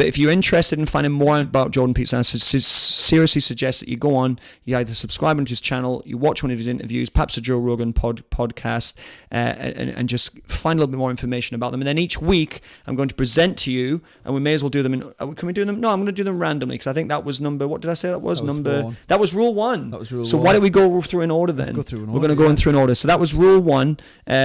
if you're interested in finding more about Jordon Peterson, I seriously suggest that you go on, you either subscribe to his channel, you watch one of his interviews, perhaps a Joe Rogan podcast, and just find a little bit more information about them. And then each week I'm going to present to you, and we may as well do them can we do them? No, I'm going to do them randomly, because I think that was what did I say that was? That was rule 1. That was rule 1. So why don't we go through in order then? We're going to go in through in order. So that was rule 1.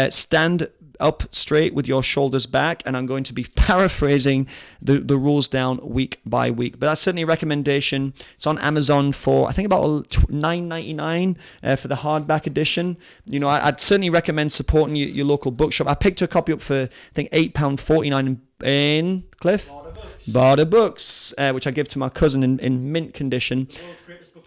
Stand up straight with your shoulders back, and I'm going to be paraphrasing the rules down week by week, but that's certainly a recommendation. It's on Amazon for I think about $9.99 for the hardback edition. I'd certainly recommend supporting your local bookshop. I picked a copy up for I think £8.49 in Cliff Barter Books, which I give to my cousin in mint condition.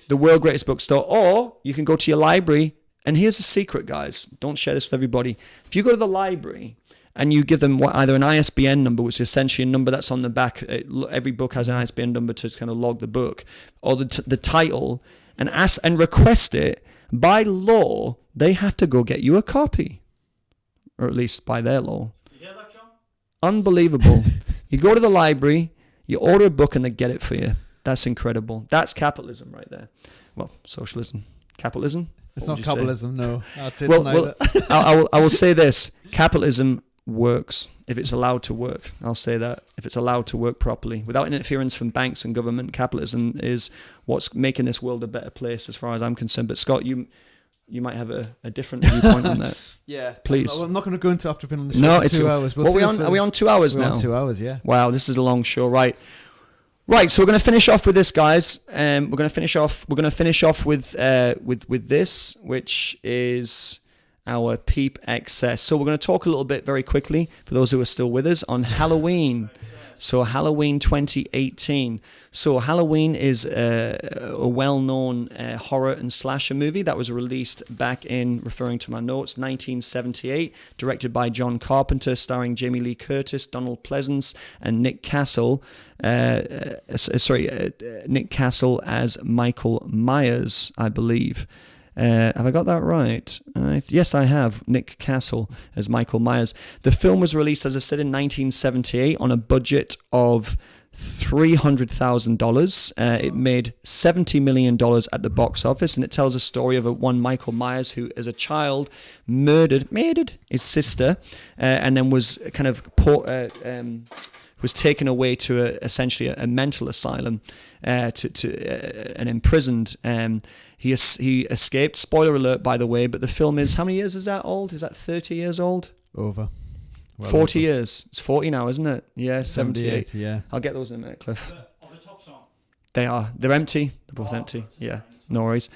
The world's greatest bookstore. Or you can go to your library. And here's a secret, guys. Don't share this with everybody. If you go to the library and you give them either an ISBN number, which is essentially a number that's on the back, every book has an ISBN number to kind of log the book, or the title, and ask and request it, by law, they have to go get you a copy. Or at least by their law. You hear that, John? Unbelievable. You go to the library, you order a book, and they get it for you. That's incredible. That's capitalism right there. Well, socialism. Capitalism? It's not capitalism, no. That's it. Well, I will say this: capitalism works, if it's allowed to work. I'll say that. If it's allowed to work properly, without interference from banks and government, capitalism is what's making this world a better place as far as I'm concerned. But Scott, you might have a different viewpoint on that. Yeah. Please. I'm not going to go into after being on the show No, for it's 2 hours. Are we on 2 hours We're now? on 2 hours, yeah. Wow, this is a long show, right? Right, so we're going to finish off with this, guys. We're going to finish off with this, which is our Peep Excess. So we're going to talk a little bit very quickly, for those who are still with us, on Halloween. So Halloween 2018. So Halloween is a well-known horror and slasher movie that was released back in, referring to my notes, 1978, directed by John Carpenter, starring Jamie Lee Curtis, Donald Pleasance, and Nick Castle. Nick Castle as Michael Myers, I believe. Have I got that right? Yes, I have. Nick Castle as Michael Myers. The film was released, as I said, in 1978 on a budget of $300,000. It made $70 million at the box office, and it tells a story of one Michael Myers who, as a child, murdered his sister, and then was kind of was taken away to essentially a mental asylum, and imprisoned. He escaped. Spoiler alert, by the way. But the film is, how many years is that old? Is that 30 years old? Over. Well, 40 years. It's 40 now, isn't it? Yeah, 78. Yeah. I'll get those in a minute, Cliff. Of the top song. They are. They're empty. They're both empty. Yeah, no worries.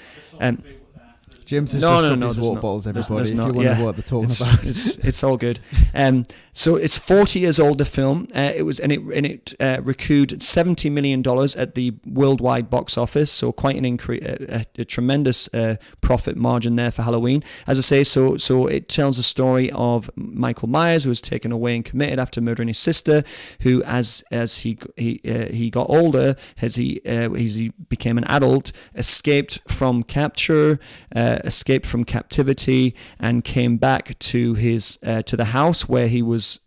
James has No, just no, dropped no, his there's water not. bottles, There's everybody, if not, you wonder yeah. what they're talking It's, about. it's all good. So it's 40 years old, the film. It recouped $70 million at the worldwide box office, so quite an increase, a tremendous profit margin there for Halloween. As I say, so it tells the story of Michael Myers, who was taken away and committed after murdering his sister, who as he got older, as he became an adult, escaped from capture, escaped from captivity, and came back to his to the house where he was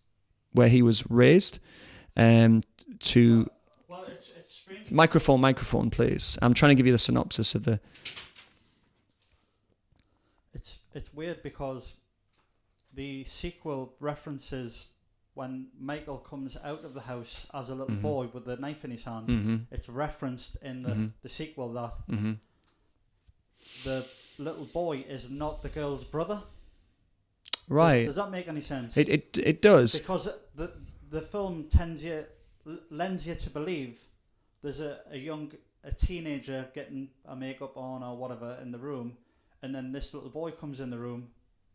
raised. Well, it's strange. Microphone, please. I'm trying to give you the synopsis of the. It's weird because the sequel references when Michael comes out of the house as a little boy with the knife in his hand. Mm-hmm. It's referenced in the sequel that the little boy is not the girl's brother. Right. Does that make any sense? It does. Because the film lends you to believe there's a teenager getting a makeup on or whatever in the room, and then this little boy comes in the room,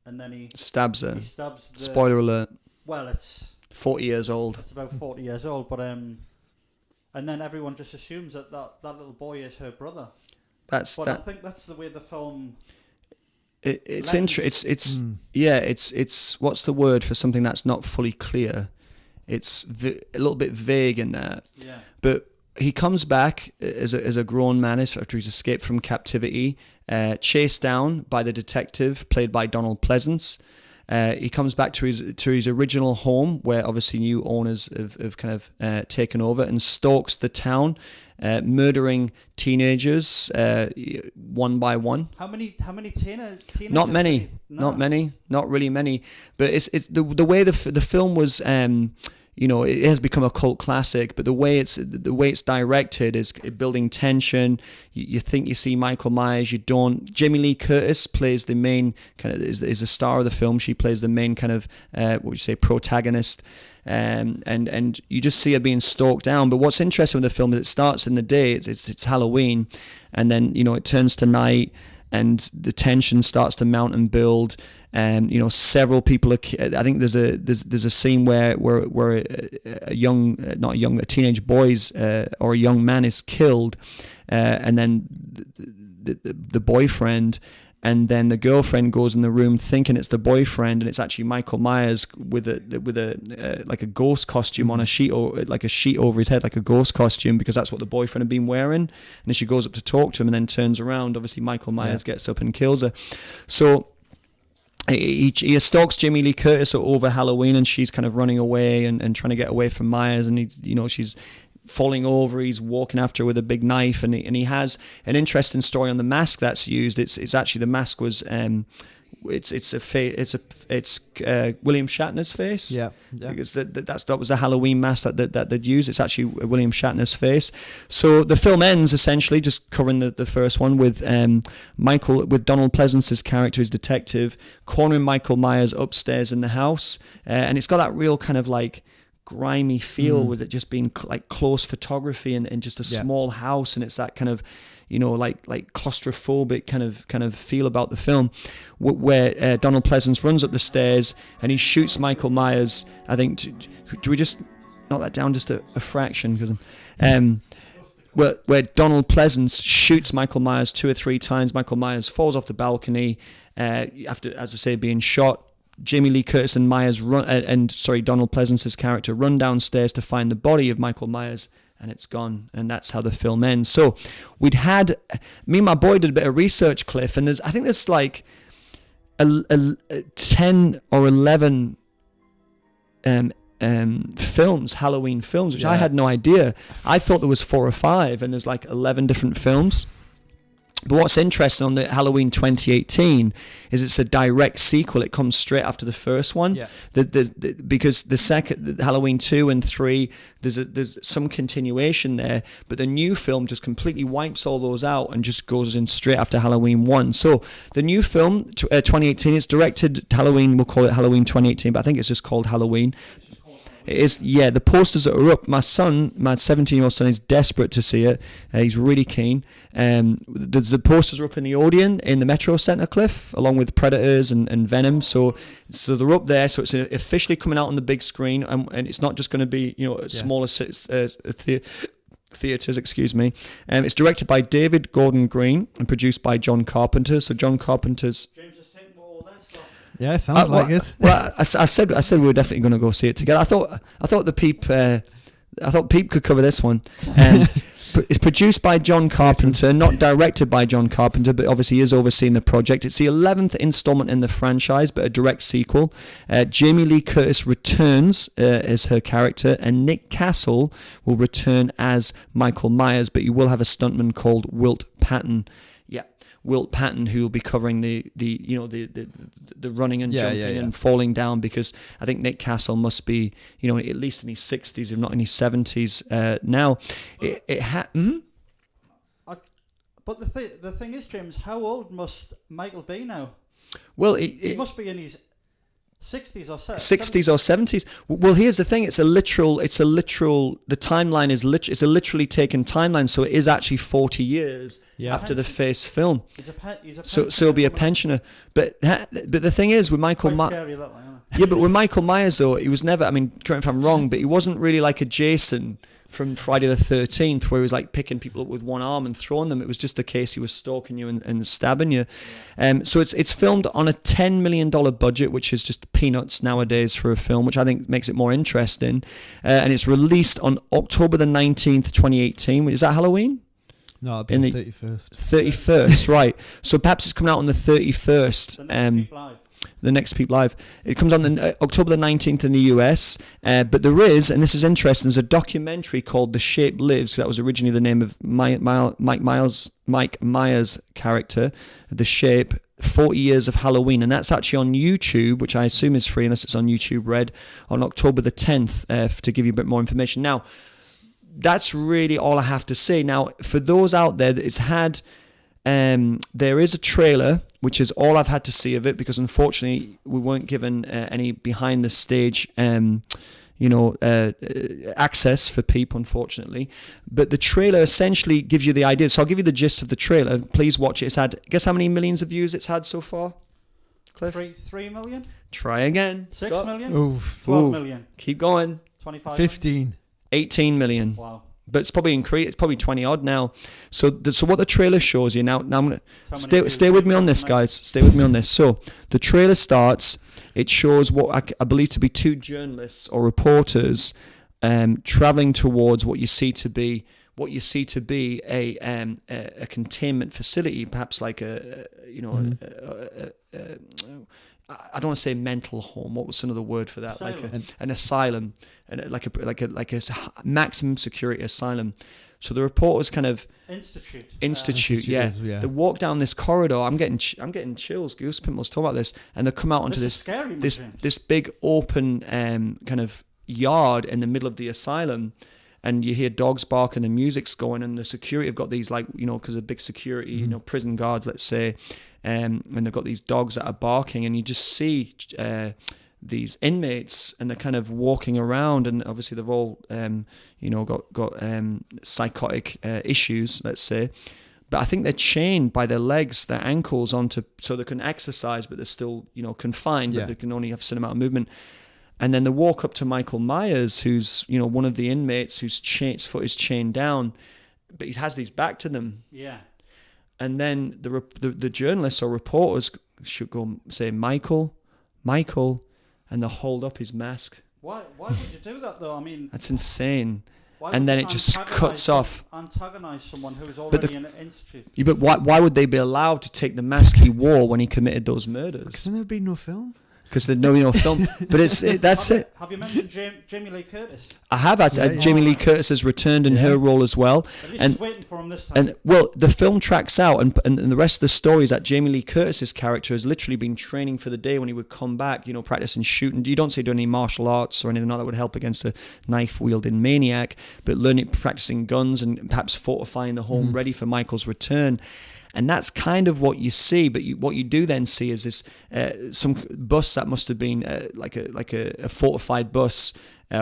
and then he Stabs her. He stabs the. Spoiler alert. Well, it's 40 years old. It's about 40 years old, but and then everyone just assumes that little boy is her brother. I think that's the way the film. It's what's the word for something that's not fully clear? It's a little bit vague in that. Yeah. But he comes back as a grown man after he's escaped from captivity, chased down by the detective played by Donald Pleasance. He comes back to his original home, where obviously new owners have kind of taken over, and stalks the town, murdering teenagers one by one. How many teenagers? Not many. No. Not many. Not really many. But it's the way the film was. It has become a cult classic, but the way it's directed is building tension. You think you see Michael Myers, you don't. Jamie Lee Curtis plays the main kind of is the star of the film. She plays the main kind of protagonist, and you just see her being stalked down. But what's interesting with the film is it starts in the day. It's Halloween, and then it turns to night, and the tension starts to mount and build. And several people are. I think there's a scene where a teenage boy's or a young man is killed, and then the boyfriend, and then the girlfriend goes in the room thinking it's the boyfriend, and it's actually Michael Myers with a like a ghost costume on a sheet, or like a sheet over his head, like a ghost costume, because that's what the boyfriend had been wearing. And then she goes up to talk to him, and then turns around. Obviously, Michael Myers gets up and kills her. So. He stalks Jamie Lee Curtis over Halloween, and she's kind of running away and trying to get away from Myers, and she's falling over. He's walking after her with a big knife, and he has an interesting story on the mask that's used. It's actually the mask was it's William Shatner's face. Yeah. Because that was a Halloween mask that they'd use. It's actually William Shatner's face. So the film ends essentially just covering the first one with Donald Pleasance's character as detective cornering Michael Myers upstairs in the house, and it's got that real kind of like grimy feel with it just being like close photography and just a small house, and it's that kind of, you know, like claustrophobic kind of feel about the film, where Donald Pleasance runs up the stairs and he shoots Michael Myers. I think do we just knock that down just a fraction, because where Donald Pleasance shoots Michael Myers 2 or 3 times. Michael Myers falls off the balcony after, as I say, being shot. Jamie Lee Curtis and Donald Pleasance's character run downstairs to find the body of Michael Myers, and it's gone, and that's how the film ends. So me and my boy did a bit of research, Cliff, and I think there's like 10 or 11 films, Halloween films, which I had no idea. I thought there was 4 or 5, and there's like 11 different films. But what's interesting on the Halloween 2018 is it's a direct sequel. It comes straight after the first one. Yeah. Because the second Halloween 2 and 3, there's some continuation there, but the new film just completely wipes all those out and just goes in straight after Halloween 1. So the new film 2018 is directed Halloween. We'll call it Halloween 2018, but I think it's just called Halloween. It is, yeah. The posters are up. My 17-year-old son, is desperate to see it. He's really keen. The posters are up in the Odeon in the Metro Centre, Cliff, along with Predators and Venom. So they're up there. So it's officially coming out on the big screen, and it's not just going to be, you know, smaller theatres. Excuse me. It's directed by David Gordon Green and produced by John Carpenter. So John Carpenter's. Yeah, sounds like it. Well, I said we were definitely going to go see it together. I thought Peep could cover this one. It's produced by John Carpenter, not directed by John Carpenter, but obviously he is overseeing the project. It's the 11th installment in the franchise, but a direct sequel. Jamie Lee Curtis returns as her character, and Nick Castle will return as Michael Myers, but you will have a stuntman called Wilt Patton. Wilt Patton, who will be covering the running and jumping and falling down, because I think Nick Castle must be, you know, at least in his 60s, if not in his 70s now. But the thing is, James, how old must Michael be now? Well, he must be in his 60s or 70s. Well, here's the thing. The timeline is it's a literally taken timeline, so it is actually 40 years after the first film. So it'll be a pensioner. But the thing is, with Michael Myers, but with Michael Myers, though, he was never, I mean, correct me if I'm wrong, but he wasn't really like a Jason from Friday the 13th, where he was like picking people up with one arm and throwing them. It was just the case he was stalking you and stabbing you. So it's filmed on a $10 million budget, which is just peanuts nowadays for a film, which I think makes it more interesting. And it's released on October the 19th, 2018. Is that Halloween? No, it'll be the 31st. 31st, right. So perhaps it's coming out on the 31st. The next Peep Live. It comes on October the 19th in the US, but there is, and this is interesting, there's a documentary called The Shape Lives. That was originally the name of Mike Myers' character, The Shape, 40 Years of Halloween, and that's actually on YouTube, which I assume is free unless it's on YouTube Red, on October the 10th, to give you a bit more information. Now, that's really all I have to say. Now, for those out there that it's had... there is a trailer, which is all I've had to see of it, because unfortunately we weren't given any behind the stage access for Peep, unfortunately. But the trailer essentially gives you the idea. So I'll give you the gist of the trailer. Please watch it. It's had, guess how many millions of views it's had so far, Cliff? 3 million? Try again. 6 million? Oof. 12 million? Keep going. 25 15. 18 million. Wow. But it's probably increased. It's probably 20 odd now. So what the trailer shows you now I'm gonna stay with me on this, guys. Stay with me on this. So the trailer starts. It shows what I believe to be 2 journalists or reporters traveling towards what you see to be a containment facility, perhaps like I don't want to say mental home. What was another word for that? Asylum. Like an asylum, and like a maximum security asylum. So the reporters kind of Institute. yeah. Yeah. They walk down this corridor. I'm getting chills, goosepimples. Talk about this, and they come out onto This is scary, this big open kind of yard in the middle of the asylum, and you hear dogs bark and the music's going, and the security have got these, like, you know, because of big security, you know, prison guards, let's say, and they've got these dogs that are barking, and you just see these inmates, and they're kind of walking around, and obviously they've all you know, got psychotic issues, let's say, but I think they're chained by their legs, their ankles onto, so they can exercise, but they're still, you know, confined, but they can only have a certain amount of movement. And then they walk up to Michael Myers, who's, you know, one of the inmates whose foot is chained down, but he has his back to them. Yeah. And then the journalists or reporters should go say, Michael, and they'll hold up his mask. Why would you do that, though? I mean, that's insane. Why And would then you it just cuts off. Antagonize someone who's already in an institute. Yeah, but why would they be allowed to take the mask he wore when he committed those murders? Because then there'd be no film. Because there's no film. But that's it. Have you mentioned Jamie Lee Curtis? I have. Jamie Lee Curtis has returned in her role as well. At least she's waiting for him this time. And well, the film tracks out, and the rest of the story is that Jamie Lee Curtis's character has literally been training for the day when he would come back, you know, practicing shooting. You don't say doing any martial arts or anything like that would help against a knife-wielding maniac, but practicing guns and perhaps fortifying the home ready for Michael's return. And that's kind of what you see, but what you do then see is this some bus that must have been like a fortified bus,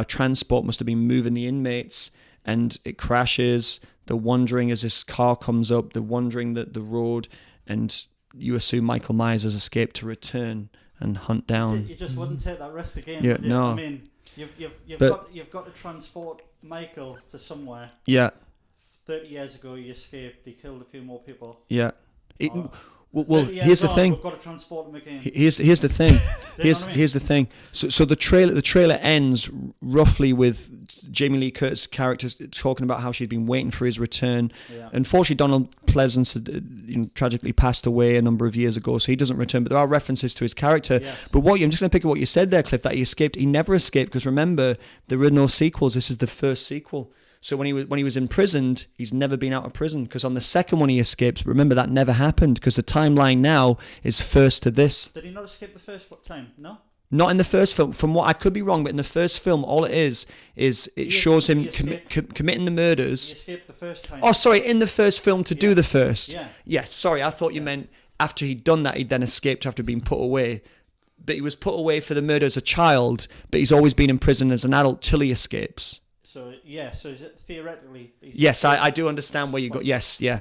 transport must have been moving the inmates, and it crashes. They're wondering as this car comes up, they're wondering the road, and you assume Michael Myers has escaped to return and hunt down. You just wouldn't take that risk again. Yeah, would you? no. I mean, you've got to transport Michael to somewhere. Yeah. 30 years ago, he escaped. He killed a few more people. Yeah. Well, 30 years here's the on, thing. We've got to transport him again. Here's the thing. Here's Here's the thing. So the trailer ends roughly with Jamie Lee Curtis' character talking about how she'd been waiting for his return. Yeah. Unfortunately, Donald Pleasance had, tragically passed away a number of years ago, so he doesn't return. But there are references to his character. Yes. But I'm just going to pick up what you said there, Cliff. That he escaped. He never escaped, because remember, there were no sequels. This is the first sequel. So when he was imprisoned, he's never been out of prison, because on the second one he escapes. But remember, that never happened, because the timeline now is first to this. Did he not escape the first time? No? Not in the first film. From what I could be wrong, but in the first film, all it is it shows him committing the murders. He escaped the first time. Oh, sorry, in the first film to do the first. Yeah. Yes, sorry, I thought you meant after he'd done that, he'd then escaped after being put away. But he was put away for the murder as a child, but he's always been in prison as an adult till he escapes. So is it theoretically? Yes, I do understand where you got. Yes, yeah,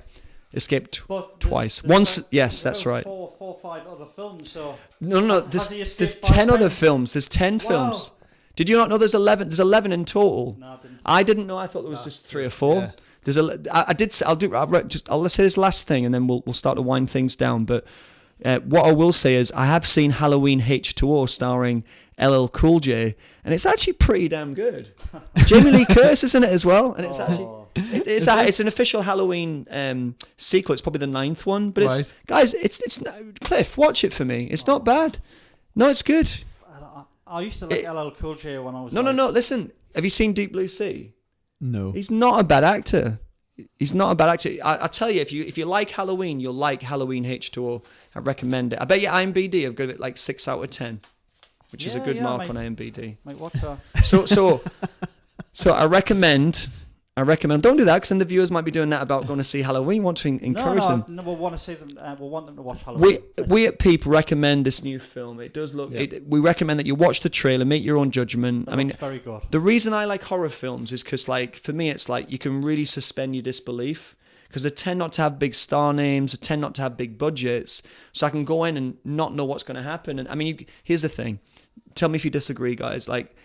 escaped But twice. there's Once, about- yes, there's that's about right. Four or five other films. So No. Has he There's escaped 10 five other times? films. There's 10 films. Did you not know there's 11? There's 11 in total. No, I didn't. I didn't know. I thought there was just 3 or 4. Yeah. There's let's say this last thing, and then we'll start to wind things down. But what I will say is I have seen Halloween H2O starring LL Cool J, and it's actually pretty damn good. Jamie Lee Curtis is in it as well, and it's actually it's an official Halloween sequel. It's probably the 9th one, but it's guys, it's Cliff, watch it for me. It's not bad. No, it's good. I used to like LL Cool J when I was. No. Listen, have you seen Deep Blue Sea? No. He's not a bad actor. He's not a bad actor. I tell you, if you like Halloween, you'll like Halloween H2O. I recommend it. I bet you IMDb have got it like 6 out of 10, which is a good mark on IMDb. Mate, what's that? So I recommend. Don't do that, because then the viewers might be doing that about going to see Halloween. We want to encourage them. No, we'll want to see them. We'll want them to watch Halloween. We at Peep recommend this new film. It does look. Yeah. We recommend that you watch the trailer, make your own judgment. I mean, it's very good. the reason I like horror films is because, like, for me, it's like you can really suspend your disbelief, because they tend not to have big star names, they tend not to have big budgets, so I can go in and not know what's going to happen. And I mean, here's the thing. Tell me if you disagree, guys. Like,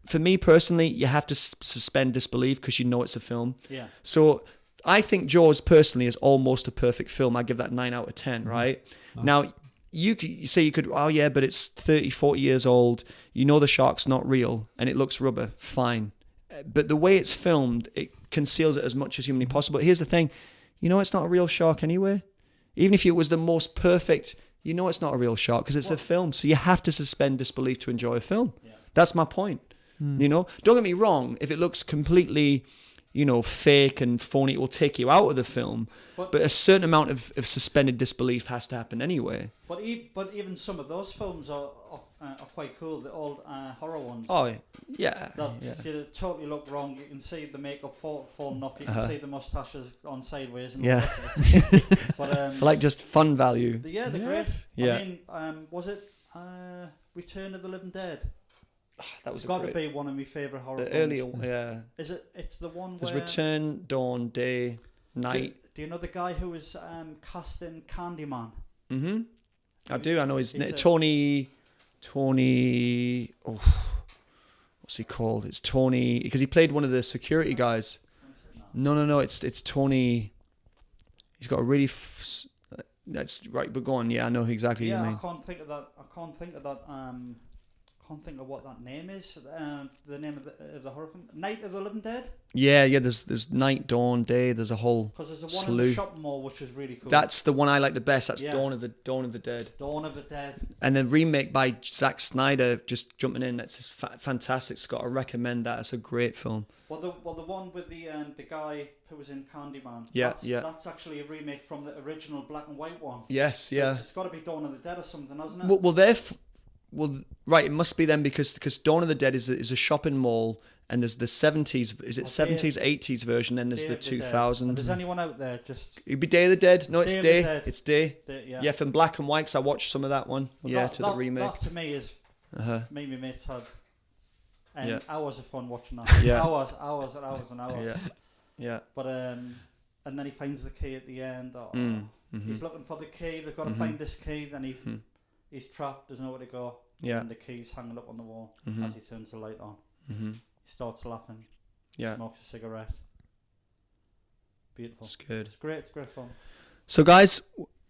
for me personally, you have to suspend disbelief because you know it's a film. Yeah. So I think Jaws personally is almost a perfect film. I give that 9 out of 10, right? Nice. Now, you could, oh yeah, but it's 30, 40 years old. You know the shark's not real and it looks rubber. Fine. But the way it's filmed, it conceals it as much as humanly possible. Here's the thing. You know it's not a real shark anyway. Even if it was the most perfect, you know it's not a real shark because it's a film. So you have to suspend disbelief to enjoy a film. Yeah. That's my point. You know, don't get me wrong. If it looks completely fake and phony, it will take you out of the film. But a certain amount of suspended disbelief has to happen anyway. But even some of those films are quite cool. The old horror ones. Oh yeah. They totally look wrong. You can see the makeup falling off. You can see the mustaches on sideways. And Yeah. But For like just fun value. they're great. Yeah. I mean, was it Return of the Living Dead? That was It's got to be one of my favourite horror films. earlier. Yeah. Is it? It's the one There's where... Return, Dawn, Day, Night. Do you know the guy who was cast in Candyman? Mm-hmm. I do. I know his name. He's a- Tony. Oh, what's he called? It's Tony because he played one of the security guys. No. It's Tony. He's got a really. That's right. But go on. Yeah, I know exactly what you mean. I can't think of that. Can't think of what that name is. The name of the horror film, Night of the Living Dead. Yeah. There's Night, Dawn, Day. There's a whole. Because there's a one in the shopping mall which is really cool. That's the one I like the best. That's Yeah. Dawn of the Dead. Dawn of the Dead. And then remake by Zack Snyder, just jumping in. That's just fantastic, Scott. I recommend that. It's a great film. Well, the one with the guy who was in Candyman. Yeah, That's actually a remake from the original black and white one. Yes, yeah. It's got to be Dawn of the Dead or something, hasn't it? Well, right. It must be then because Dawn of the Dead is a shopping mall, and there's the 70s. Is it 70s, 80s version? Then there's the 2000. Does anyone out there just? It'd be Day of the Dead. No, it's Day of Day. the Dead. It's Day. Yeah. Yeah, from black and white. 'Cause I watched some of that one. Well, the remake. That to me is me and my mates had hours of fun watching that. Yeah. Hours and hours. Yeah. Yeah. But and then he finds the key at the end. He's looking for the key. They've got to find this key. Then he's trapped. There's nowhere to go. Yeah. And the key's hanging up on the wall as he turns the light on. Mm-hmm. He starts laughing. Yeah. Smokes a cigarette. Beautiful. It's good. It's great. It's great fun. So, guys,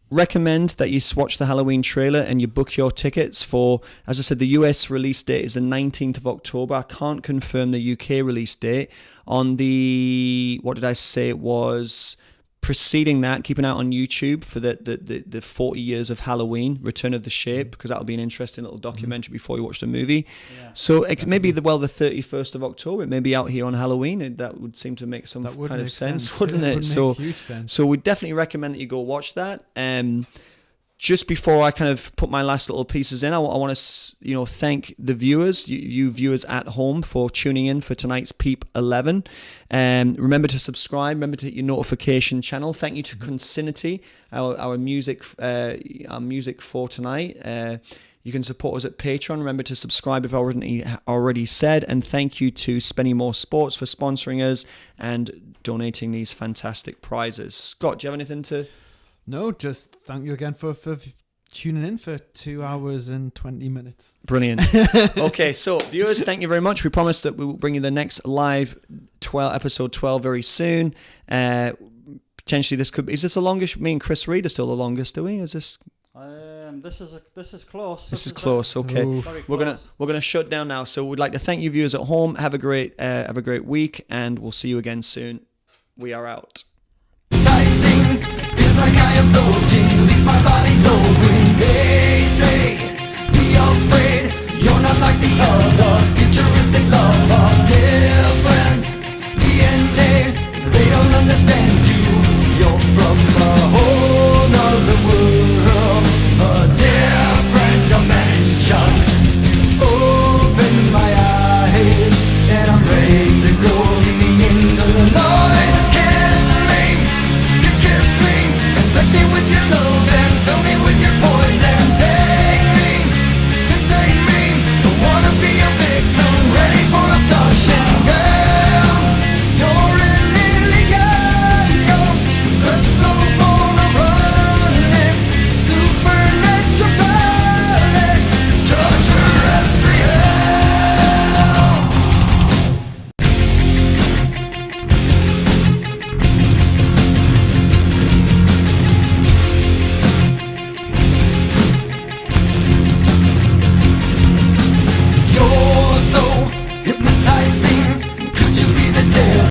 recommend that you watch the Halloween trailer and you book your tickets for, as I said, the US release date is the 19th of October. I can't confirm the UK release date. On the, what did I say? It was preceding that, keep an eye on YouTube for the 40 years of Halloween, Return of the Shape, because that'll be an interesting little documentary before you watch the movie. Yeah. So maybe the 31st of October, it may be out here on Halloween. That would seem to make some kind of sense, wouldn't it? Would make huge sense. So we definitely recommend that you go watch that. Just before I kind of put my last little pieces in, I want to thank the viewers, you viewers at home, for tuning in for tonight's Peep 11. Remember to subscribe. Remember to hit your notification channel. Thank you to Consinity, our music for tonight. You can support us at Patreon. Remember to subscribe if already said. And thank you to spennymoorsports for sponsoring us and donating these fantastic prizes. Scott, do you have anything to... No, just thank you again for tuning in for 2 hours and 20 minutes. Brilliant. Okay, so viewers, thank you very much. We promise that we will bring you the next live episode 12 very soon. Potentially, is this the longest? Me and Chris Reed are still the longest, do we? Is this? This is close. This is close. Okay, we're gonna shut down now. So we'd like to thank you, viewers at home. Have a great week, and we'll see you again soon. We are out. Tyson feels like I am the